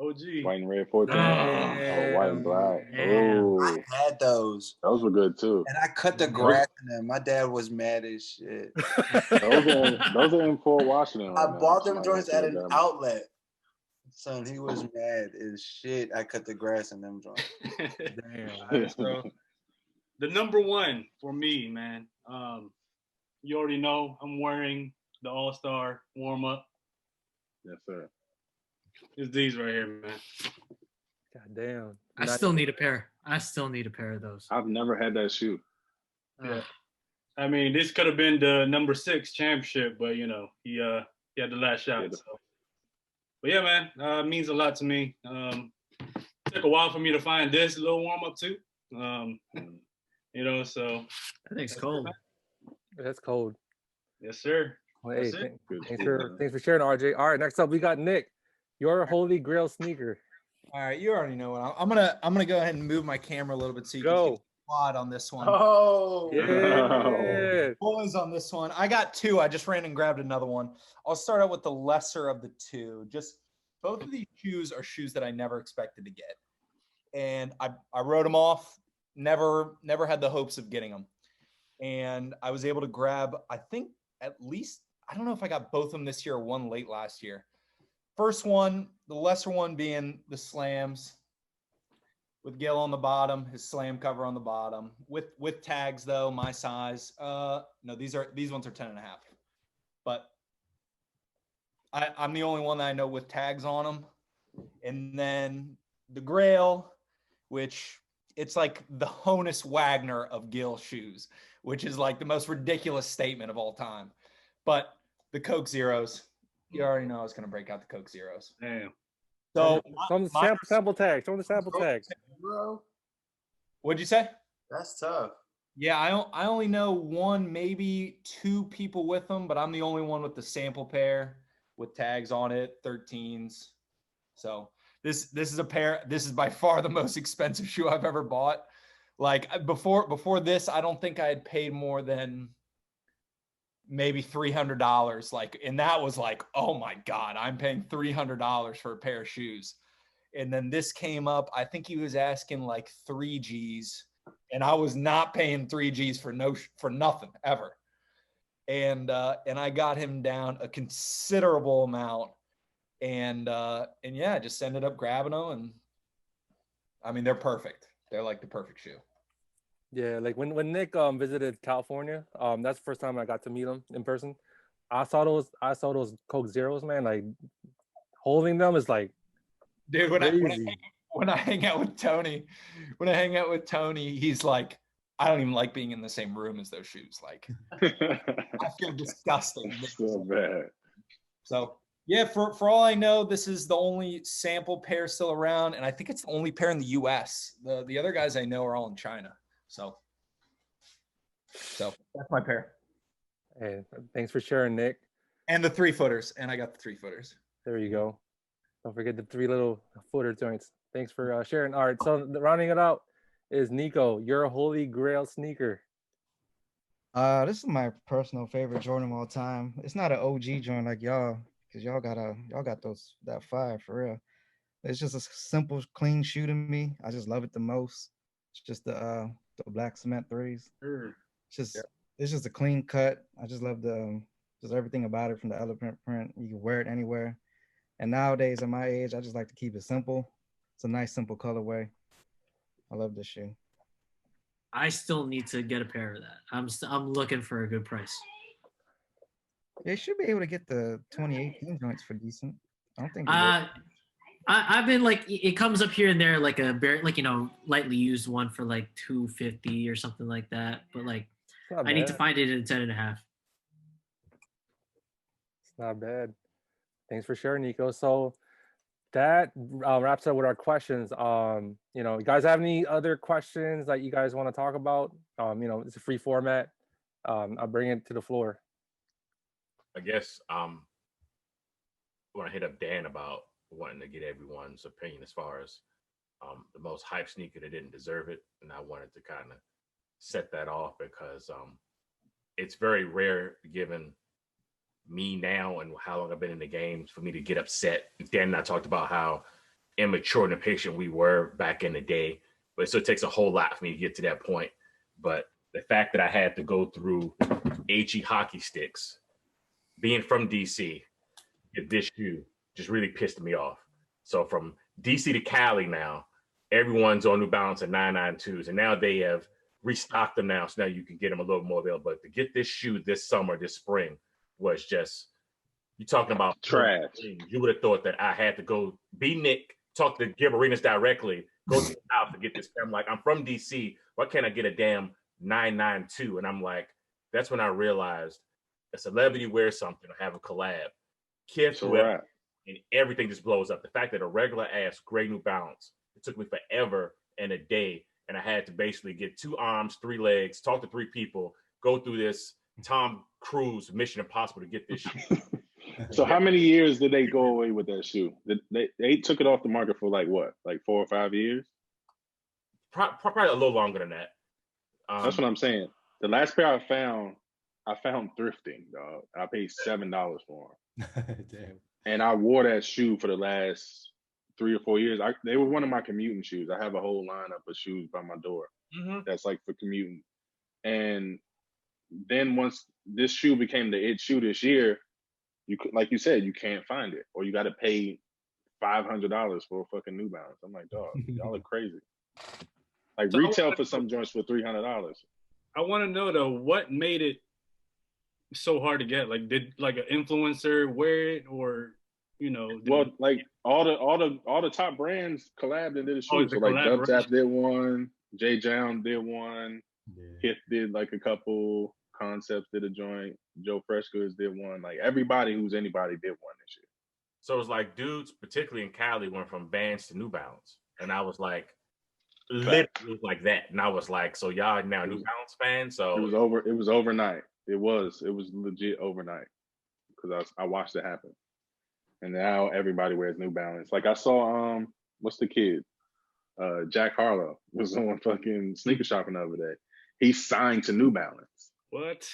OG. White and red 14. Damn. Oh, white and black. Damn. Oh, I had those. those were good too. And I cut the grass in them. My dad was mad as shit. Those are in Fort Washington. I Right now. bought them Somebody joints else at got an 'em. outlet. Son, he was mad as shit. I cut the grass in them joints. Damn. So, the number 1 for me, man. You already know I'm wearing the All-Star warm-up. Yes, sir. It's these right here, man. God damn. I still need a pair. I still need a pair of those. I've never had that shoe. Yeah. I mean, this could have been the number 6 championship, but he had the last shot. Yeah, So. But yeah, man, it means a lot to me. Took a while for me to find this little warm up too. So That thing's cold. That's cold. yes, sir. Well, hey, That's it. Good thanks shoe, for sharing, RJ. All right, next up we got Nick. Your Holy Grail sneaker. All right, you already know what I'm gonna go ahead and move my camera a little bit so you can Go. see the quad on this one. Oh, Yeah. Boys on this one. I got 2. I just ran and grabbed another one. I'll start out with the lesser of the 2. Just both of these shoes are shoes that I never expected to get, and I wrote them off. Never had the hopes of getting them, and I was able to grab. I think at least I don't know if I got both of them this year or one late last year. First one, the lesser one being the Slams with Gil on the bottom, his Slam cover on the bottom with tags though, my size. No, these ones are 10.5, but I'm the only one that I know with tags on them. And then the Grail, which it's like the Honus Wagner of Gil shoes, which is like the most ridiculous statement of all time. But the Coke Zeros, you already know I was going to break out the Coke Zeros. Damn. So Show them the sample tag. Show them the sample tag. bro. what'd you say? That's tough. Yeah, I only know 1, maybe 2 people with them, but I'm the only one with the sample pair with tags on it, 13s. So this is a pair. This is by far the most expensive shoe I've ever bought. Like before this, I don't think I had paid more than maybe $300. Like, and that was like, oh my God, I'm paying $300 for a pair of shoes. And then this came up. I think he was asking like 3 G's, and I was not paying 3 G's for nothing ever. And I got him down a considerable amount, and yeah, I just ended up grabbing them, and I mean, they're perfect. They're like the perfect shoe. Yeah, like when Nick visited California, that's the first time I got to meet him in person. I saw those Coke Zeros, man. Like holding them is like, dude. crazy. When I hang out with Tony, he's like, I don't even like being in the same room as those shoes. Like, I feel disgusting. So bad. So yeah, for all I know, this is the only sample pair still around, and I think it's the only pair in the U.S. The other guys I know are all in China. So So that's my pair. Hey, thanks for sharing, Nick. And the 3-footers. And I got the 3-footers. There you go. Don't forget the 3 little footer joints. Thanks for sharing. All right, so rounding it out is Nico, your holy grail sneaker. This is my personal favorite Jordan of all time. It's not an OG joint like y'all, because y'all got that fire for real. It's just a simple, clean shoe to me. I just love it the most. It's just the black cement 3s. It's just a clean cut. I just love just everything about it, from the elephant print. You can wear it anywhere. And nowadays, at my age, I just like to keep it simple. It's a nice, simple colorway. I love this shoe. I still need to get a pair of that. I'm looking for a good price. They should be able to get the 2018 joints for decent. I don't think. I've been like, it comes up here and there, like lightly used one for like $250 or something like that. But like, I need to find it in 10.5. It's not bad. Thanks for sharing, Nico. So that wraps up with our questions. You guys have any other questions that you guys want to talk about? It's a free format. I'll bring it to the floor. I guess I want to hit up Dan about wanting to get everyone's opinion as far as the most hype sneaker that didn't deserve it. And I wanted to kind of set that off because it's very rare, given me now and how long I've been in the game, for me to get upset. Dan and I talked about how immature and impatient we were back in the day, but it still takes a whole lot for me to get to that point. But the fact that I had to go through HE hockey sticks, being from DC, get this shoe just really pissed me off. So from DC to Cali now, everyone's on New Balance and 992s, and now they have restocked them now, so now you can get them a little more available. But to get this shoe this summer, this spring, was just, you talking about trash. You would have thought that I had to go be Nick, talk to Give Arenas directly, go to the house to get this. I'm like, I'm from DC. Why can't I get a damn 992? And I'm like, that's when I realized a celebrity wears something or have a collab, kids wear, and everything just blows up. The fact that a regular ass gray New Balance, it took me forever and a day, and I had to basically get 2 arms, 3 legs, talk to 3 people, go through this Tom Cruise Mission Impossible to get this shoe. So how many years did they go away with that shoe? They took it off the market for like what, like 4 or 5 years? Probably a little longer than that. That's what I'm saying. The last pair I found thrifting, dog. I paid $7 for them. Damn. And I wore that shoe for the last 3 or 4 years. They were one of my commuting shoes. I have a whole lineup of shoes by my door. That's like for commuting. And then once this shoe became the it shoe this year, you could, like you said, you can't find it, or you got to pay $500 for a fucking New Balance. I'm like, dog, y'all are crazy. Like, so retail for some joints for $300. I want to know though, what made it so hard to get? Like, did like an influencer wear it, or like all the top brands collabed and did a shoe. So like Dub Tap did one, Jay Jown did one, Hith did like a couple, Concepts did a joint, Joe Freshgoods did one. Like everybody who's anybody did one this year. So it was like dudes, particularly in Cali, went from Vans to New Balance, and I was like, literally like that. And I was like, so y'all now New Balance fans? So it was overnight. It was legit overnight, because I watched it happen. And now everybody wears New Balance. Like I saw what's the kid? Jack Harlow was on fucking sneaker shopping the other day. He signed to New Balance. What?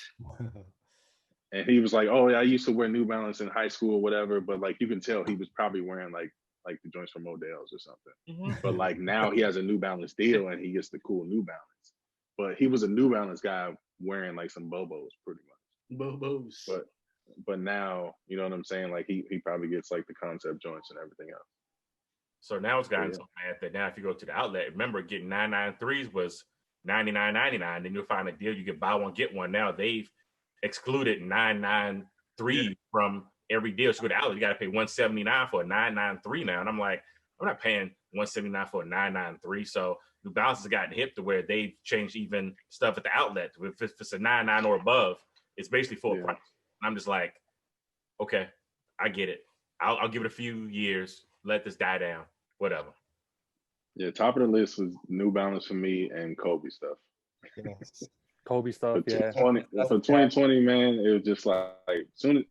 And he was like, oh yeah, I used to wear New Balance in high school or whatever, but like you can tell he was probably wearing like the joints from Modell's or something. But like now he has a New Balance deal and he gets the cool New Balance. But he was a New Balance guy wearing like some Bobos pretty much. Bobos. But now, you know what I'm saying? Like he probably gets like the Concept joints and everything else. So now it's gotten so bad that now if you go to the outlet, remember getting 993s was $99.99. Then you'll find a deal, you get buy one, get one. Now they've excluded 993 from every deal. So go to the outlet, you got to pay $179 for a 993 now. And I'm like, I'm not paying $179 for a 993. So New Balance has gotten hip to where they've changed even stuff at the outlet. If it's a 99 or above, it's basically full price. And I'm just like, okay, I get it. I'll give it a few years, let this die down, whatever. Yeah, top of the list was New Balance for me and Kobe stuff. Yes. Kobe stuff, For yeah. 2020, man, it was just like soon.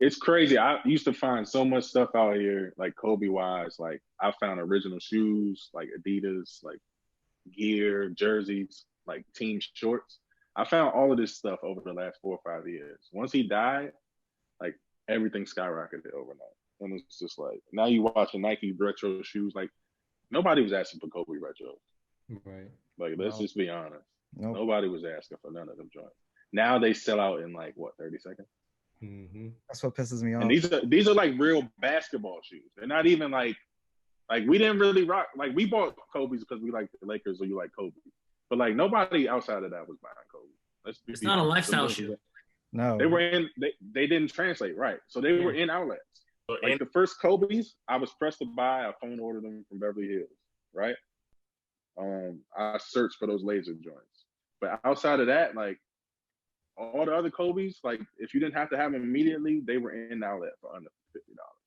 It's crazy. I used to find so much stuff out here, like Kobe wise. Like I found original shoes, like Adidas, like gear, jerseys, like team shorts. I found all of this stuff over the last 4 or 5 years. Once he died, like everything skyrocketed overnight. And it's just like now you watching Nike retro shoes, like nobody was asking for Kobe retro. Right. Like let's just be honest. Nope. Nobody was asking for none of them joints. Now they sell out in like what 30 seconds. Mm-hmm. That's what pisses me off. And these are like real basketball shoes. They're not even like we didn't really rock. Like we bought Kobe's because we like the Lakers or you like Kobe. But like nobody outside of that was buying Kobe. It's not a lifestyle shoe. No. They were in. They didn't translate right, so they were in outlets. So Like the first Kobe's, I was pressed to buy. I phone ordered them from Beverly Hills, right? I searched for those laser joints, but outside of that, like all the other Kobe's, like if you didn't have to have them immediately, they were in outlet for under $50.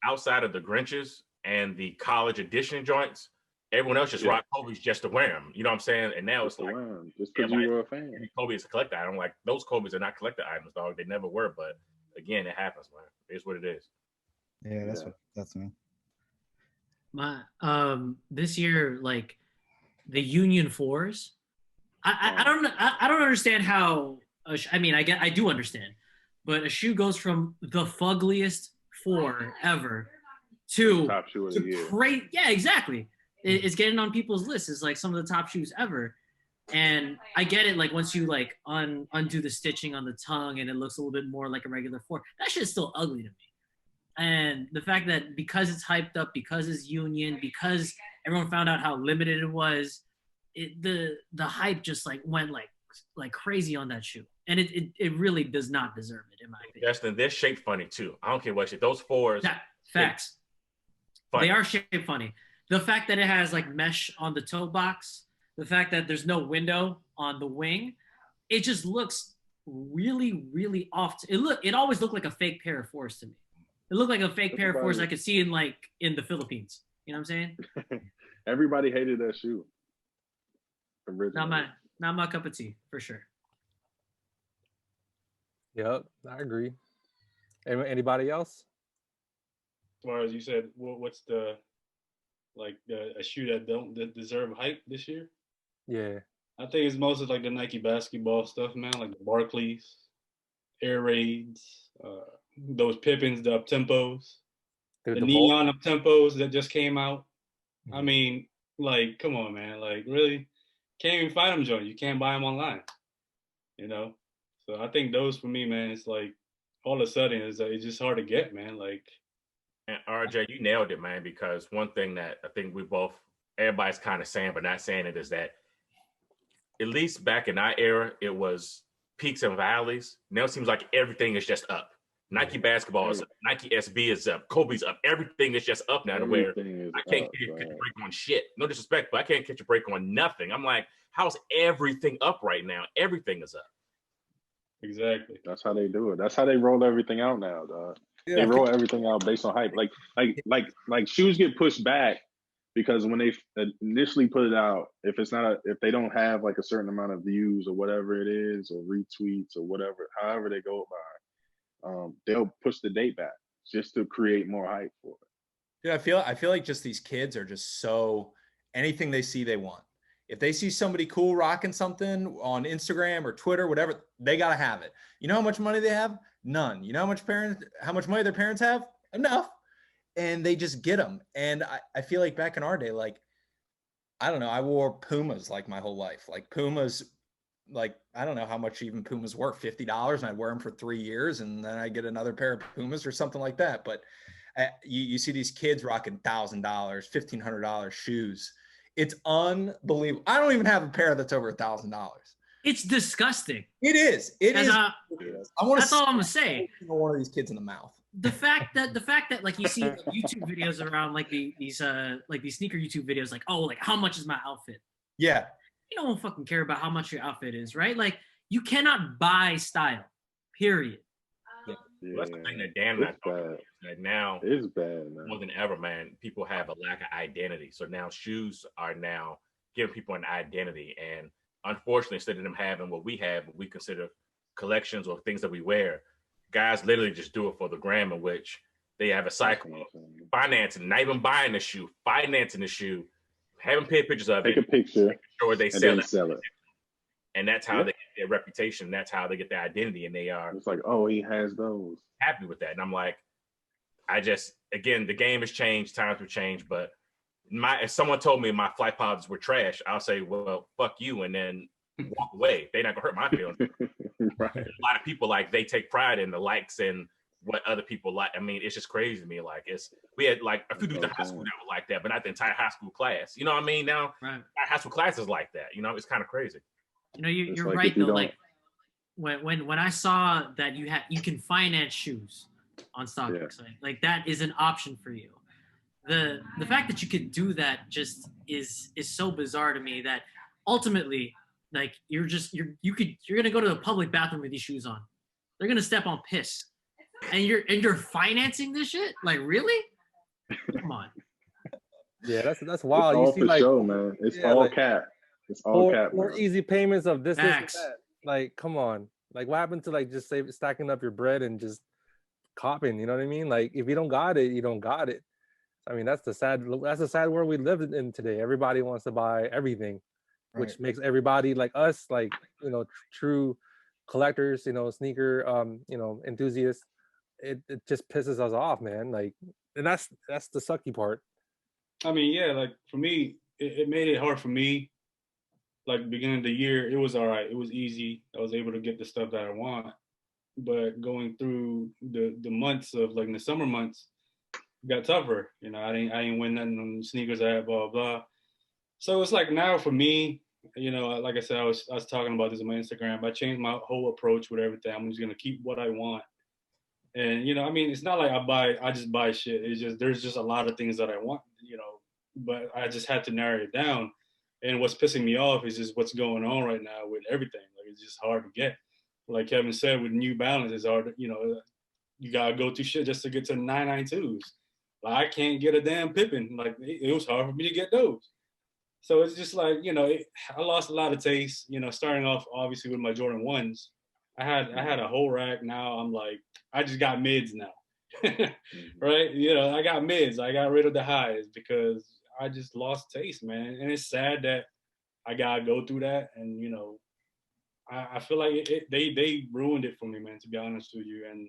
outside of the Grinches and the college edition joints, everyone else just rock Kobe's just to wear them. You know what I'm saying? And now it's like, just because you were a fan. Kobe is a collector item. Like those Kobe's are not collector items, dog. They never were. But again, it happens, man. It's what it is. Yeah, that's me. My this year, like the Union 4s, I don't understand how. I do understand, but a shoe goes from the fuggliest 4 ever to top shoe of the year. Great. Yeah, exactly. It's getting on people's lists. It's like some of the top shoes ever. And I get it, like once you like undo the stitching on the tongue and it looks a little bit more like a regular 4, that shit's still ugly to me. And the fact that because it's hyped up, because it's Union, because everyone found out how limited it was, the hype just like went like crazy on that shoe. And it really does not deserve it, in my opinion. Justin, they're shaped funny too. I don't care what shit. Those 4s. Yeah, facts. They are shaped funny. The fact that it has like mesh on the toe box, the fact that there's no window on the wing, it just looks really, really off. It always looked like a fake pair of 4s to me. It looked like a fake pair of 4s I could see in the Philippines. You know what I'm saying? Everybody hated that shoe. Originally. Not my cup of tea, for sure. Yep, I agree. Anybody else? As far as you said, what's a shoe that deserve hype this year? Yeah, I think it's mostly like the Nike basketball stuff, man, like the Barclays, Air Raids, those Pippins, the up tempos, the neon up tempos that just came out. I mean, like, come on, man, like really, can't even find them joint. You can't buy them online, you know. So I think those for me, man, it's like all of a sudden it's just hard to get, man. Like. And RJ, you nailed it, man, because one thing that I think everybody's kind of saying, but not saying it, is that at least back in our era, it was peaks and valleys. Now it seems like everything is just up. Nike basketball is up. Nike SB is up. Kobe's up. Everything is just up now to where I can't catch a break on shit. No disrespect, but I can't catch a break on nothing. I'm like, how's everything up right now? Everything is up. Exactly. That's how they do it. That's how they roll everything out now, dog. Yeah, they roll everything out based on hype. Like shoes get pushed back because when they initially put it out, if they don't have like a certain amount of views or whatever it is, or retweets or whatever, however they go by, they'll push the date back just to create more hype for it. Dude, I feel like just these kids are just so anything they see they want. If they see somebody cool rocking something on Instagram or Twitter, whatever, they gotta have it. You know how much money they have? None. You know how much money their parents have? Enough. And they just get them. And I feel like back in our day, like, I don't know, I wore Pumas like my whole life. Like Pumas, like, I don't know how much even Pumas were, $50, and I'd wear them for 3 years, and then I get another pair of Pumas or something like that. But you see these kids rocking $1,000, $1,500 shoes. It's unbelievable. I don't even have a pair that's over $1,000. It's disgusting. It is. It is. I want to. That's all I'm gonna say. One of these kids in the mouth. The fact that like you see like, YouTube videos around like these sneaker YouTube videos, like, oh, like how much is my outfit? Yeah. You don't fucking care about how much your outfit is, right? Like you cannot buy style. Period. Yeah. That's the thing that Dan and I talk about. That now it's bad, man. More than ever, man. People have a lack of identity. So now shoes are now giving people an identity, and unfortunately, instead of them having what we have, what we consider collections or things that we wear, guys literally just do it for the gram, in which they have a cycle of financing, not even buying the shoe, financing the shoe, having paid pictures of Take it, a picture, sure they and sell then it. sell it. And that's how they get their reputation. That's how they get their identity. And they are It's like, oh, he has those. happy with that. And I'm like, again, the game has changed, times have changed, but if someone told me my flight pods were trash, I'll say, well, fuck you, and then walk away. They're not gonna hurt my feelings. Right. A lot of people, like, they take pride in the likes and what other people like. I mean, it's just crazy to me. Like, we had like a few dudes in high school that were like that, but not the entire high school class. You know what I mean? Now, Right. our high school class is like that. You know, it's kind of crazy. You know, you're like right if you though. don't- Like when I saw that you can finance shoes on StockX, like that is an option for you. The fact that you could do that just is so bizarre to me that ultimately, like, you're gonna go to the public bathroom with these shoes on. They're gonna step on piss, and you're financing this shit. Like, really? Come on. Yeah, that's It's wild. all You see, for like, show, man. It's yeah, all like, cap. It's all cap, Or man. easy payments of this, and Facts. that. Like, come on. Like, what happened to like just stacking up your bread and just copping? You know what I mean? Like, if you don't got it, you don't got it. I mean, that's the sad world we live in today. Everybody wants to buy everything, which Right. makes everybody like us, like, true collectors, sneaker, enthusiasts. It just pisses us off, man. Like, and that's the sucky part. I mean, yeah, like for me, it made it hard for me. Like beginning of the year, it was all right. It was easy. I was able to get the stuff that I want. But going through the months of, like, in the summer months, it got tougher. You know, I didn't win nothing on sneakers I had, blah blah. So it's like now for me, like I said, I was talking about this on my Instagram. I changed my whole approach with everything. I'm just gonna keep what I want. And I mean, it's not like I just buy shit. It's just there's just a lot of things that I want, but I just had to narrow it down. And what's pissing me off is just what's going on right now with everything. Like, it's just hard to get. Like Kevin said, with New Balance, it's hard. You gotta go through shit just to get to the 992s. Like, I can't get a damn Pippin. Like, it was hard for me to get those. So it's just like, I lost a lot of taste. Starting off obviously with my Jordan 1s. I had a whole rack. Now I'm like, I just got mids now. Right? I got mids. I got rid of the highs because I just lost taste, man. And it's sad that I gotta go through that. And I feel like they ruined it for me, man, to be honest with you. And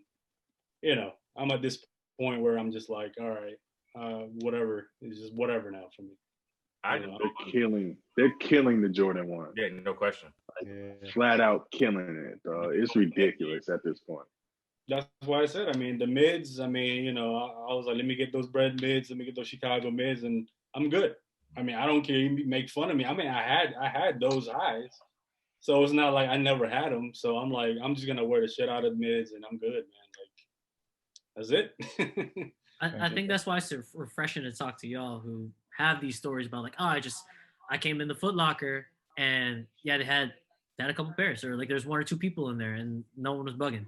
I'm at this point where I'm just like, all right, whatever. It's just whatever now for me. They're killing the Jordan 1. Yeah, no question. Flat out killing it, dog. It's ridiculous at this point. That's why I said, I mean, the mids, I was like, let me get those bread mids, let me get those Chicago mids, and I'm good. I mean, I don't care. You make fun of me. I mean, I had those highs. So it's not like I never had them. So I'm like, I'm just going to wear the shit out of the mids and I'm good, man. Like, that's it. I think that's why it's refreshing to talk to y'all who have these stories about, like, oh, I came in the Foot Locker and yeah, they had a couple pairs, or like there's one or two people in there and no one was bugging.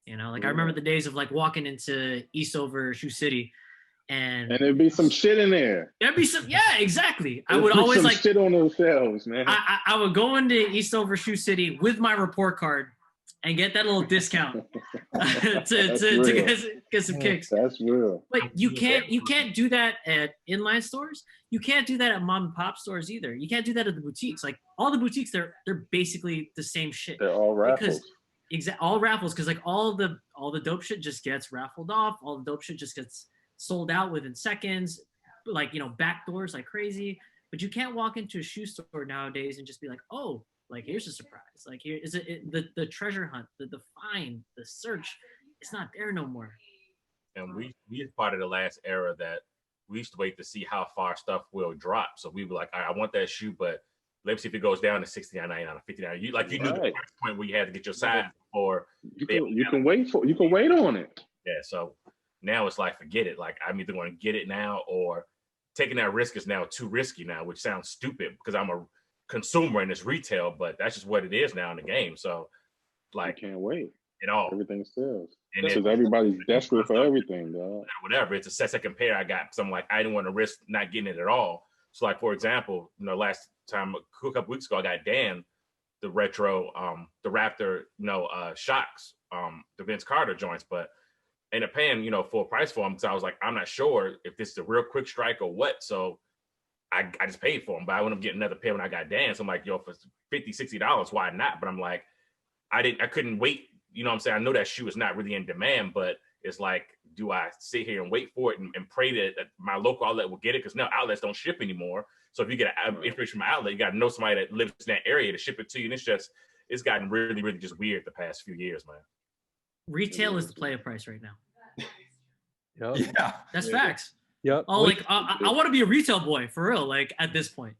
Like I remember the days of like walking into Eastover Shoe City and there'd be some shit in there. There'd be some, yeah, exactly. I There'd would be always some like shit on those shelves, man. I would go into Eastover Shoe City with my report card and get that little discount to get some kicks. That's real. But you can't do that at inline stores. You can't do that at mom and pop stores either. You can't do that at the boutiques. Like all the boutiques, they're basically the same shit. They're all raffles. All raffles, because like all the dope shit just gets raffled off. All the dope shit just gets sold out within seconds. Like back doors like crazy. But you can't walk into a shoe store nowadays and just be like, oh, like here's a surprise. Like here is the treasure hunt, the find, the search. It's not there no more. And we part of the last era that we used to wait to see how far stuff will drop. So we were like, I want that shoe, but let's see if it goes down to $69.99 or $59. You knew the price point where you had to get your size before you can wait on it. Yeah. So now it's like, forget it. Like I'm either going to get it now or taking that risk is now too risky now, which sounds stupid because I'm a consumer and it's retail, but that's just what it is now in the game. So like, you can't wait at all. Everything sells. And because everybody's desperate for everything, dog. Whatever. It's a second pair I got because I'm like, I didn't want to risk not getting it at all. So like, for example, last time, a couple weeks ago, I got Dan the retro, the Raptor, shocks, the Vince Carter joints, but ended up paying, full price for them. So I was like, I'm not sure if this is a real quick strike or what. So I just paid for them, but I went up getting another pair when I got Dan. So I'm like, yo, for $50, $60, why not? But I'm like, I couldn't wait. You know what I'm saying? I know that shoe is not really in demand, but it's like, do I sit here and wait for it and pray that my local outlet will get it? Because now outlets don't ship anymore. So if you get information from an outlet, you got to know somebody that lives in that area to ship it to you. And it's gotten really, really just weird the past few years, man. Retail is the player price right now. Yeah. That's facts. Yep. Oh, like I want to be a retail boy for real. Like at this point.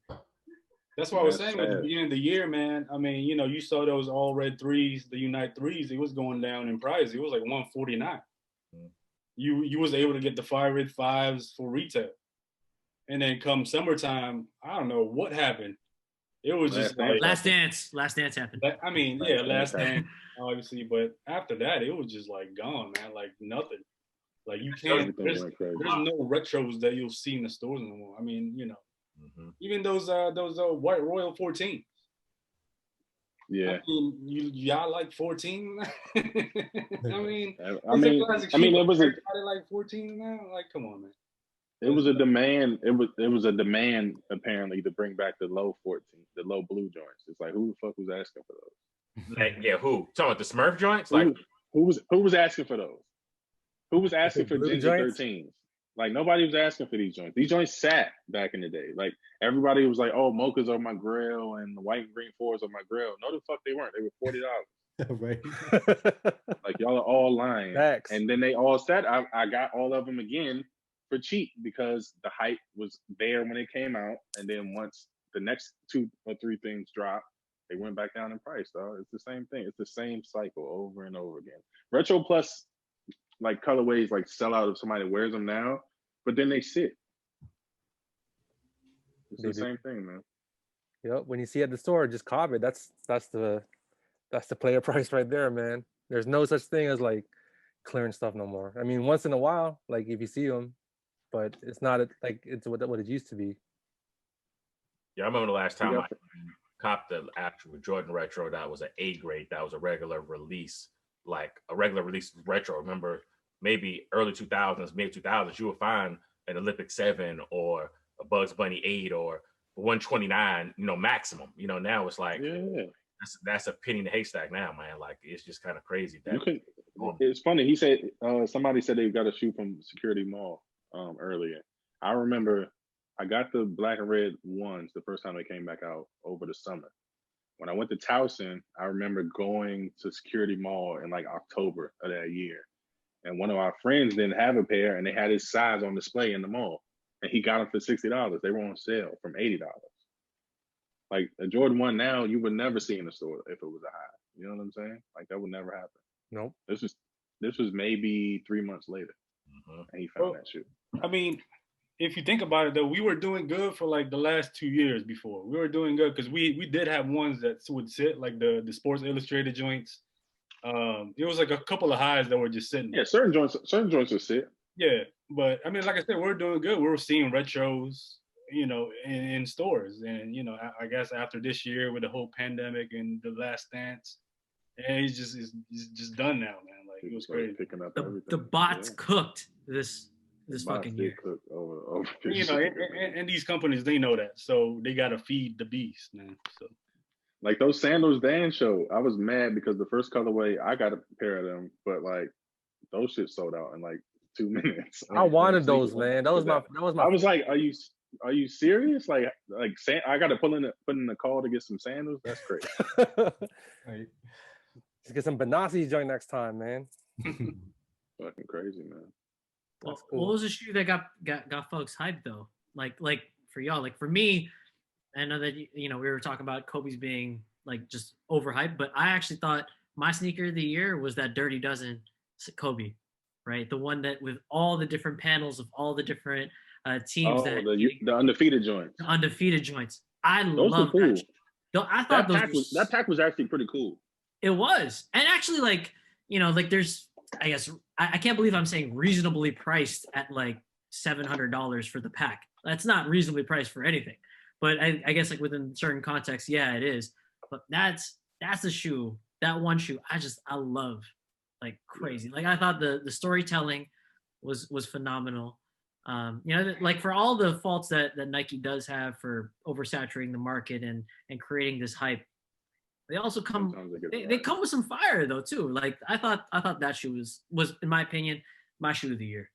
That's what I was saying at the beginning of the year, man. I mean, you saw those all red threes, the Unite threes. It was going down in price. It was like $149. You was able to get the fire red fives for retail, and then come summertime, I don't know what happened. It was just like Last Dance happened. I mean, yeah, Last Dance, obviously, but after that, it was just like gone, man. Like nothing. Like you can't. There's no retros that you'll see in the stores anymore. I mean, even those white Royal 14. Yeah. I mean, y'all like 14? I mean, it was like 14 now. Like, come on, man. It was a demand. It was a demand apparently to bring back the low 14, the low blue joints. It's like, who the fuck was asking for those? Like, yeah, who? Talking about the Smurf joints? Who was asking for those? Who was asking for Ginger 13s? Like nobody was asking for these joints. These joints sat back in the day. Like everybody was like, "Oh, mochas on my grill and the white and green fours on my grill." No, the fuck they weren't. They were $40. Right. Like y'all are all lying. Facts. And then they all said, I got all of them again for cheap because the hype was there when it came out, and then once the next 2 or 3 things dropped, they went back down in price. Though it's the same thing. It's the same cycle over and over again. Retro Plus. Like colorways like sell out if somebody wears them now, but then they sit. It's the same thing, man. Yep. When you see it at the store, just cop it. That's the player price right there, man. There's no such thing as like clearing stuff no more. I mean, once in a while, like if you see them, but it's not like it's what it used to be. Yeah, I remember the last time I copped the actual Jordan Retro that was an A grade. That was a regular release, like a regular release retro. Remember, maybe early 2000s, mid 2000s, you would find an Olympic 7 or a Bugs Bunny 8 or 129, maximum. Now it's like that's a penny in the haystack now, man. Like it's just kind of crazy. It's funny. He said somebody said they got a shoe from Security Mall earlier. I remember I got the black and red ones the first time they came back out over the summer. When I went to Towson, I remember going to Security Mall in like October of that year. And one of our friends didn't have a pair, and they had his size on display in the mall. And he got them for $60. They were on sale from $80. Like a Jordan 1 now, you would never see in the store if it was a high. You know what I'm saying? Like that would never happen. Nope. This was maybe 3 months later. And he found that shoe. I mean, if you think about it, though, we were doing good for like the last 2 years before. We were doing good because we did have ones that would sit, like the Sports Illustrated joints. It was like a couple of highs that were just sitting. Yeah, certain joints would sit. Yeah, but I mean, like I said, we're doing good. We're seeing retros, in stores, and I guess after this year with the whole pandemic and the Last Dance, and it's just done now, man. Like it was crazy. Picking up The bots cooked this fucking year. Over and these companies, they know that, so they gotta feed the beast, man. So. Like those sandals Dan showed, I was mad because the first colorway, I got a pair of them, but like those shit sold out in like 2 minutes. I wanted those, man. That was my. I was like, are you serious? Like I got to put in the call to get some sandals. That's crazy. Right. Let's get some Benassi joint next time, man. Fucking crazy, man. Well, cool. What was the shoe that got folks hyped though? Like for y'all, like for me. I know that we were talking about Kobe's being like just overhyped, but I actually thought my sneaker of the year was that Dirty Dozen Kobe, right? The one that with all the different panels of all the different teams the undefeated joints. The undefeated joints. I those love cool. that. I thought that pack was actually pretty cool. It was, and actually, like there's, I guess I can't believe I'm saying reasonably priced at like $700 for the pack. That's not reasonably priced for anything. But I guess like within certain contexts, yeah, it is. But that's the shoe. That one shoe, I love like crazy. Like I thought the storytelling was phenomenal. Like for all the faults that Nike does have for oversaturating the market and creating this hype, they also come they come with some fire though too. Like I thought that shoe was in my opinion my shoe of the year.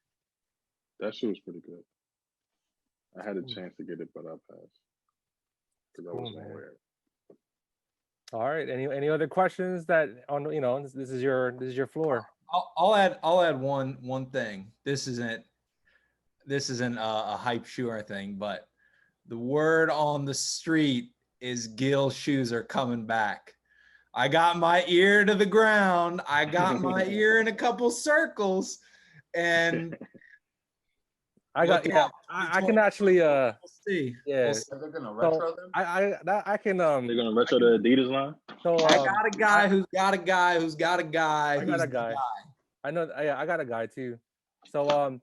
That shoe was pretty good. I had a chance to get it, but I passed because I was nowhere. All right. Any other questions that on this is your floor. I'll add one thing. This isn't a hype shoe or thing, but the word on the street is Gil shoes are coming back. I got my ear to the ground. I got my ear in a couple circles, and I can actually see. Yeah. Are they gonna retro them? I can They're gonna retro the Adidas line. So I got a guy who's got a guy who's got a guy. I got a guy. I know. I got a guy too. So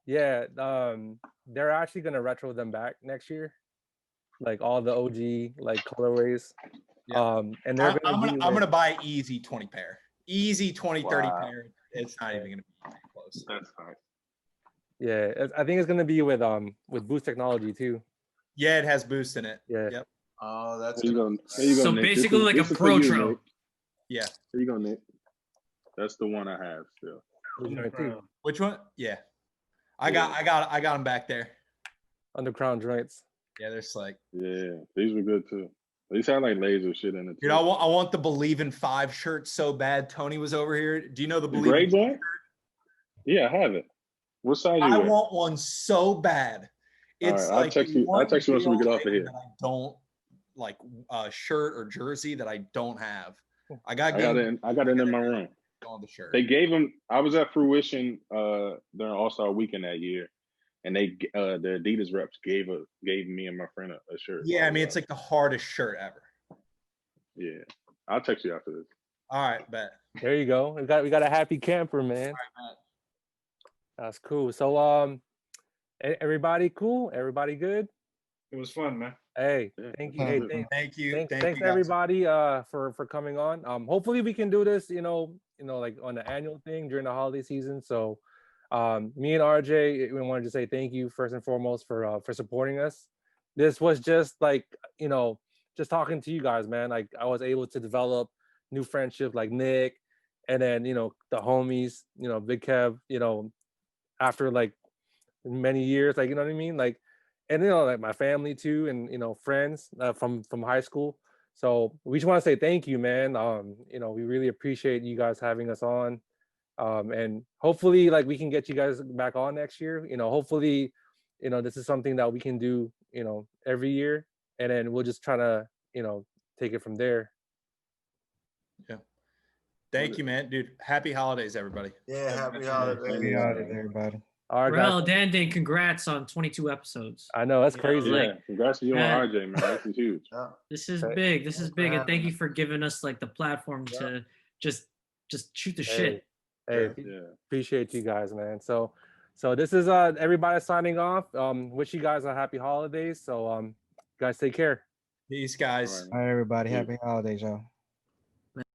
they're actually gonna retro them back next year, like all the OG like colorways. Yeah. And they're I'm gonna buy easy 20 pair, easy 20, 30 pair. It's not even gonna be close. That's fine. Yeah, I think it's gonna be with Boost technology too. Yeah, it has Boost in it. Yeah. Yep. Oh, that's There you go. So Nick. basically like a for you, Pro-Tro. Nick. Yeah. There you go, Nick. That's the one I have still. Which one? Yeah. I got them back there. Under crown joints. Yeah, they're like. Yeah, these were good too. These had like laser shit in it. Dude, I want the Believe in 5 shirt so bad. Tony was over here. Do you know the Believe gray in 5 one? shirt? Yeah, I have it. What size you I wear? want one so bad. It's All right, like I'll text you once we get off of here. I don't like a shirt or jersey that I don't have. I got it in my room. On the shirt. They gave them. I was at Fruition during All-Star Weekend that year, and they the Adidas reps gave me and my friend a shirt. Yeah, I mean it's like the hardest shirt ever. Yeah, I'll text you after this. All right, bet. There you go. We got a happy camper, man. All right, that's cool. So everybody cool? Everybody good? It was fun, man. Hey, thank you. Hey, thank you. Thanks everybody for coming on. Hopefully we can do this, like on the annual thing during the holiday season. So me and RJ, we wanted to say thank you first and foremost for supporting us. This was just like, just talking to you guys, man. Like I was able to develop new friendships like Nick, and then the homies, Big Kev, after like many years, like, you know what I mean? Like, and like my family too, and friends from high school. So we just want to say thank you, man. We really appreciate you guys having us on. And hopefully like we can get you guys back on next year. Hopefully, this is something that we can do, every year, and then we'll just try to, take it from there. Yeah. Thank you, man. Dude, happy holidays, everybody. Yeah, happy holidays. Happy holidays, everybody. All right, Well, Dandin, congrats on 22 episodes. I know, that's crazy. Yeah, congrats to you man, and RJ, man. This is huge. This is big. This is big, and thank you for giving us like the platform to just shoot the shit. Hey, appreciate you guys, man. So this is everybody signing off. Wish you guys a happy holidays. So guys, take care. Peace, guys. All right, everybody. Happy holidays, y'all.